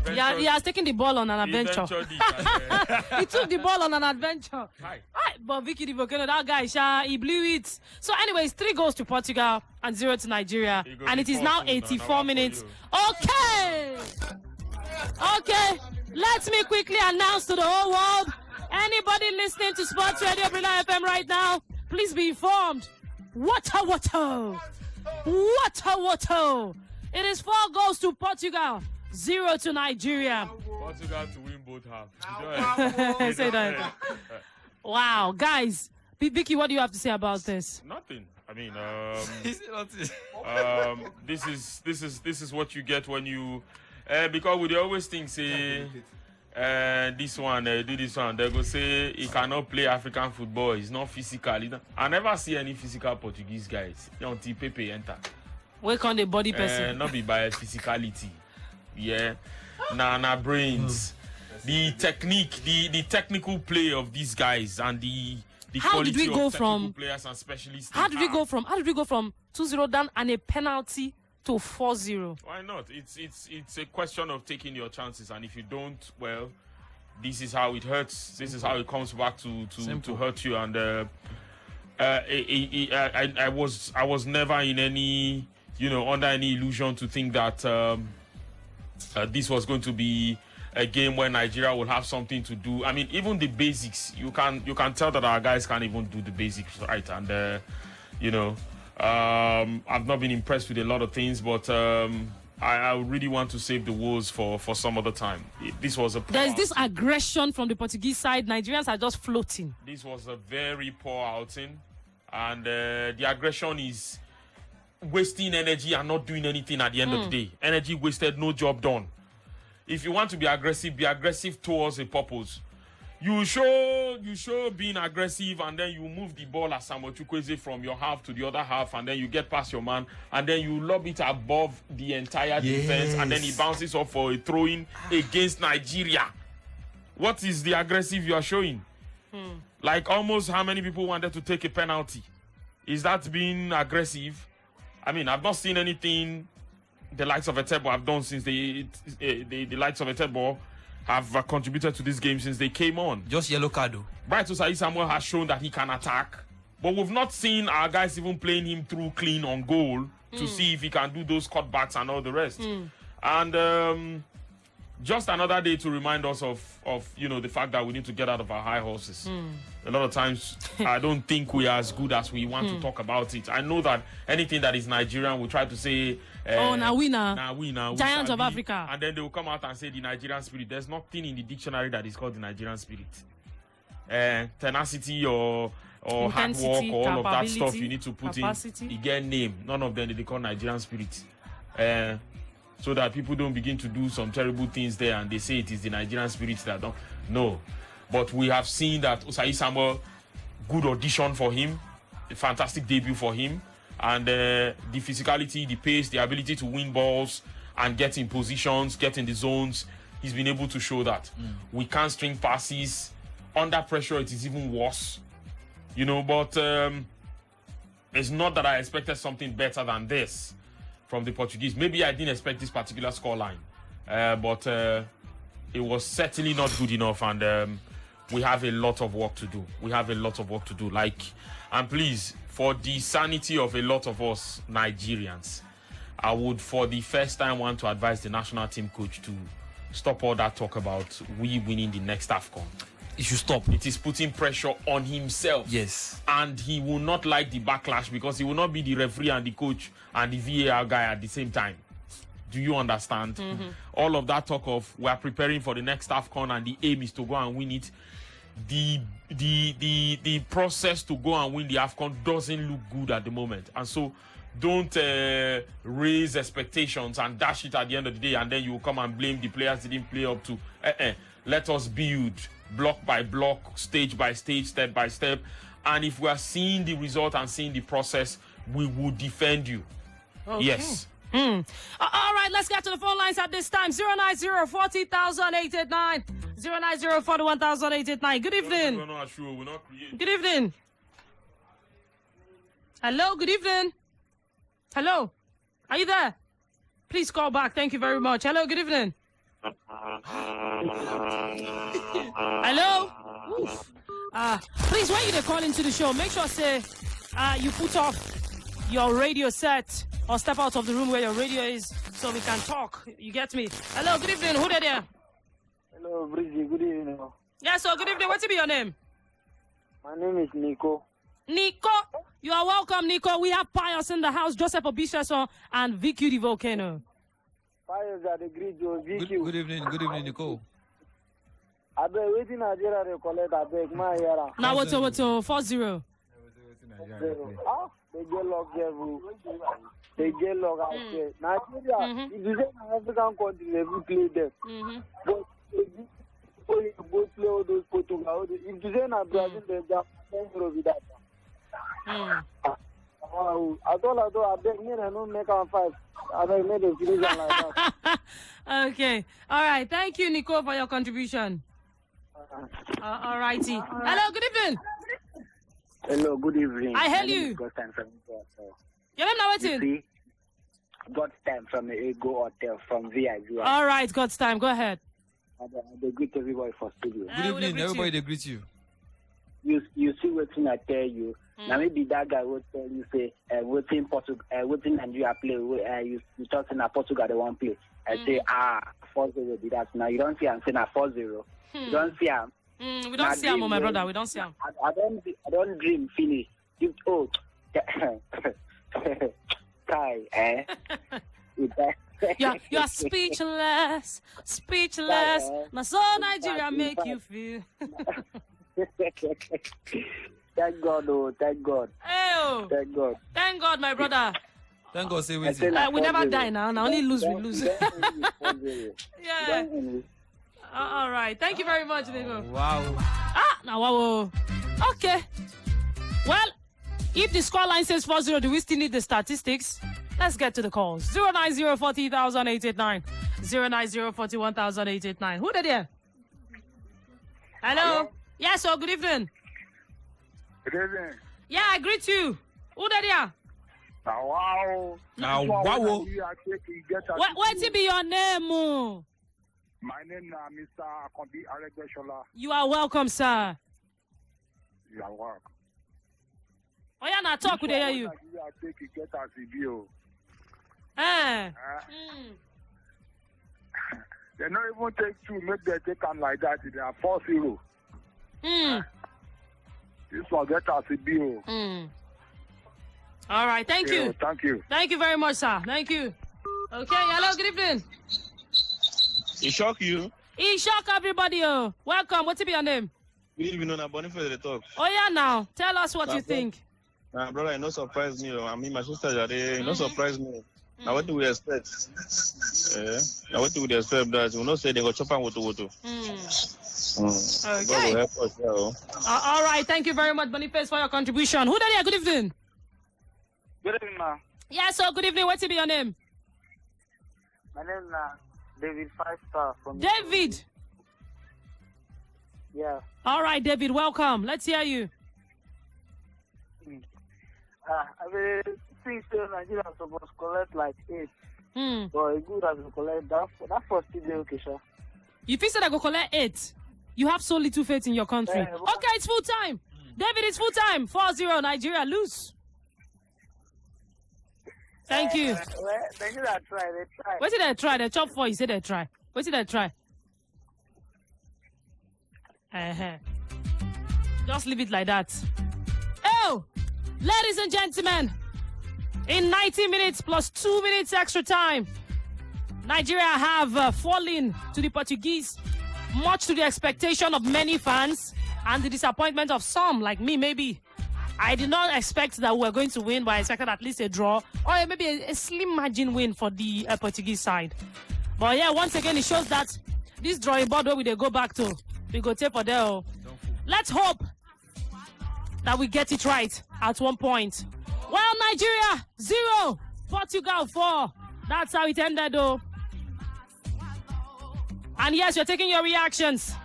He has taken the ball on an adventure. He took the ball on an adventure. But Vicky the Volcano, that guy, he blew it. So anyways, 3 goals to Portugal and 0 to Nigeria. And it is now 84 minutes. Okay. Okay. Let me quickly announce to the whole world. Anybody listening to Sports Radio Brila FM right now, please be informed. Water. It is 4 goals to Portugal, 0 to Nigeria. Portugal to win both halves. Say that. Wow, guys. Vicky, what do you have to say about this? Nothing. I mean, this is what you get when you because we always think say this one do this one. They go say he cannot play African football. He's not physical. I never see any physical Portuguese guys until Pepe enter. Where can the body person? Not be by physicality. Yeah. Nah, brains. The technique, the technical play of these guys and the how did we go from players and specialists? How did we go from 2-0 down and a penalty to 4-0? Why not? It's a question of taking your chances, and if you don't, well, this is how it hurts. This is how it comes back to hurt you. And I was never in any under any illusion to think that this was going to be a game where Nigeria will have something to do. I mean, even the basics, you can tell that our guys can't even do the basics right. And I've not been impressed with a lot of things, but I really want to save the woes for some other time. This was there's this aggression from the Portuguese side. Nigerians are just floating. This was a very poor outing, and the aggression is wasting energy and not doing anything at the end of the day. Energy wasted, no job done. If you want to be aggressive towards a purpose. You show being aggressive, and then you move the ball as Samuel Chukwueze from your half to the other half, and then you get past your man, and then you lob it above the entire defense, and then he bounces off for a throw-in against Nigeria. What is the aggressive you are showing? Like almost how many people wanted to take a penalty? Is that being aggressive? I mean, I've not seen anything the likes of Etebo have done since the likes of Etebo have contributed to this game since they came on. Just yellow card. Bright Osai Samuel has shown that he can attack, but we've not seen our guys even playing him through clean on goal to see if he can do those cutbacks and all the rest. And just another day to remind us of the fact that we need to get out of our high horses. A lot of times, I don't think we are as good as we want to talk about it. I know that anything that is Nigerian, we try to say, now we Giants of be, Africa. And then they will come out and say the Nigerian spirit. There's nothing in the dictionary that is called the Nigerian spirit. Tenacity or hard work or all of that stuff you need to put capacity. In. You get name. None of them they call Nigerian spirit. So that people don't begin to do some terrible things there and they say it is the Nigerian spirit that don't. No. But we have seen that Osai Samuel, good audition for him, a fantastic debut for him, and the physicality, the pace, the ability to win balls and get in positions, get in the zones, he's been able to show that. We can't string passes. Under pressure, it is even worse. But it's not that I expected something better than this from the Portuguese. Maybe I didn't expect this particular scoreline, but it was certainly not good enough, and we have a lot of work to do. And please, for the sanity of a lot of us Nigerians, I would, for the first time, want to advise the national team coach to stop all that talk about we winning the next AFCON. It should stop. It is putting pressure on himself. Yes. And he will not like the backlash because he will not be the referee and the coach and the VAR guy at the same time. Do you understand? All of that talk of we are preparing for the next AFCON and the aim is to go and win it. The process to go and win the AFCON doesn't look good at the moment. And so don't raise expectations and dash it at the end of the day, and then you will come and blame the players didn't play up to. Let us build block by block, stage by stage, step by step. And if we are seeing the result and seeing the process, we will defend you. Okay. Yes. All right, let's get to the phone lines at this time. 090-40,889. 090-41,889. Good evening. Good evening. Hello, good evening. Hello. Are you there? Please call back. Thank you very much. Hello, good evening. Hello? Please, when you call into the show, make sure say you put off your radio set or step out of the room where your radio is so we can talk. You get me? Hello, good evening. Who there? Hello, Breezy. Good evening. Yes, so good evening. What's your name? My name is Nico. Nico, you are welcome, Nico. We have Pius in the house, Joseph Obishason, and VQ the Volcano. Pius are the great VQ. Good evening, Nico. I beg waiting Nigeria to collect. I beg my yara. Now what's 4-0? They get locked there, bro. They get locked out there. Nigeria, if you say an African country, they will play them. But they go play all those Portugal. If you say in Brazil, they just with that. I beg me and don't make on 5. I beg me the series like that. Okay. All right. Thank you, Nico, for your contribution. All righty. Hello, good evening. Hello, good evening. I hail you. God's time from Your name now waiting? God's time from the Ego Hotel from VIV. All right, God's time. Go ahead. They greet everybody for studio. Good evening, everybody. They greet you. You see what I tell you. Now maybe that guy will tell you say waiting Portugal, waiting Nigeria play. You talking about Portugal they won't play. I say 4-0 will be that. Now you don't see I'm saying 4-0. You don't see him. We don't see him, my brother. We don't see him. I don't dream finish. Kai, You're speechless. Now so Nigeria make you feel. Thank God, oh, thank God. Oh, thank God, my brother. Thank God, say we never die now. Now only lose, we lose. Yeah. All right. Thank you very much, Nico. Wow. Now wow. Okay. Well, if the scoreline says 4-0, do we still need the statistics? Let's get to the calls. 090-40,889. 090-41,889. Who there? Hello? Yes, sir. Good evening. Good evening. Yeah, I greet you. Who there? Wow. Wow. What be your name? My name is Mr. Akombi Aregbesola. You are welcome, sir. You are welcome. Oh, yeah, now talk with you. They don't even take two, make them take them like that. They are 4-0. This one get us a bill. All right, thank you. Thank you. Thank you very much, sir. Thank you. Okay, hello, good evening. He shock you? He shock everybody. Oh. Welcome. What's your name? Good evening, I'm Boniface the talk. Oh, yeah, now. Tell us what you think. Brother, it no surprise me. I mean, my sister, they no surprise me. Now, what do we expect? Now, what do we expect? That we not say they go chop and woto. Okay. God will help us, all right. Thank you very much, Boniface, for your contribution. Who there? Good evening. Good evening, ma. Yeah, so good evening. What's your name? My name is David 5-star from David. Yeah. All right, David. Welcome. Let's hear you. I mean, since Nigeria is supposed to collect like 8. But it's good as we collect that first day, okay, sir. You think that I go collect 8? You have so little faith in your country. Okay, it's full time. David, it's full time. 4-0, Nigeria lose. Thank you. Nigeria try. What did they try? They chop 4. You said they try. What did they try? Just leave it like that. Oh, ladies and gentlemen, in 90 minutes plus 2 minutes extra time, Nigeria have fallen to the Portuguese, much to the expectation of many fans and the disappointment of some, like me, maybe. I did not expect that we were going to win, but I expected at least a draw or maybe a slim margin win for the Portuguese side. But yeah, once again, it shows that this drawing board where we go back to, we go take for there. Let's hope that we get it right at one point. Well, Nigeria 0, Portugal 4. That's how it ended, though. And yes, you're taking your reactions.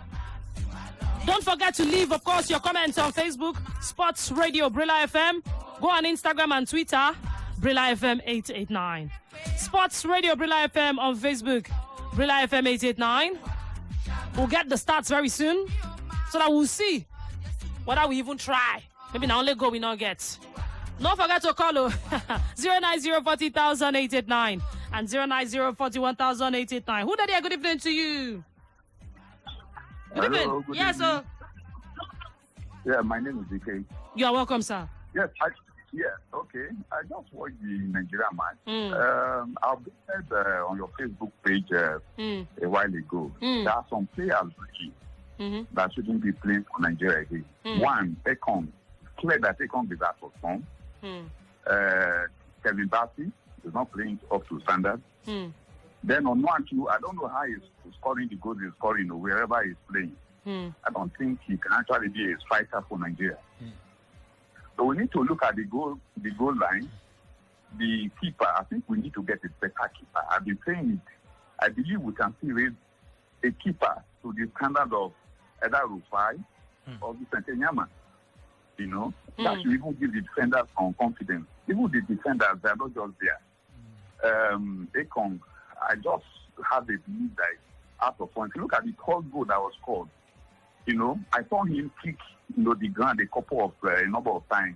Don't forget to leave, of course, your comments on Facebook, Sports Radio Brila FM. Go on Instagram and Twitter, Brila FM 889. Sports Radio Brila FM on Facebook. Brila FM 889. We'll get the stats very soon so that we'll see whether we even try. Maybe now only go we not get. Don't forget to call 090400889 and 090410889. Who there? Good evening to you. Good Hello, evening. good Yes, evening. sir. Yeah, my name is DK. You are welcome, sir. Yes, okay. I just watched the Nigeria match. I've been on your Facebook page a while ago. There are some players that shouldn't be playing for Nigeria again. One, Ekong. Clear that Ekong is out of form. Kevin Bassey is not playing up to standard. Then on 1-2, I don't know how he's scoring the goals he's scoring or wherever he's playing. I don't think he can actually be a striker for Nigeria. So we need to look at the goal line. The keeper, I think we need to get a better keeper. I've been saying it. I believe we can still raise a keeper to the standard of either Rufai or Vicente Nyama. You know, that should even give the defenders some confidence. Even the defenders, they're not just there. Ekong, I just have a belief that out of point. Look at the third goal that was scored. You know, I saw him kick, the ground a number of times.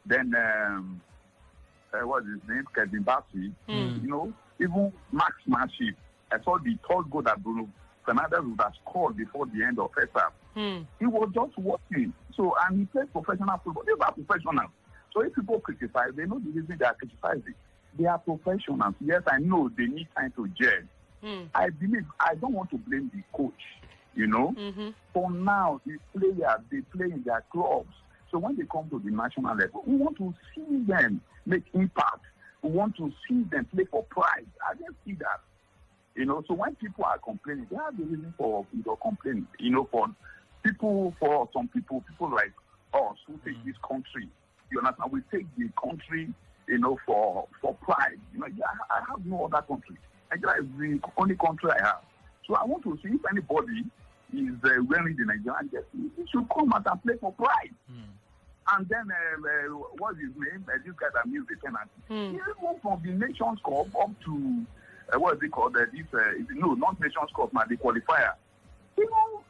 Then, what's his name? Kevin Bassey. You know, even Max Marship. I saw the third goal that Bruno Fernandes would have scored before the end of first half. He was just watching. So, and he plays professional football. These are professionals. So if people criticize, they know the reason they are criticizing. They are professionals. Yes, I know they need time to gel. I believe, I don't want to blame the coach. You know, for now, the players, they play in their clubs. So when they come to the national level, we want to see them make impact. We want to see them play for pride. I didn't see that. You know, so when people are complaining, they have the reason for complaining. You know, for some people like us who take this country, you understand, we take the country, you know, for pride. You know, I have no other country. Nigeria is the only country I have. So I want to see if anybody is wearing the Nigerian jersey, he should come out and play for pride. And then, what's his name? This guy that missed the penalty. He moved from the Nations Cup up to, what is it called? Not Nations Cup, but the qualifier. You know,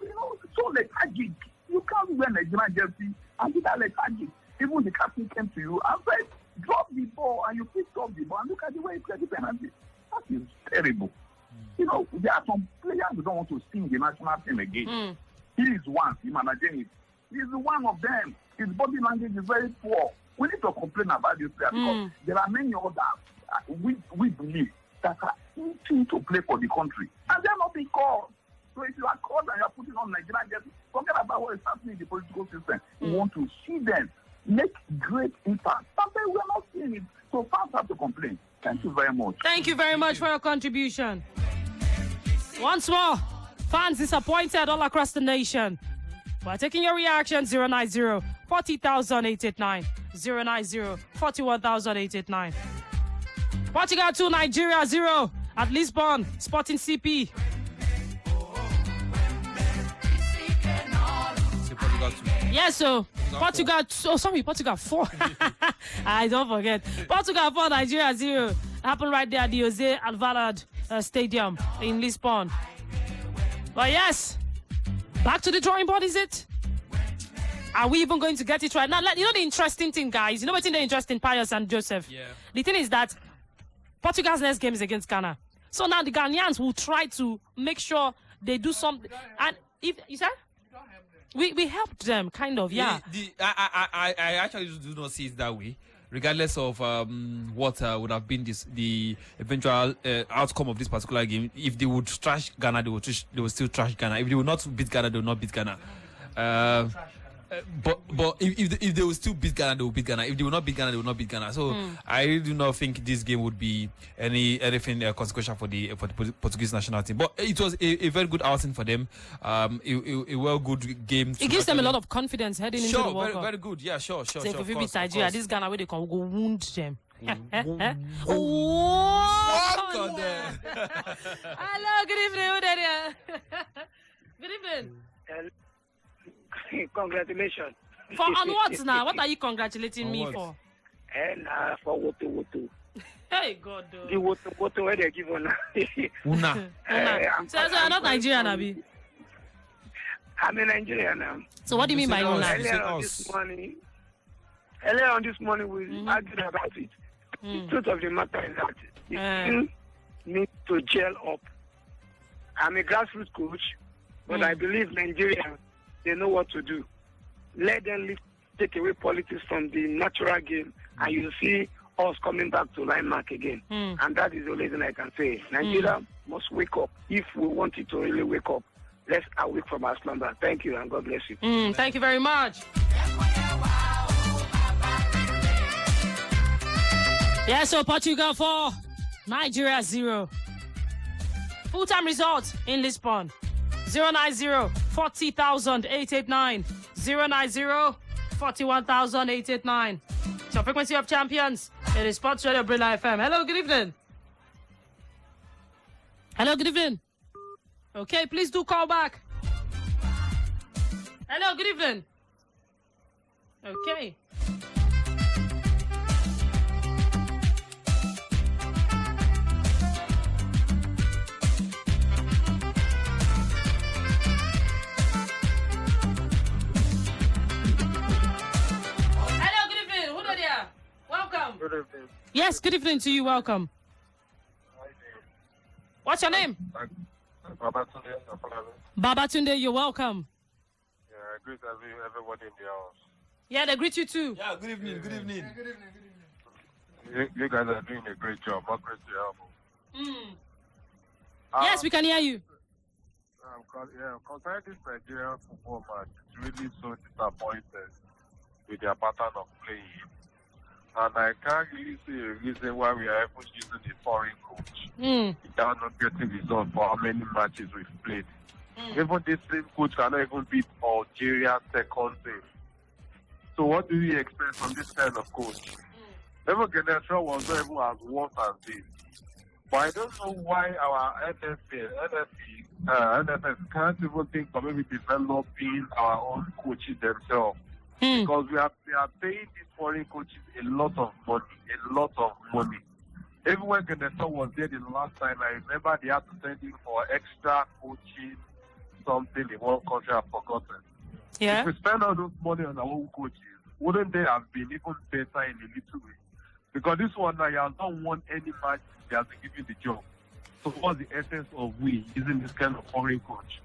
so lethargic. You can't wear Nigerian jersey and be that lethargic. Even the captain came to you and said, drop the ball, and you picked up the ball, and look at the way he played the penalty. That is terrible. You know, there are some players who don't want to sing the national team again. He is one, Imanajeni. He is one of them. His body language is very poor. We need to complain about this player because there are many others we believe that are easy to play for the country. And they're not being called. So if you are called and you're putting on Nigerian jersey, forget about what is happening in the political system. We want to see them make great impact. Sometimes we're not seeing it. So fans have to complain. Thank you very much. Thank you very much for your contribution. Once more, fans disappointed all across the nation. We're taking your reaction, 090-40,889, 090-41,889. Portugal 2, Nigeria 0 at Lisbon, Sporting CP. Yes, so Portugal 4. I don't forget. Portugal 4, Nigeria 0. Happened right there at the Jose Alvalade Stadium in Lisbon. But yes, back to the drawing board, is it? Are we even going to get it right? Now, you know the interesting thing, guys? You know what's the interesting, Pius and Joseph? Yeah. The thing is that Portugal's next game is against Ghana. So now the Ghanaians will try to make sure they do something. And if, you said? We helped them, kind of, yeah. I actually do not see it that way. Regardless of what would have been the eventual outcome of this particular game, if they would trash Ghana, they would still trash Ghana. If they would not beat Ghana, they would not beat Ghana. But if they will still beat Ghana, they will beat Ghana. If they will not beat Ghana, they will not beat Ghana. So I really do not think this game would be anything consequential for the Portuguese national team. But it was a very good outing for them. A well good game. It gives them a lot of confidence heading into the World Cup. Very good. Yeah, sure. So if we beat Nigeria, this Ghana where they can go wound them. Hello, good evening. Good evening. Congratulations. For on what now? What are you congratulating me for? And for Woto. Hey, God. The water where they give on. Una. So you're not Nigerian, Abi? I'm a Nigerian now. So what do you mean by Una? Earlier on this morning, we argued about it. The truth of the matter is that the team needs to gel up. I'm a grassroots coach, but I believe Nigerians, they know what to do. Let them take away politics from the natural game, and you'll see us coming back to line mark again. And that is the only thing I can say. Nigeria must wake up. If we want it to really wake up, let's awake from our slumber. Thank you, and God bless you. Thank you very much. Yeah, so Portugal 4, Nigeria 0. Full-time results in Lisbon. 090-40,889. 090-41,889. So Frequency of Champions. It is Sports Radio Brila FM. Hello, good evening. Hello, good evening. Okay, please do call back. Hello, good evening. Okay. Good evening. Yes, good evening to you. Welcome. What's your name? Babatunde, you're welcome. Yeah, I greet everybody in the house. Yeah, they greet you too. Yeah, good evening, good evening. You guys are doing a great job. More great to help. Yes, we can hear you. Concerning this Nigerian football match, it's really so disappointed with their pattern of playing. And I can't really see a reason why we are even using a foreign coach. We are not getting results for how many matches we've played. Even this same coach cannot even beat Algeria second team. So what do we expect from this kind of coach? Even Genesha was not even as worse as this. But I don't know why our NFF can't even think of maybe developing our own coaches themselves. Because we are paying these foreign coaches a lot of money. Even when Genesha was there the last time, I remember they had to send in for extra coaching, something in one country I've forgotten. Yeah. If we spend all those money on our own coaches, wouldn't they have been even better in a little way? Because this one now, you have not won any match, they have been given the job. So what's the essence of we using this kind of foreign coach?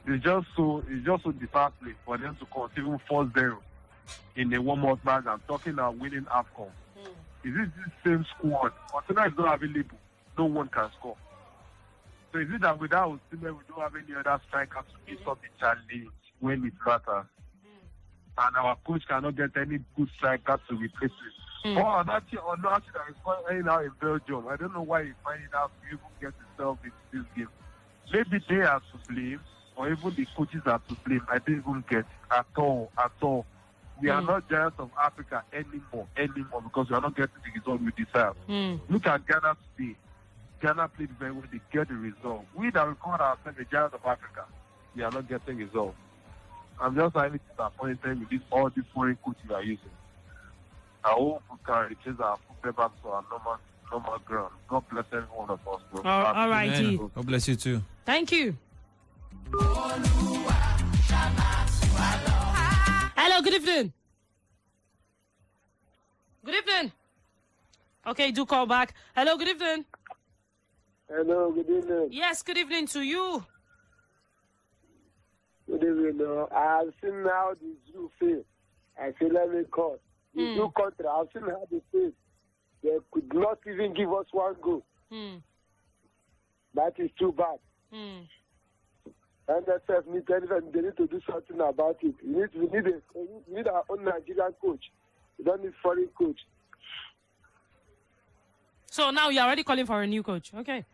It's just so disheartening for them to concede 4-0 in a warm-up match and talking about winning AFCON. Is it this same squad? Arsenal is not available. No one can score. So is it that without Osimhen we don't have any other striker to pick up the challenge when it matters? And our coach cannot get any good striker to replace it. Or that is going out in Belgium. I don't know why he's finding out to even get himself into this game. Maybe they are to blame, or even the coaches are to blame. I didn't even get it at all. We are not giants of Africa anymore, because we are not getting the result we deserve. Look at Ghana today. Ghana played very well. They get the result. We that we call ourselves the giants of Africa, we are not getting results. I'm just highly disappointed with all these foreign coaches we are using. I hope we can replace our football back to our normal ground. God bless every one of us, bro. All righty. God bless you too. Thank you. Hello, good evening. Good evening. Okay, do call back. Hello, good evening. Hello, good evening. Yes, good evening to you. Good evening. I have seen how the zoo fail. I feel let me call. The zoo country, I've seen how they fail. They could not even give us one goal. That is too bad. NSF they need to do something about it. We need our own Nigerian coach. We don't need foreign coach. So now you're already calling for a new coach. Okay.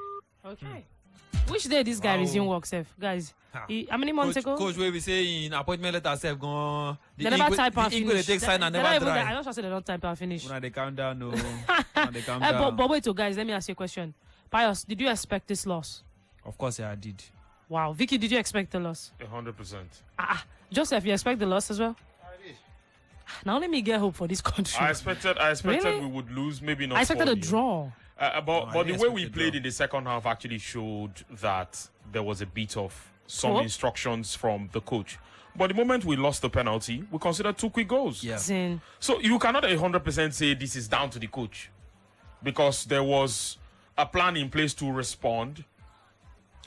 Which day this guy resume work, Sef? Guys, how many months ago? Coach, where we say in appointment letter, Sef, gone. They never type and finish. They take sign and never try. I don't say they don't type and finish. When they calm down, no. When they calm down. But wait, guys, let me ask you a question. Pius, did you expect this loss? Of course, yeah, I did. Wow. Vicky, did you expect the loss? 100%. Joseph, you expect the loss as well? I did. Now let me get hope for this country. I expected Really? we would lose, maybe not. I expected a 4-0. draw. But the way we played in the second half actually showed that there was a bit of some instructions from the coach. But the moment we lost the penalty, we considered 2 quick goals. Yeah. So you cannot 100% say this is down to the coach, because there was a plan in place to respond,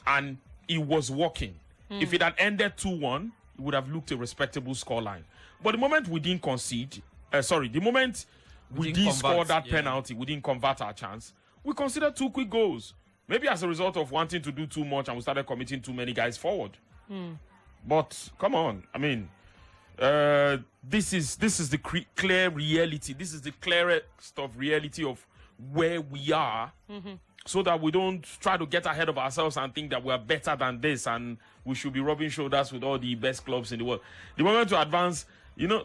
and it was working. If it had ended 2-1, it would have looked a respectable scoreline. But the moment we didn't concede, the moment we didn't score that penalty, we didn't convert our chance, we considered 2 quick goals. Maybe as a result of wanting to do too much, and we started committing too many guys forward. But come on, I mean, this is the clear reality. This is the clearest of reality of where we are, so that we don't try to get ahead of ourselves and think that we are better than this and we should be rubbing shoulders with all the best clubs in the world. The moment to advance,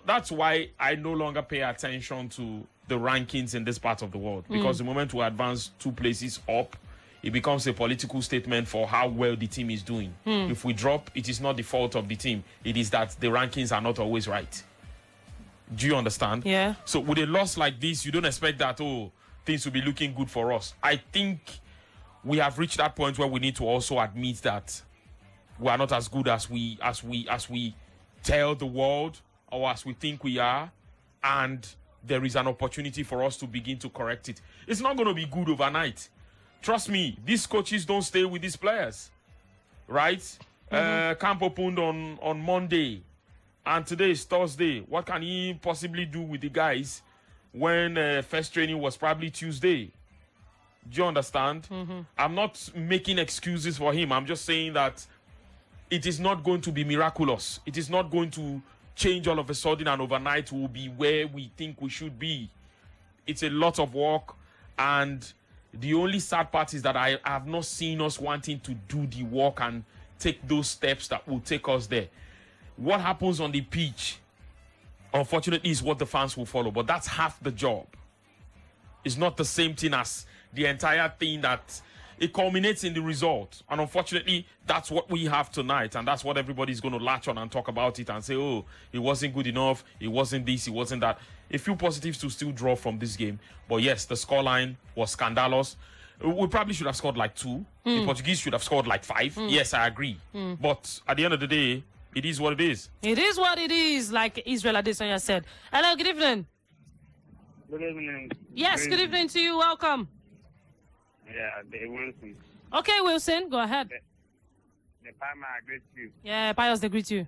that's why I no longer pay attention to the rankings in this part of the world, because the moment we advance 2 places up, it becomes a political statement for how well the team is doing. If we drop, it is not the fault of the team. It is that the rankings are not always right. Do you understand? Yeah. So with a loss like this, you don't expect that, things will be looking good for us. I think we have reached that point where we need to also admit that we are not as good as we tell the world, or as we think we are, and there is an opportunity for us to begin to correct it. It's not going to be good overnight. Trust me, these coaches don't stay with these players, right? Camp opened on Monday, and today is Thursday. What can he possibly do with the guys when first training was probably Tuesday? Do you understand? I'm not making excuses for him. I'm just saying that it is not going to be miraculous. It is not going to change all of a sudden, and overnight we'll be where we think we should be. It's a lot of work, and the only sad part is that I have not seen us wanting to do the work and take those steps that will take us there. What happens on the pitch, unfortunately, is what the fans will follow, but that's half the job. It's not the same thing as the entire thing that it culminates in the result. And unfortunately, that's what we have tonight, and that's what everybody's going to latch on and talk about it and say, oh, it wasn't good enough, it wasn't this, it wasn't that. A few positives to still draw from this game. But yes, the scoreline was scandalous. We probably should have scored like 2. The Portuguese should have scored like 5. Yes, I agree. But at the end of the day, it is what it is. It is what it is, like Israel Adesanya said. Hello, good evening. Good evening. Yes, good evening to you. Welcome. Yeah, the Wilson. Okay, Wilson, go ahead. The Palmer, I greet you. Yeah, Pius, they greet you.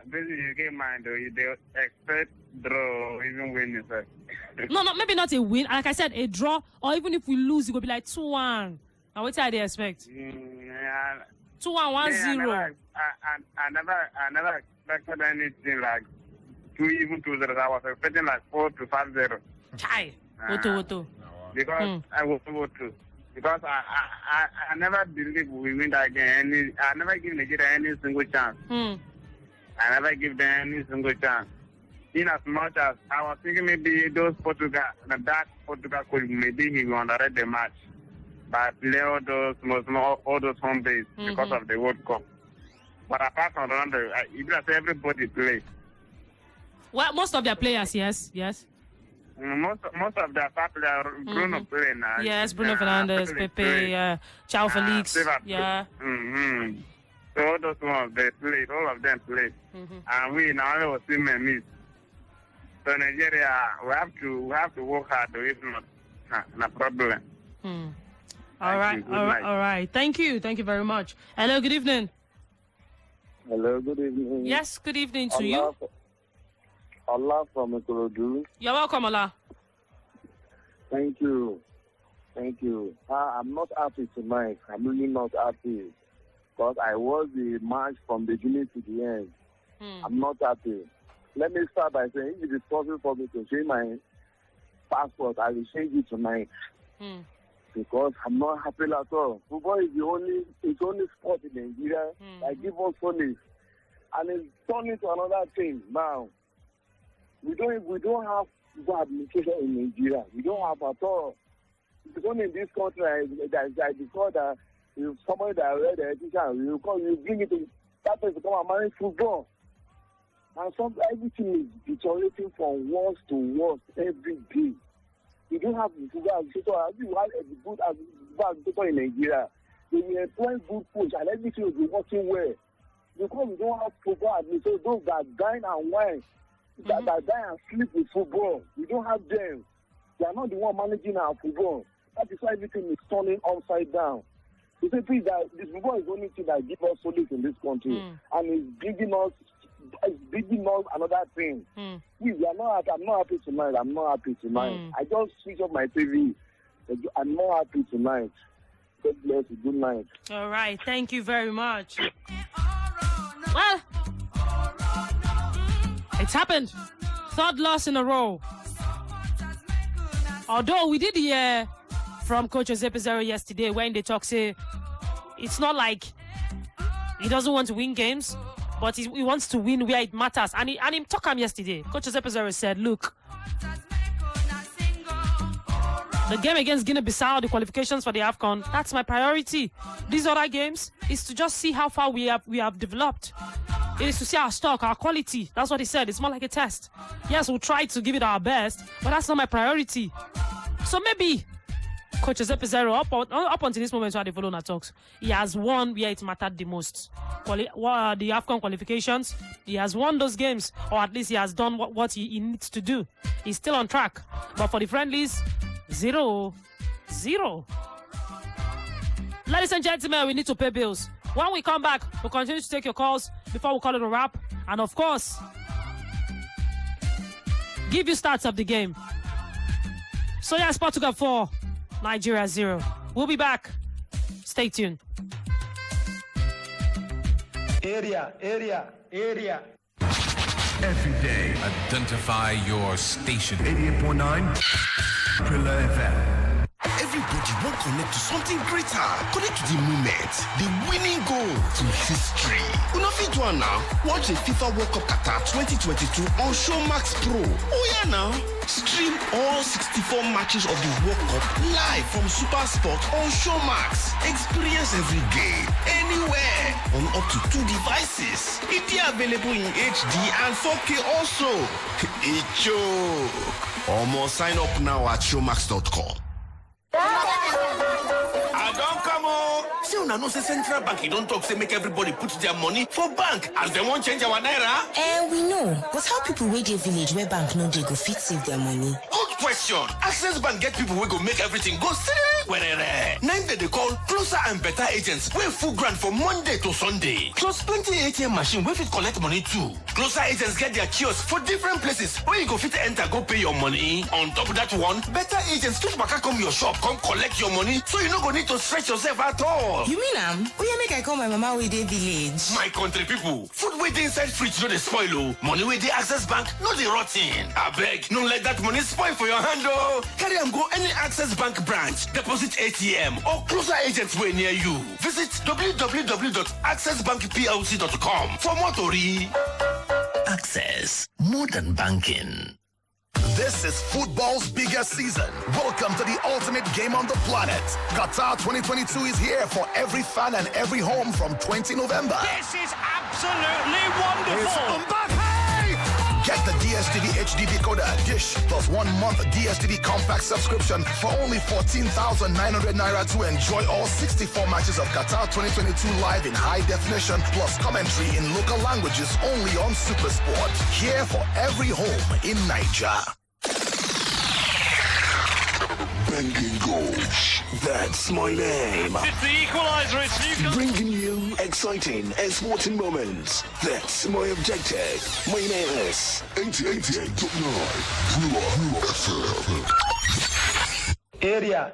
Basically, you get mine though. They expect draw, even win, you say. No, maybe not a win. Like I said, a draw, or even if we lose, it will be like 2-1. Now, what do they expect? 2-1, 1-0. I never expected anything like 2-0. I was expecting like 4-5-0. Chai. Woto. Because I was vote. Because I never believe we win that game. I never give Nigeria any single chance. I never give them any single chance. In as much as I was thinking maybe that Portugal could maybe he will underrate the match, but play all those home base because of the World Cup. But apart from Ronaldo, everybody play. Well, most of their players, yes. Most of the players, Bruno play now. Yes, Bruno Fernandes, Pepe, Chao Felix. Yeah. So all those ones, they played, all of them played. And we now was still miss. So Nigeria, we have to work hard, if not, no problem. All right. Thank you very much. Hello, good evening. Hello, good evening. Yes, good evening to you. Allah from Ikorodu. You're welcome, Allah. Thank you. I'm not happy tonight. I'm really not happy. Because I watched the match from beginning to the end. I'm not happy. Let me start by saying, if it is possible for me to change my passport, I will change it tonight. Because I'm not happy at all. Football is the only sport in Nigeria that gives us solace. And it's turned into another thing now. We don't have football administration in Nigeria. We don't have at all. It's only in this country that I discovered that if somebody that read the education, you bring it to that place to come and manage football. And everything is deteriorating from worse to worse every day. We don't have football administrator. We have a good administrator in Nigeria. They will employ good coach and everything will be working well. Because we don't have football administrators, those that dine and wine, that dine and sleep with football. We don't have them. They are not the one managing our football. That is why everything is turning upside down. The thing is that this football is the only thing that gives us solace in this country. And it's bringing us another thing. We are not. I'm not happy tonight. I just switch off my TV. I'm not happy tonight. God bless you. Good night. All right. Thank you very much. Well, it's happened. Third loss in a row. Although we did hear from Coach Jose Pizarro yesterday when they talk, say it's not like he doesn't want to win games, but he wants to win where it matters. And he talked him yesterday. Coach Jose Pizarro said, look, the game against Guinea-Bissau, the qualifications for the AFCON, that's my priority. These other games is to just see how far we have developed. It is to see our stock, our quality. That's what he said. It's more like a test. Yes, we'll try to give it our best, but that's not my priority. So maybe Coach Jose Pizarro, up until this moment, so the Volona talks, he has won where it mattered the most. The AFCON qualifications, he has won those games, or at least he has done what he needs to do. He's still on track. But for the friendlies, 0-0. Ladies and gentlemen, we need to pay bills. When we come back, we'll continue to take your calls before we call it a wrap. And of course, give you stats of the game. So yes, Portugal 4, Nigeria 0. We'll be back. Stay tuned. Area. Every day. Identify your station. 88.9 Brila FM. Everybody won't connect to something greater. Connect to the moment, the winning goal, to history. You know fit one now. Watch the FIFA World Cup Qatar 2022 on Showmax Pro. Oh yeah now. Stream all 64 matches of the World Cup live from Super Sport on Showmax. Experience every game, anywhere, on up to 2 devices. It is available in HD and 4K also. Almost sign up now at showmax.com. I don't come on. See, una know say Central Bank, you don't talk, say make everybody put their money for bank as they won't change our naira. We know. But how people wait a village where bank no they go fit save their money? Good question. Access Bank get people who go make everything go see. Name that they call closer and better agents. We full grant from Monday to Sunday. Plus plenty ATM machine where fit collect money too. Closer agents get their kiosks for different places where you go fit enter go pay your money. On top of that one, better agents fit back come your shop, come collect your money, so you no go need to stretch yourself at all. You mean make I call my mama with a village? My country people, food waiting inside fridge no dey spoil oh. Money with the Access Bank no dey rot in. I beg, no let that money spoil for your hand oh. Carry am go any Access Bank branch, deposit ATM or closer agents way near you. Visit www.accessbankplc.com for more tori. Access. More than banking. This is football's biggest season. Welcome to the ultimate game on the planet. Qatar 2022 is here for every fan and every home from 20 November. This is absolutely wonderful. Get the DSTV HD decoder dish plus 1 month DSTV compact subscription for only 14,900 naira to enjoy all 64 matches of Qatar 2022 live in high definition plus commentary in local languages only on SuperSport. Here for every home in Nigeria. Banging goals. That's my name. It's the equalizer. It's Newcastle. Bringing you exciting and sporting moments. That's my objective. My name is 88.9 Brila FM. Area.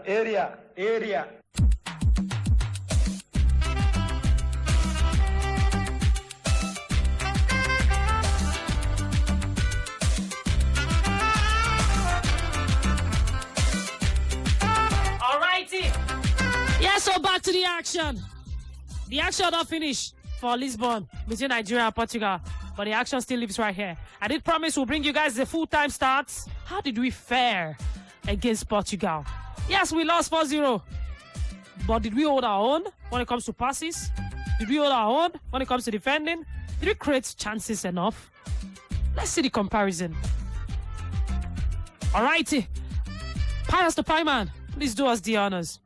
Yeah, so back to the action. The action not finished for Lisbon between Nigeria and Portugal, but the action still lives right here. I did promise we'll bring you guys the full-time stats. How did we fare against Portugal? Yes, we lost 4-0. But did we hold our own when it comes to passes? Did we hold our own when it comes to defending? Did we create chances enough? Let's see the comparison. Alrighty. Pius the Pie Man, please do us the honors.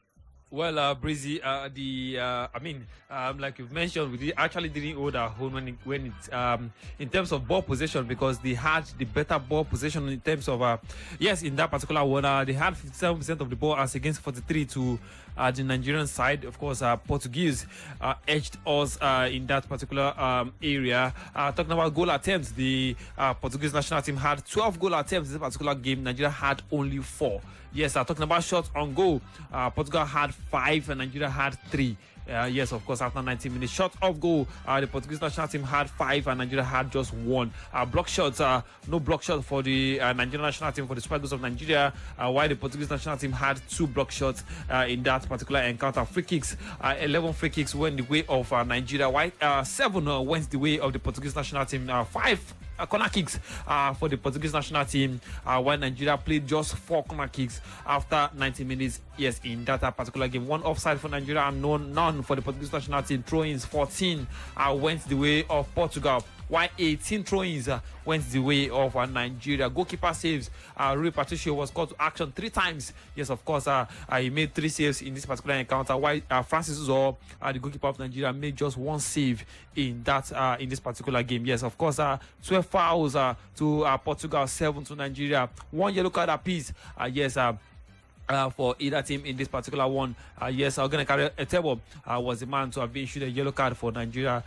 Well, Breezy, like you've mentioned, we actually didn't hold our own when it in terms of ball possession, because they had the better ball possession in terms of in that particular one, they had 57% of the ball as against 43 to the Nigerian side. Of course, Portuguese edged us in that particular area. Talking about goal attempts, the Portuguese national team had 12 goal attempts in this particular game. Nigeria had only 4. Yes, talking about shots on goal, Portugal had 5 and Nigeria had 3. Yes, of course, after 90 minutes. Shots off goal, the Portuguese national team had 5 and Nigeria had just 1. Block shots, no block shot for the Nigerian national team for the Spiders of Nigeria, while the Portuguese national team had 2 block shots in that particular encounter. Free kicks, 11 free kicks went the way of Nigeria, while 7 went the way of the Portuguese national team. 5 corner kicks for the Portuguese national team, while Nigeria played just 4 corner kicks after 90 minutes. Yes, in that particular game. 1 offside for Nigeria and none for the Portuguese national team. Throw-ins 14 went the way of Portugal, while 18 throw-ins went the way of Nigeria. Goalkeeper saves. Rui Patricio was called to action 3 times. Yes, of course, he made 3 saves in this particular encounter, while Francis Uzo, the goalkeeper of Nigeria, made just 1 save in that in this particular game. Yes, of course, 12 fouls to Portugal, 7 to Nigeria. 1 yellow card apiece. For either team in this particular one. Ogenekari Etebo was the man to have been issued a yellow card for Nigeria.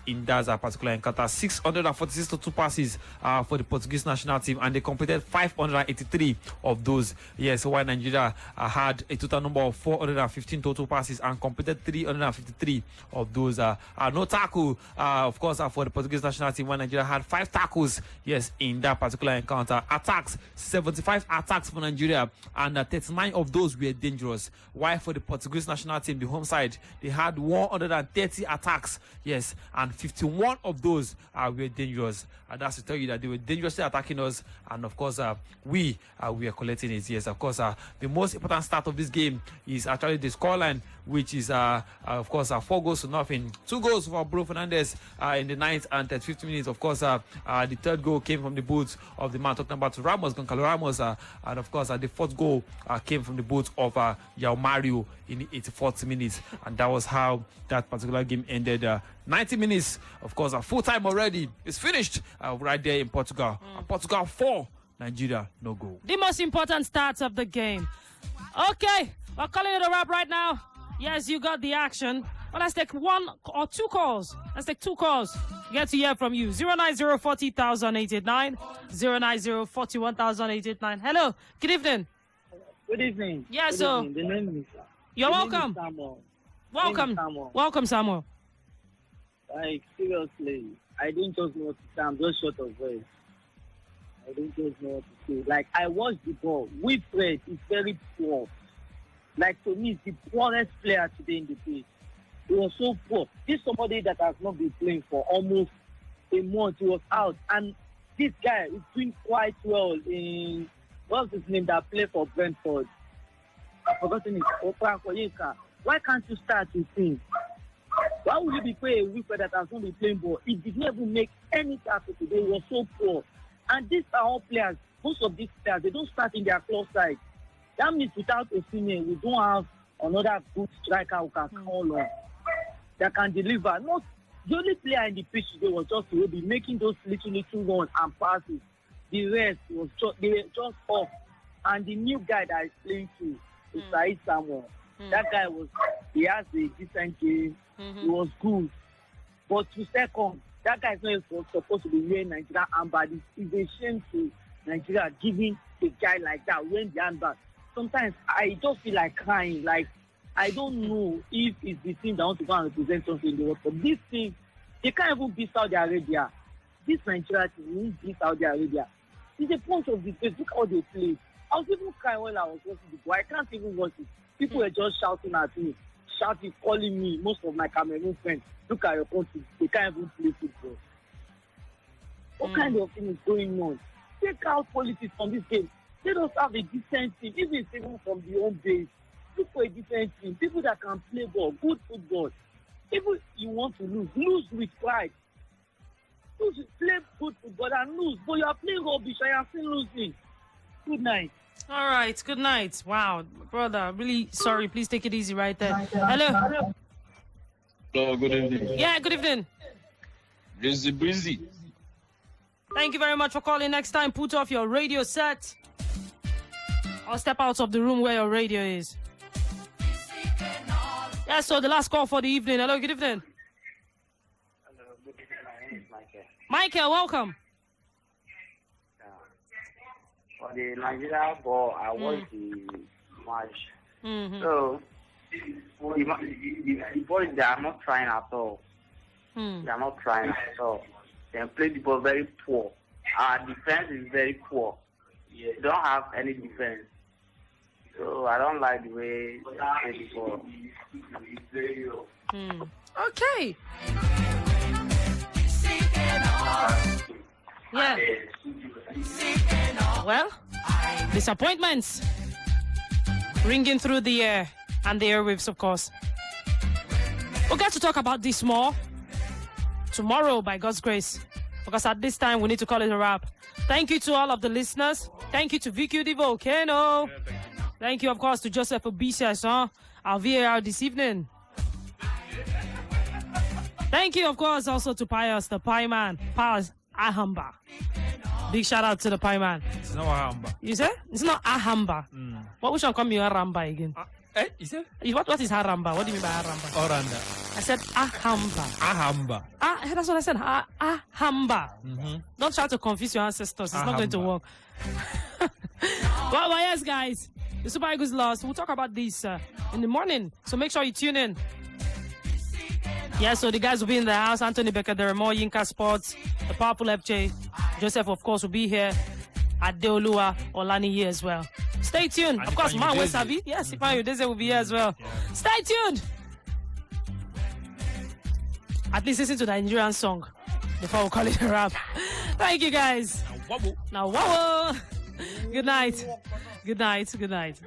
In that particular encounter. 646 total passes for the Portuguese national team, and they completed 583 of those. Yes, while Nigeria had a total number of 415 total passes and completed 353 of those. No tackle, of course, for the Portuguese national team, while Nigeria had 5 tackles. Yes, in that particular encounter. Attacks, 75 attacks for Nigeria, and 39 of those were dangerous. While for the Portuguese national team, the home side, they had 130 attacks. Yes, and 51 of those were dangerous. And that's to tell you that they were dangerously attacking us. And of course, we are collecting it. Yes, of course, the most important start of this game is actually the scoreline, which is of course 4-0. 2 goals for Bruno Fernandes in the 9th and 35th minutes. Of course, the 3rd goal came from the boots of the man talking about Ramos, Goncalo Ramos, and of course the 4th goal came from the boots of Yao Mario in the 84th minutes, and that was how that particular game ended. 90 minutes, of course, full time already. It's finished right there in Portugal. Portugal 4, Nigeria no goal. The most important starts of the game. Okay, we're calling it a wrap right now. Yes, you got the action. Well, let's take 1 or 2 calls. Let's take 2 calls. Get to hear from you. 090-40,889, 090-41,889. Hello, good evening. Good evening. Yes, sir. The name is. You're welcome. Welcome. Welcome, Samuel. Like, seriously, I don't just know what to say. I'm just short of words. I don't just know what to say. Like, I watched the ball. Wilfred is very poor. Like, to me, the poorest player today in the pitch. He was so poor. This is somebody that has not been playing for almost a month. He was out. And this guy is doing quite well in, what's his name, that played for Brentford? I've forgotten it. Why can't you start with him? Why would you be playing a Wilfred that has not been playing ball? He did not even make any tackle today. He was so poor. And these are all players. Most of these players, they don't start in their club side. That means without Osimhen, we don't have another good striker who can call on, that can deliver. Not the only player in the pitch today was just Iwobi, making those little runs and passes. The rest was just, they were just off. And the new guy that is playing too is Said Samuel. That guy he has a decent game. He was good. But to second, that guy is not supposed to be wearing Nigeria handbag. It's a shame to Nigeria giving a guy like that wearing the handbag. Sometimes I just feel like crying. Like, I don't know if it's the team that wants to go and represent something in the World Cup. This team, they can't even beat Saudi Arabia. This Nigeria team won't beat Saudi Arabia. It's a punch of the face. Look how they play. I was even crying when I was watching the ball. I can't even watch it. People were just shouting at me, calling me, most of my Cameroon friends. Look at your country. They can't even play football. What kind of thing is going on? Take out politics from this game. Let us have a decent team, even from the home base. Look for a decent team. People that can play ball, good football. If you want to lose with pride. to play good football and lose, but you are playing rubbish and you are still losing. Good night. All right, good night. Wow, brother, really sorry. Please take it easy right there. Hello. Hello, good evening. Yeah, good evening. Breezy. Thank you very much for calling. Next time, put off your radio set. Or step out of the room where your radio is. Yeah, so the last call for the evening. Hello, good evening. Hello, good evening. My name is Michael. Michael, welcome. For the Nigeria ball, I watched the match. So, the boys, they are not trying at all. They are not trying at all. They play the ball very poor. Our defense is very poor. They don't have any defense. So, I don't like the way they play the ball. Okay. Yeah. Well, disappointments ringing through the air and the airwaves, of course. We'll get to talk about this more tomorrow, by God's grace, because at this time we need to call it a wrap. Thank you to all of the listeners. Thank you to VQ the Volcano. Thank you, of course, to Joseph Obisias, our VAR this evening. Thank you, of course, also to Pius, the Pie Man, Pius Ahamba. Big shout out to the Pie Man. It's not Ahamba. You say? It's not Ahamba. What which one come you Aramba again? You say? What is Haramba? What do you mean by Haramba? Oranda. I said Ahamba. Ahamba. That's what I said. Ahamba. Don't try to confuse your ancestors. It's not going to work. Well, yes, guys. The Super Eagles lost. We'll talk about this in the morning. So make sure you tune in. Yeah, so the guys will be in the house. Anthony Becker, there are more Yinka Sports, the powerful FJ. Joseph, of course, will be here. Adeolua, Olani here as well. Stay tuned. And of course, Man Wesavi. Yes, Ifan Udeze will be here as well. Yeah. Stay tuned. At least listen to the Nigerian song before we call it a wrap. Thank you, guys. Now, wobble. Good night. Good night. Good night.